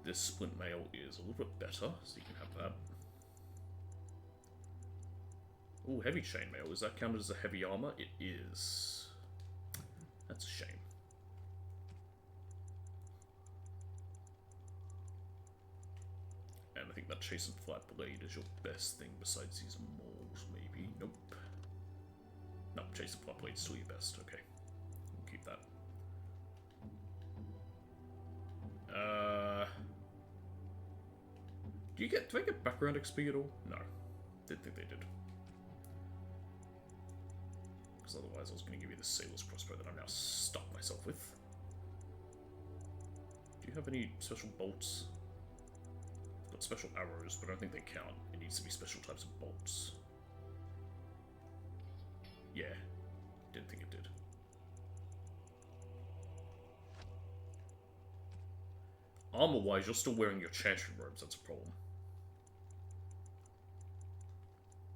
This splint mail is a little bit better, so you can have that. Oh, heavy chainmail. Is that counted as a heavy armor? It is. That's a shame. And I think that chastened flat blade is your best thing besides these mauls, maybe. Nope. No, chastened flat blade's still your best. Okay. We'll keep that. Do I get background XP at all? No. Didn't think they did. Because otherwise I was going to give you the sailor's crossbow that I'm now stuck myself with. Do you have any special bolts? I've got special arrows, but I don't think they count. It needs to be special types of bolts. Yeah. Didn't think it did. Armor-wise, you're still wearing your chantry robes, that's a problem.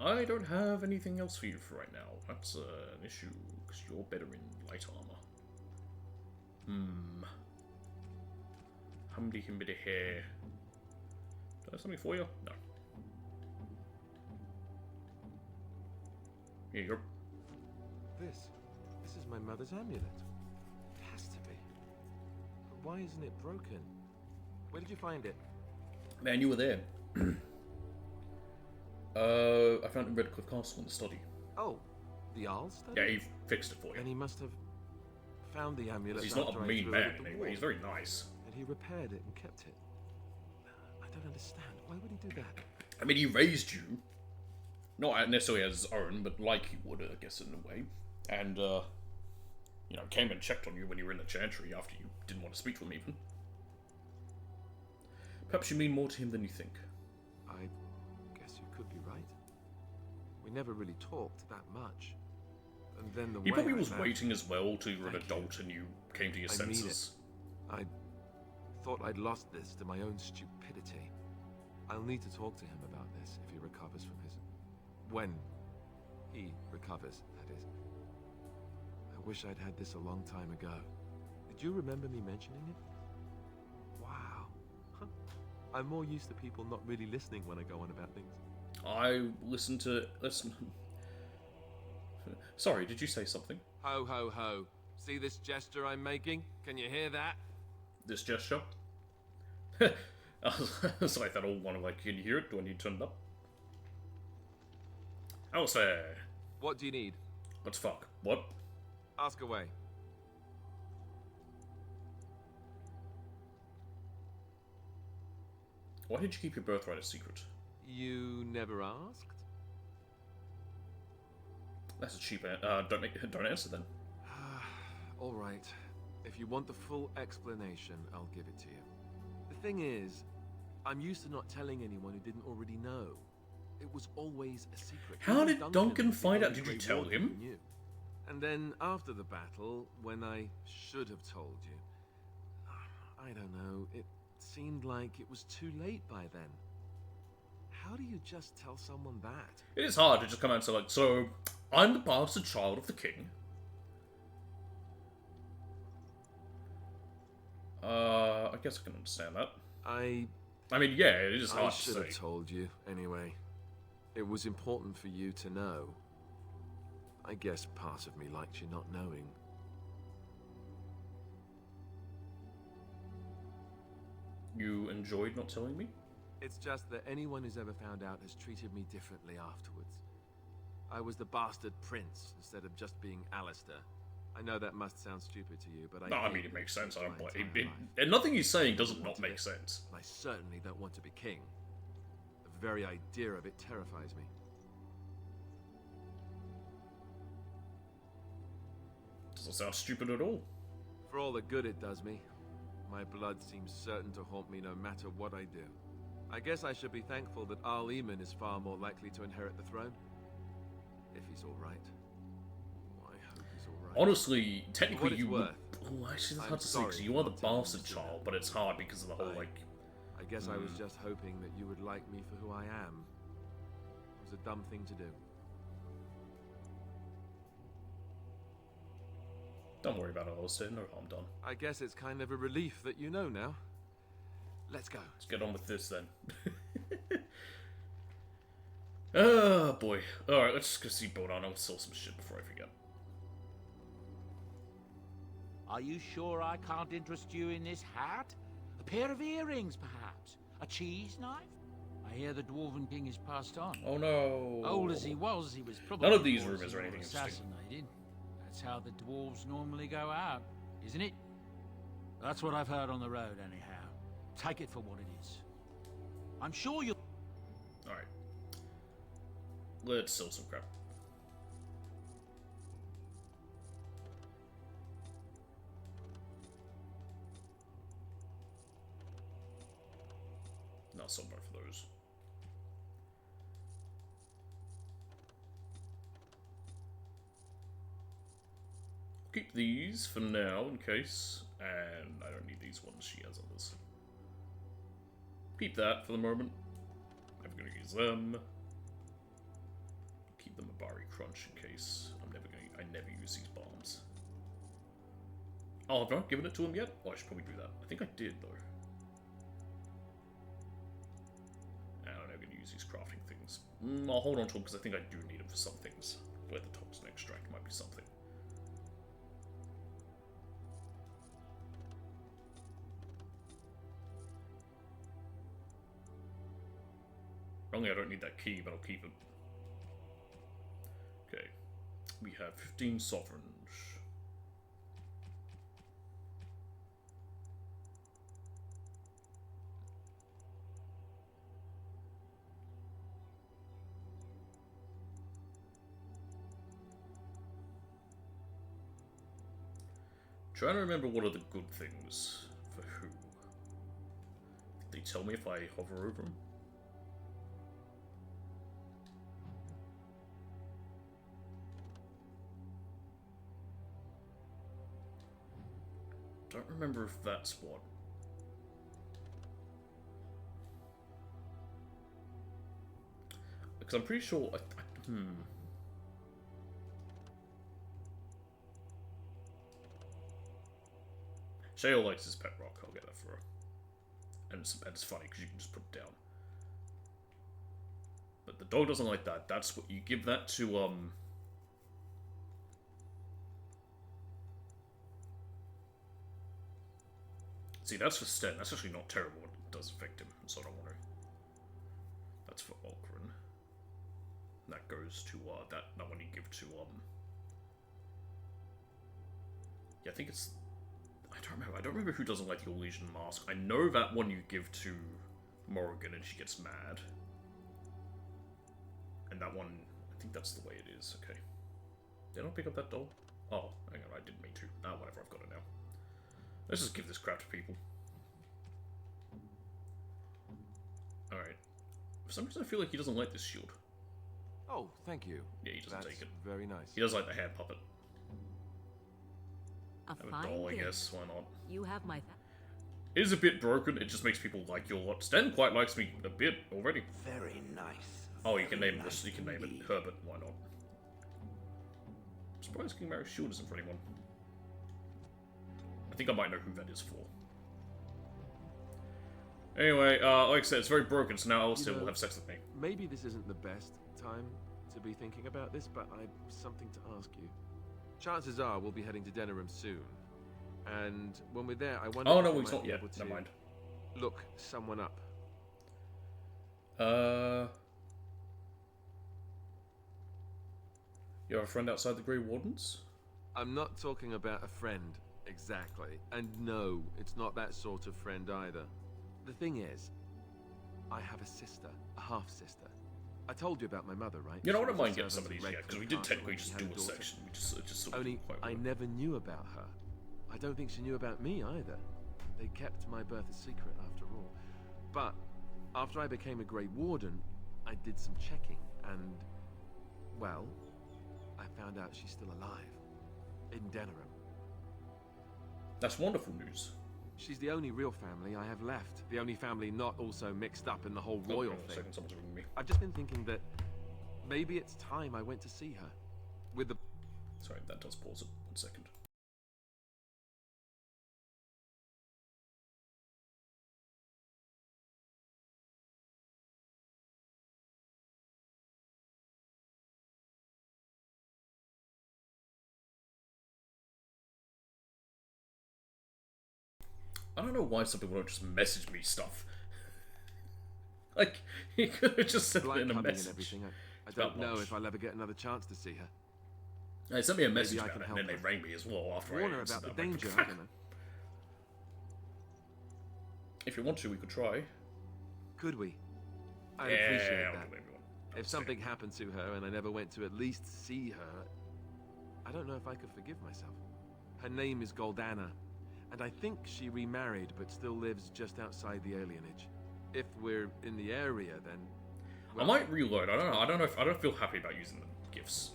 I don't have anything else for you for right now. That's an issue, because you're better in light armor. Humdy hair. Do I have something for you? No. Here you go. This is my mother's amulet. It has to be. But why isn't it broken? Where did you find it? Man, you were there. I found it in Redcliffe Castle in the study. Oh, the Arl study? Yeah, he fixed it for you. And he must have found the amulet. He's not after a I mean threw it man at the anyway. wall. He's very nice. And he repaired it and kept it. I don't understand. Why would he do that? I mean, he raised you. Not necessarily as his own, but like he would, I guess, in a way. And, you know, came and checked on you when you were in the chantry after you didn't want to speak to him even. Perhaps you mean more to him than you think. I guess you could be right. We never really talked that much. And then the He way probably I was met- waiting as well till you were an Thank you. adult and you came to your I mean senses. it. I thought I'd lost this to my own stupidity. I'll need to talk to him about this if he recovers from his... When he recovers, that is. I wish I'd had this a long time ago. Did you remember me mentioning it? Wow. Huh. I'm more used to people not really listening when I go on about things. I listened to... Listen. Sorry, did you say something? Ho, ho, ho. See this gesture I'm making? Can you hear that? This gesture? So I thought all one of like, can you hear it? Do I need to turn it up? Alistair! What do you need? Let's fuck. What? Ask away. Why did you keep your birthright a secret? You never asked? That's a cheap don't answer then. All right. If you want the full explanation, I'll give it to you. The thing is, I'm used to not telling anyone who didn't already know. It was always a secret. How Even did Duncan find out? the Did you Grey tell Warden him? knew. And then after the battle, when I should have told you, I don't know, it seemed like it was too late by then. How do you just tell someone that? It is hard to just come out and say like, so, I'm the bastard child of the king. I guess I can understand that. I mean, yeah, it is hard I to should say. have told you, anyway. It was important for you to know. I guess part of me liked you not knowing. You enjoyed not telling me? It's just that anyone who's ever found out has treated me differently afterwards. I was the bastard prince instead of just being Alistair. I know that must sound stupid to you, but No, I mean, it makes sense. I don't blame it. And nothing he's saying doesn't not make sense. I certainly don't want to be king. The very idea of it terrifies me. Doesn't sound stupid at all. For all the good it does me, my blood seems certain to haunt me no matter what I do. I guess I should be thankful that Arl Eamon is far more likely to inherit the throne. If he's alright. Oh, I hope he's alright. Honestly, technically you would... worth, Oh, actually, that's hard to say, because you are the bastard child, but it's hard because of the whole, like... I guess I was just hoping that you would like me for who I am. It was a dumb thing to do. Don't worry about it, Alistair. No harm done. I guess it's kind of a relief that you know now. Let's go. Let's get on with this, then. Oh, boy. Alright, let's go see Bodan. I'll sell some shit before I forget. Are you sure I can't interest you in this hat? A pair of earrings, perhaps? A cheese knife? I hear the Dwarven King is passed on. Oh, no. Old as he was probably... None of these rumors are anything interesting. Assassinated. That's how the dwarves normally go out, isn't it? That's what I've heard on the road, anyhow. Take it for what it is. I'm sure you'll... Alright. Let's sell some crap. Not so much for those. Keep these for now, in case. And I don't need these ones, she has others. Keep that for the moment. I'm gonna use them. Keep them a Bari Crunch in case. I never use these bombs. Oh, I've not given it to him yet? Oh, I should probably do that. I think I did, though. And I'm never gonna use these crafting things. I'll hold on to them because I think I do need them for some things. Where the toxin extract might be something. Only I don't need that key, but I'll keep it. Okay. We have 15 sovereigns. Trying to remember what are the good things for who. Did they tell me if I hover over them? Don't remember if that's what. Because I'm pretty sure. Shale likes his pet rock. I'll get that for her. And it's funny because you can just put it down. But the dog doesn't like that. That's what you give that to. See, that's for Sten. That's actually not terrible. It does affect him, so I don't want to. That's for Okran. That goes to, that one you give to, yeah, I think it's... I don't remember who doesn't like the Elysian Mask. I know that one you give to Morrigan and she gets mad. And that one, I think that's the way it is. Okay. Did I not pick up that doll? Oh, hang on, I didn't mean to. Ah, whatever, I've got it now. Let's just give this crap to people. Alright. For some reason I feel like he doesn't like this shield. Oh, thank you. Yeah, he doesn't take it. Very nice. He does like the hand puppet. A Have fine a doll, I gift. guess. Why not? You have my... It is a bit broken. It just makes people like you a lot. Sten quite likes me a bit already. Very nice. Oh, you can name this. You can name it Herbert. Why not? I'm surprised King Mary's shield isn't for anyone. I think I might know who that is for. Anyway, like I said, it's very broken, so now Alistair You know, will have sex with me. Maybe this isn't the best time to be thinking about this, but I've something to ask you. Chances are we'll be heading to Denerim soon. And when we're there, I wonder Oh, if no, we it's might not be yet. able to Never mind. look someone up. You have a friend outside the Grey Wardens? I'm not talking about a friend, exactly. And no, it's not that sort of friend either. The thing is, I have a sister, a half-sister. I told you about my mother, right? You know, I She wouldn't was a mind getting some of servant these at yet, because we Redcliffe did Castle technically and she just had do a a daughter. section. We just sort of Only didn't quite I well. never knew about her. I don't think she knew about me either. They kept my birth a secret after all. But after I became a Grey Warden, I did some checking and, well, I found out she's still alive. In Denerim. That's wonderful news. She's the only real family I have left. The only family not also mixed up in the whole Oh, royal hang on a thing. second, someone's ringing me. I've just been thinking that maybe it's time I went to see her. With the... Sorry, that does pause it. 1 second. I don't know why some people don't just message me stuff. Like, he could have just sent me in a coming message. and everything. I About don't know lunch. if I'll ever get another chance to see her. They sent me a message Maybe I about can it, help and then her. they rang me as well after Warn I her answered about the that. I'm like, danger, I don't know. If you want to, we could try. Could we? I'd Yeah, appreciate I'll that. do maybe one. If something happened to her and I never went to at least see her, I don't know if I could forgive myself. Her name is Goldana, and I think she remarried but still lives just outside the alienage. If we're in the area, then... I might reload. I don't know. I don't know if I don't feel happy about using the gifts.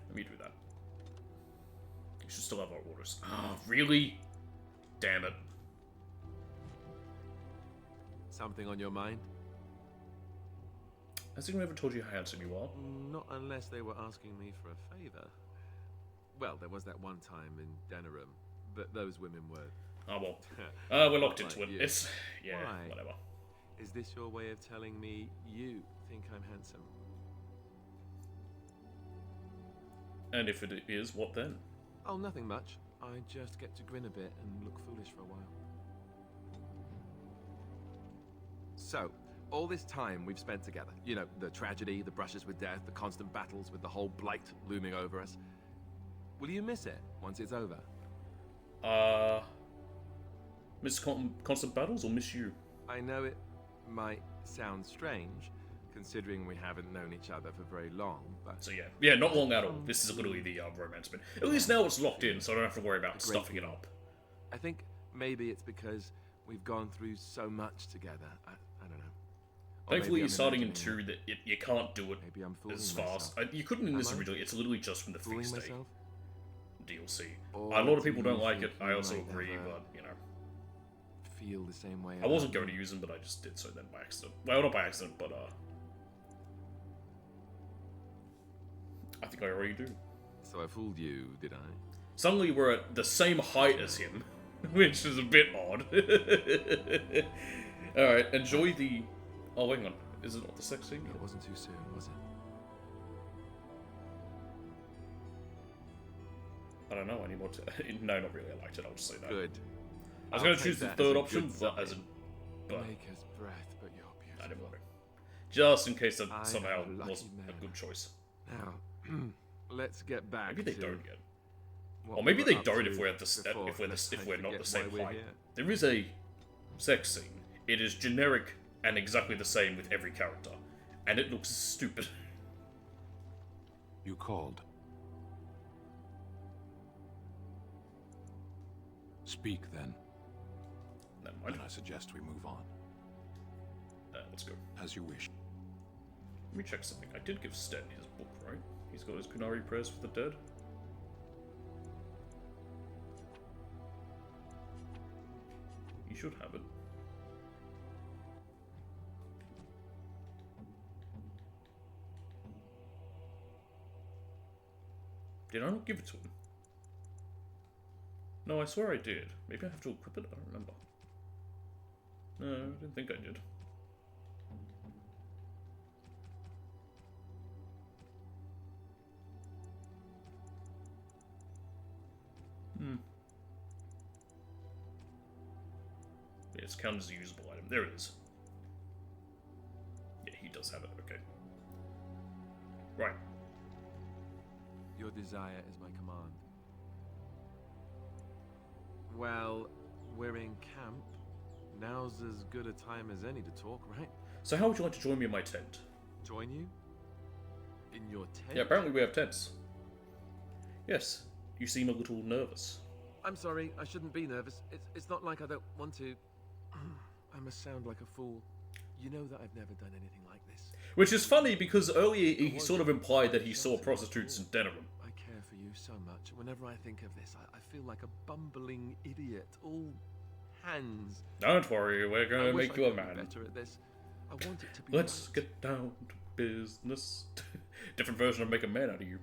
Let me do that. You should still have our orders. Ah, really? Damn it. Something on your mind? Has anyone ever told you how handsome you are? Not unless they were asking me for a favor. Well, there was that one time in Denerim, but those women were... Oh, well. We're locked Not into like it. you. It's... Yeah, Why? whatever. Is this your way of telling me you think I'm handsome? And if it is, what then? Oh, nothing much. I just get to grin a bit and look foolish for a while. So, all this time we've spent together, you know, the tragedy, the brushes with death, the constant battles with the whole blight looming over us. Will you miss it once it's over? Miss constant battles or miss you? I know it might sound strange, considering we haven't known each other for very long, but... So yeah, not long at all. This is literally the romance bit. At least now it's locked in, so I don't have to worry about stuffing it up. I think maybe it's because we've gone through so much together. I don't know. Or Thankfully, maybe you're I'm starting in imagining 2 that you can't do it Maybe I'm fooling as fast. myself. You couldn't in this Am I? originally. It's literally just from the Fooling feast day myself? DLC. Or A lot of do people you don't like it. think I you also might agree, never but you know. Feel the same way. I wasn't about going to me? use them, but I just did so then by accident. Well, not by accident, but I think I already do. So I fooled you, did I? Suddenly we're at the same height as him, which is a bit odd. Alright, enjoy the... Oh, hang on. Is it not the sex scene? It wasn't too soon, was it? I don't know, any more to... No, not really, I liked it, I'll just say that. Good. I was I'll going to take choose the that as third a option, good but as a... sign. But Maker's breath, but you're beautiful. I didn't want to. Just in case that I'm somehow a lucky was a man. good choice. Now, let's get back Maybe they to don't yet. what Or we maybe were they up don't to if we're at the before. if we're Let's if we're not forget the same why we're height. here. There is a sex scene. It is generic and exactly the same with every character, and it looks stupid. You called. Speak then. Never mind. Then I suggest we move on. Let's go. As you wish. Let me check something. I did give Sten his book, right? He's got his Kunari prayers for the dead. You should have it. Did I not give it to him? No, I swear I did. Maybe I have to equip it? I don't remember. No, I didn't think I did. Yeah, it's counted as a usable item. There it is. Yeah, he does have it. Okay. Right. Your desire is my command. Well, we're in camp. Now's as good a time as any to talk, right? So how would you like to join me in my tent? Join you? In your tent? Yeah, apparently we have tents. Yes, you seem a little nervous. I'm sorry, I shouldn't be nervous. It's not like I don't want to. I must sound like a fool. You know that I've never done anything like this. Which is funny because earlier he sort of implied that he saw prostitutes in Denerim. I care for you so much. Whenever I think of this, I feel like a bumbling idiot. All hands. Don't worry, we're gonna make you a man. Better at this. I want it to be. Let's get down to business. Different version of make a man out of you.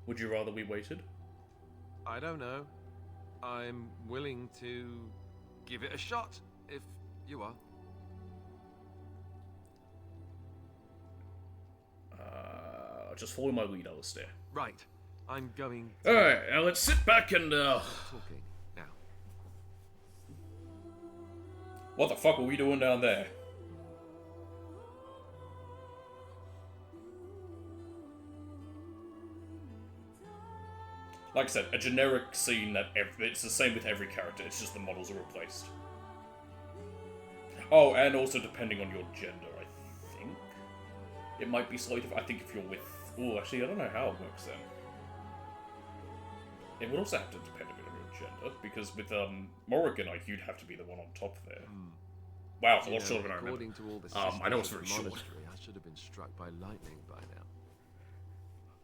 Would you rather we waited? I don't know. I'm willing to give it a shot, if you are. Just follow my lead, Alistair. Right. I'm going to... Alright, now let's sit back and, talking now. What the fuck are we doing down there? Like I said, a generic scene that it's the same with every character, it's just the models are replaced. Oh, and also depending on your gender, I think. It might be slightly... I think if you're with... Oh, actually, I don't know how it works then. It would also have to depend a bit on your gender, because with Morrigan, like, you'd have to be the one on top there. Wow, it's a lot shorter than I remember. According to all the I know it's very short. I should have been struck by lightning by now.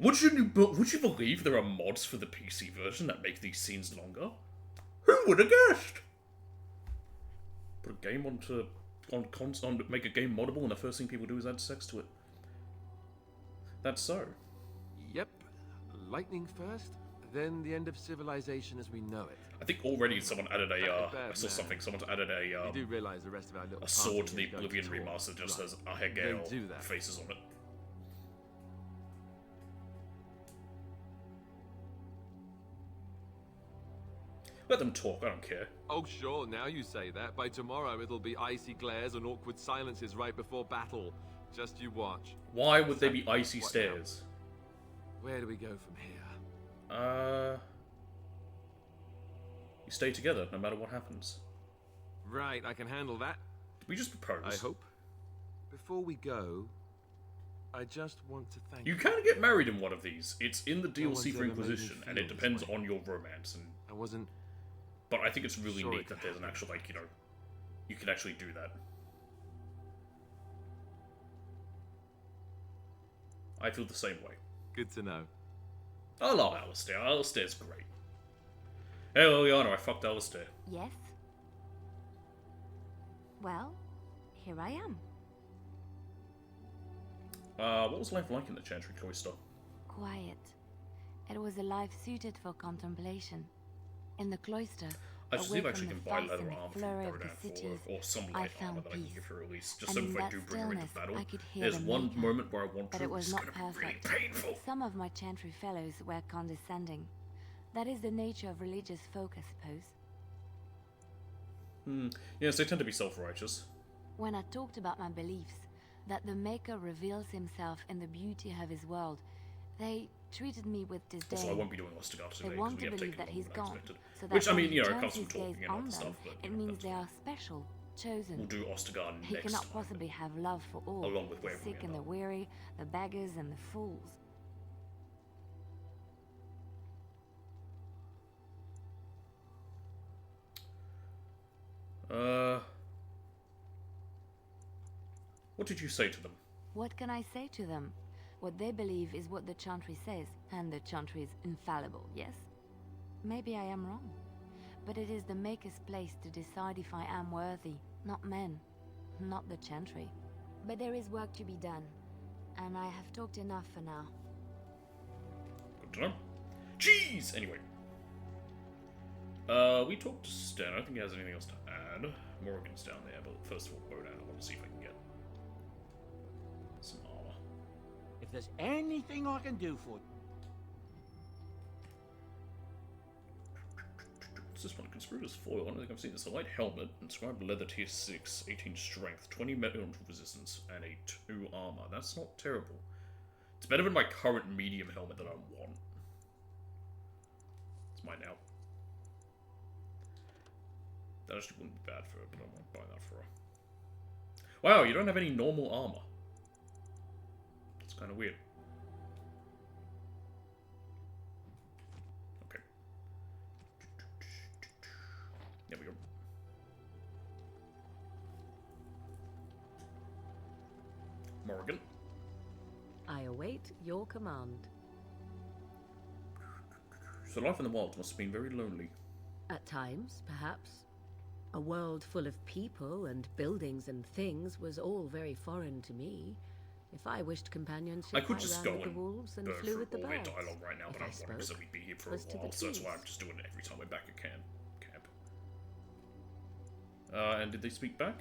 Would you believe there are mods for the PC version that make these scenes longer? Who would have guessed? Put a game make a game moddable, and the first thing people do is add sex to it. That's so. Yep. Lightning first, then the end of civilization as we know it. I think already someone added a. I saw something. Someone's added a. You do realize the rest of our little a sword to the party is Oblivion going to talk. remaster just Right. has Ahegale Don't do that. faces on it. Let them talk, I don't care. Oh sure, now you say that. By tomorrow it'll be icy glares and awkward silences right before battle. Just you watch. Why would there be icy stairs? Where do we go from here? You stay together no matter what happens. Right, I can handle that. Did we just propose? I hope. Before we go, I just want to thank you. You can get married in one of these. It's in the No one's DLC for ever made me Inquisition, and feel it this depends way. on your romance. And I wasn't. But I think it's really sure it neat that could there's an actual, like, you know, you can actually do that. I feel the same way. Good to know. I love Alistair. Alistair's great. Hey, Liliana, I fucked Alistair. Yes? Well, here I am. What was life like in the Chantry Cloister? Quiet. It was a life suited for contemplation. In the cloister, I should see if I away actually from can the buy fuss leather and the armor from flurry of the Barodan cities, or some I light armor found that I can peace. give her at least, just And so in if I that do bring her into stillness, battle, I could hear there's the one maker. moment where I want But to, it was it's not gonna be really perfect. painful. Some of my chantry fellows were condescending. That is the nature of religious folk, I suppose. Yes, they tend to be self-righteous. When I talked about my beliefs, that the Maker reveals himself in the beauty of his world, they treated me with disdain. Also, I won't be doing Ostergaard today They because want we to have believe taken that he's longer than gone, expected. so that Which, I when mean, he you know, it turns comes from his gaze talking and on other them, stuff, but it means they are special, chosen. We'll do Ostergaard He next cannot time, possibly have love for all, along with the wherever we sick end and the up. weary, the beggars and the fools. What did you say to them? What can I say to them? What they believe is what the Chantry says, and the Chantry is infallible, yes? Maybe I am wrong. But it is the Maker's place to decide if I am worthy, not men, not the Chantry. But there is work to be done, and I have talked enough for now. Good to know. Jeez! Anyway. We talked to Sten. I don't think he has anything else to add. Morgan's down there, but first of all, go down. I want to see if I can get some armor. If there's anything I can do for you. What's this one? Conspirator's foil. I don't think I've seen this. A light helmet, inscribed leather tier 6, 18 strength, 20 metal resistance, and a 2 armor. That's not terrible. It's better than my current medium helmet that I want. It's mine now. That actually wouldn't be bad for her, but I won't buy that for her. Wow, you don't have any normal armor. It's kind of weird. Okay. There we go. Morgan. I await your command. So life in the wild must have been very lonely. At times, perhaps. A world full of people and buildings and things was all very foreign to me. If I wished companionship, I could just ran go with the and wolves and burn flew through with the all their birds. dialogue right now, but I don't want to, so we'd be here for a while, so that's why I'm just doing it every time we're back at camp. And did they speak back?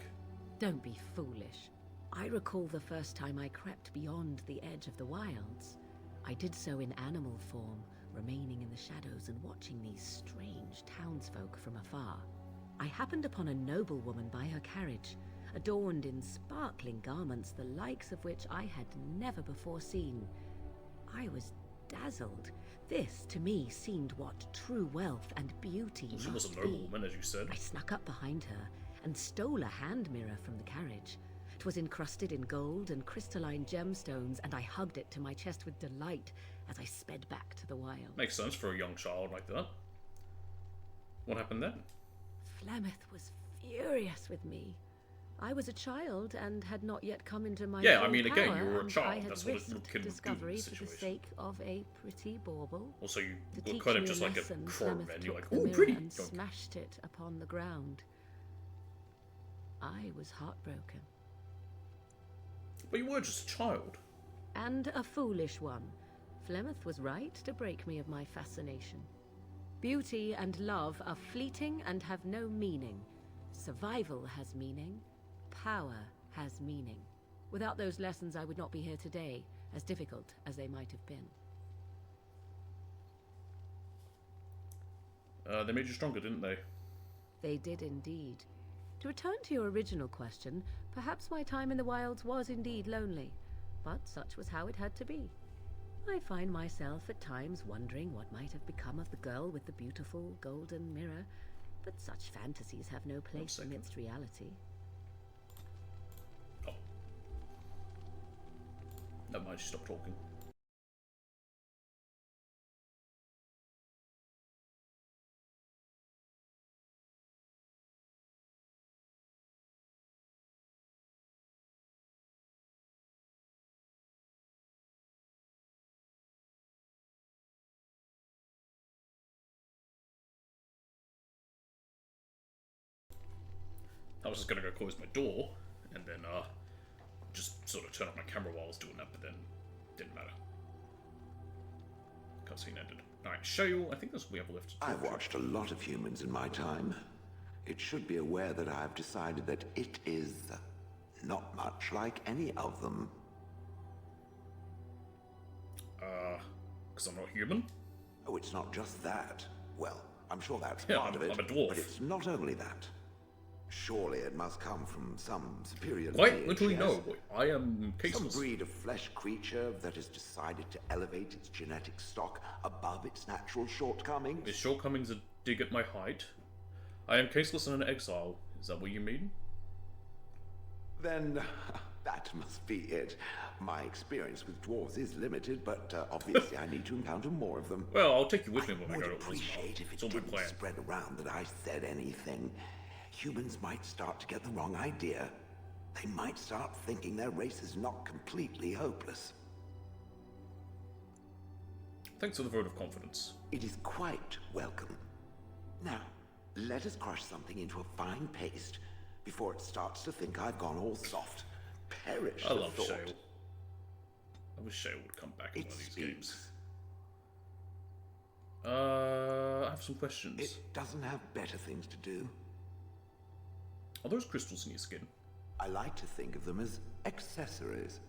Don't be foolish. I recall the first time I crept beyond the edge of the wilds. I did so in animal form, remaining in the shadows and watching these strange townsfolk from afar. I happened upon a noblewoman by her carriage, adorned in sparkling garments the likes of which I had never before seen. I was dazzled. This, to me, seemed what true wealth and beauty She was a must be. noblewoman, as you said. I snuck up behind her and stole a hand mirror from the carriage. It was encrusted in gold and crystalline gemstones, and I hugged it to my chest with delight as I sped back to the wild. Makes sense for a young child like that. What happened then? Flemeth was furious with me. I was a child and had not yet come into my Yeah, I full mean, again, power, you were a and child. I had That's what a risked little kid would do in discovery this for the situation. sake of a pretty bauble. Also, you To were teach kind of me just like a lesson, crow, Flemeth and you're took like, the "Ooh, mirror pretty." and Don't- smashed it upon the ground. I was heartbroken. But you were just a child. And a foolish one. Flemeth was right to break me of my fascination. Beauty and love are fleeting and have no meaning. Survival has meaning. Power has meaning. Without those lessons, I would not be here today, as difficult as they might have been. They made you stronger, didn't they? They did indeed. To return to your original question, perhaps my time in the wilds was indeed lonely, but such was how it had to be. I find myself at times wondering what might have become of the girl with the beautiful golden mirror, but such fantasies have no place amidst reality. Never mind, stop talking. I was just gonna go close my door, and then, just sort of turn on my camera while I was doing that, but then didn't matter. Cutscene ended. Alright, Shale, I think that's what we have left. I've watched a lot of humans in my time. It should be aware that I've decided that it is not much like any of them. Because I'm not human? Oh, it's not just that. Well, I'm sure that's Yeah, part of it. I'm a dwarf. But it's not only that. Surely it must come from some superior Quite lineage, literally, yes? no. I am Some caseless. breed of flesh creature that has decided to elevate its genetic stock above its natural shortcomings. His shortcomings a dig at my height. I am caseless and an exile. Is that what you mean? Then that must be it. My experience with dwarves is limited, but obviously I need to encounter more of them. Well, I'll take you with me when I would go to appreciate if it It's all my didn't plan. spread around that I said anything. Humans might start to get the wrong idea. They might start thinking their race is not completely hopeless. Thanks for the vote of confidence. It is quite welcome. Now, let us crush something into a fine paste before it starts to think I've gone all soft. Perish I the love thought. Shale. I wish Shale would come back in one of these games. I have some questions. It doesn't have better things to do. Are those crystals in your skin? I like to think of them as accessories.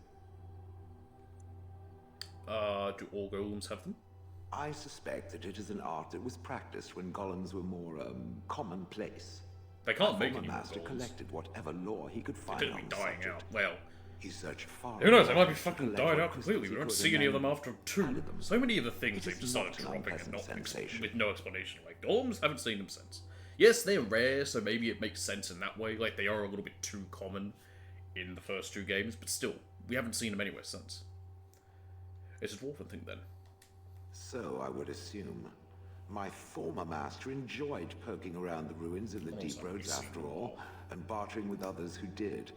Do all golems have them? I suspect that it is an art that was practiced when golems were more, commonplace. They can't make any any master golems. Collected whatever lore he could find They're on be the dying subject. out. Well, he searched far. who knows? They might enough be to fucking collect died what out completely. We don't crystals see he any of could them after 2. So many of the things It they've is just started not an dropping and unpleasant not sensation. with no explanation. Like golems, haven't seen them since. Yes, they're rare, so maybe it makes sense in that way. Like they are a little bit too common in the first 2 games, but still, we haven't seen them anywhere since. It's a dwarven thing then. So I would assume. My former master enjoyed poking around the ruins in the deep roads after all, and bartering with others who did.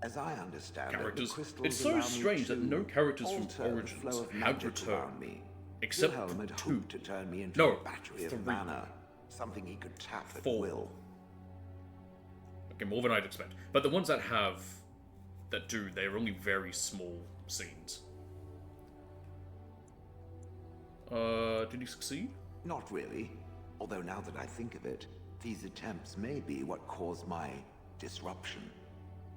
As I understand Characters. it, the crystals It's so allow me strange that to no characters from alter the Origins flow of have magic returned. around me. Except Wilhelm had 2. hoped to turn me into No, a battery 3. of mana, something he could tap at 4. will. Okay, more than I'd expect. But the ones that do, they're only very small scenes. Did you succeed? Not really. Although now that I think of it, these attempts may be what caused my disruption.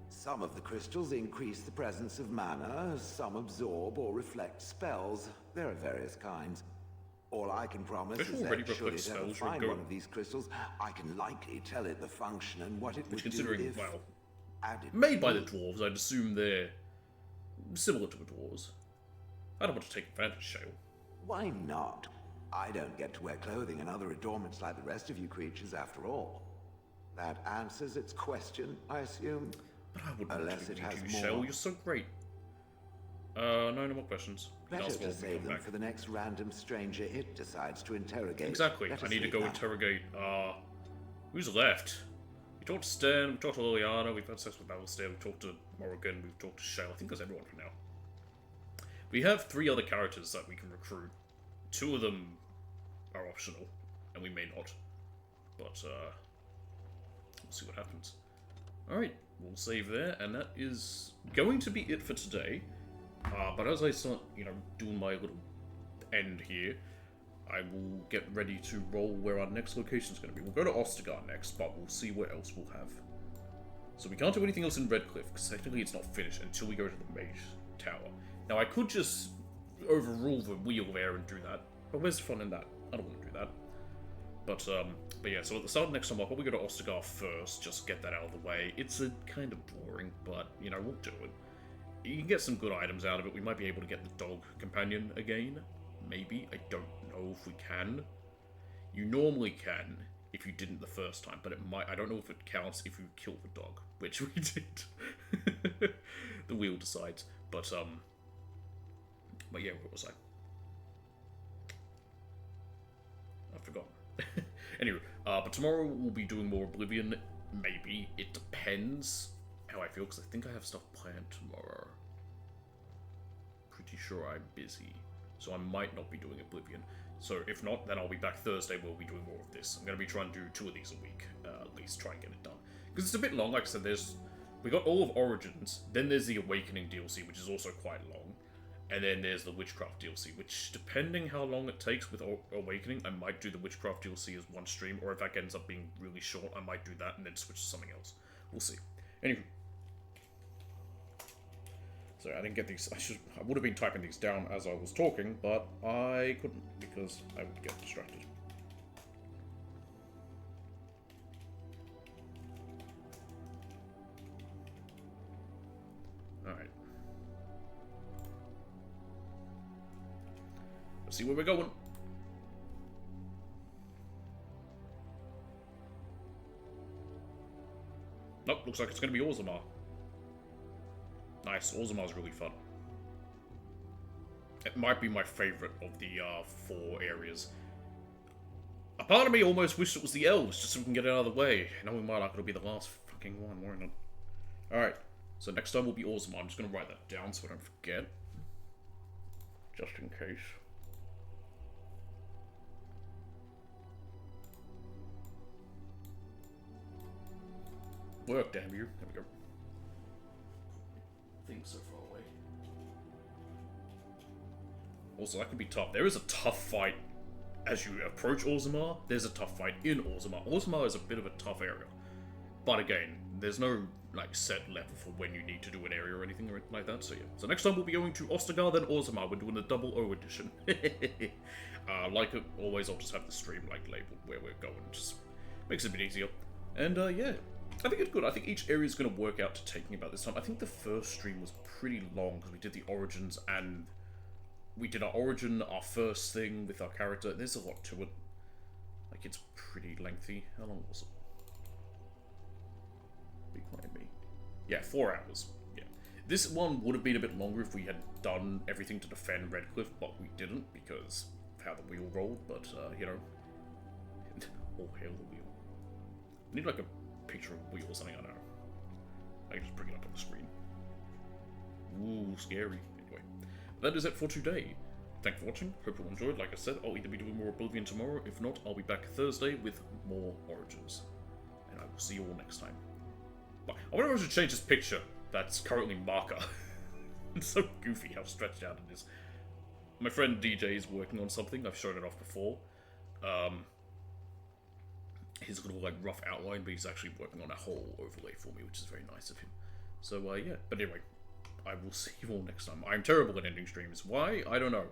Some of the crystals increase the presence of mana, some absorb or reflect spells. There are various kinds. All I can promise Don't you is already that should reflect it ever spells, find Ringo? one of these crystals, I can likely tell it the function and what it Which, would do considering, if well, added made to by the me. dwarves, I'd assume they're similar to the dwarves. I don't want to take advantage, Shale. Why not? I don't get to wear clothing and other adornments like the rest of you creatures after all. That answers its question, I assume. But I wouldn't Unless it has you, more. Shale. You're so great. No more questions. You can Better ask to all when we save come them back. for the next random stranger it decides to interrogate. Exactly. Let I us need to leave go now. interrogate, who's left? We talked to Stan, we talked to Liliana, we've had sex with Alistair, we talked to Morrigan, we've talked to Shale. I think that's everyone for now. We have 3 other characters that we can recruit. 2 of them are optional, and we may not. But, we'll see what happens. Alright, we'll save there, and that is going to be it for today. But as I start, doing my little end here, I will get ready to roll where our next location is going to be. We'll go to Ostergard next, but we'll see what else we'll have. So we can't do anything else in Redcliffe, because technically it's not finished until we go to the Mage Tower. Now, I could just overrule the wheel there and do that, but where's the fun in that? I don't want to do that. But yeah, so at the start of next time, I'll probably go to Ostergard first, just get that out of the way. It's a kind of boring, but, we'll do it. You can get some good items out of it. We might be able to get the dog companion again. Maybe. I don't know if we can. You normally can if you didn't the first time, but it might. I don't know if it counts if you kill the dog, which we did. The wheel decides. But yeah, what was I? I forgot. Anyway, but tomorrow we'll be doing more Oblivion. Maybe. It depends how I feel, because I think I have stuff planned tomorrow. Pretty sure I'm busy, so I might not be doing Oblivion. So if not, then I'll be back Thursday. We'll be doing more of this. I'm going to be trying to do 2 of these a week, at least try and get it done. Because it's a bit long, like I said, we got all of Origins, then there's the Awakening DLC, which is also quite long, and then there's the Witchcraft DLC, which, depending how long it takes with Awakening, I might do the Witchcraft DLC as one stream, or if that ends up being really short, I might do that and then switch to something else. We'll see. Anyway. So I didn't get these. I would have been typing these down as I was talking, but I couldn't because I would get distracted. Alright. Let's see where we're going. Nope, looks like it's going to be Orzammar. Nice, Orzamar's really fun. It might be my favourite of the 4 areas. A part of me almost wished it was the elves, just so we can get it out of the way. Knowing my luck, it'll be the last fucking one, won't it? Alright, so next time will be Orzammar. I'm just going to write that down so I don't forget. Just in case. Work, damn you. There we go. Things so far away. Also, that could be tough. There is a tough fight as you approach Orzammar, there's a tough fight in Orzammar. Orzammar is a bit of a tough area. But again, there's no like set level for when you need to do an area or anything like that, so yeah. So next time we'll be going to Ostagar, then Orzammar. We're doing the double O edition. Like always, I'll just have the stream like labeled where we're going. Just makes it a bit easier. And yeah, I think it's good. I think each area is going to work out to take me about this time. I think the first stream was pretty long because we did the origins and we did our origin, our first thing with our character. There's a lot to it. Like, it's pretty lengthy. How long was it? Be quiet, me. Yeah, 4 hours. Yeah. This one would have been a bit longer if we had done everything to defend Redcliffe, but we didn't because of how the wheel rolled. But, you know, all hail the wheel. I need, like, a picture of a wheel or something, I don't know. I can just bring it up on the screen. Ooh, scary. Anyway, that is it for today. Thanks for watching. Hope you all enjoyed. Like I said, I'll either be doing more Oblivion tomorrow. If not, I'll be back Thursday with more Origins. And I will see you all next time. Bye. I wonder if I should change this picture that's currently marker. It's so goofy how stretched out it is. My friend DJ is working on something. I've shown it off before. He's got a like rough outline, but he's actually working on a whole overlay for me, which is very nice of him. So yeah, but anyway, I will see you all next time. I'm terrible at ending streams. Why? I don't know.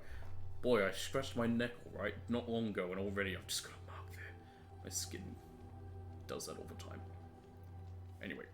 Boy, I scratched my neck right not long ago, and already I've just got a mark there. My skin does that all the time. Anyway,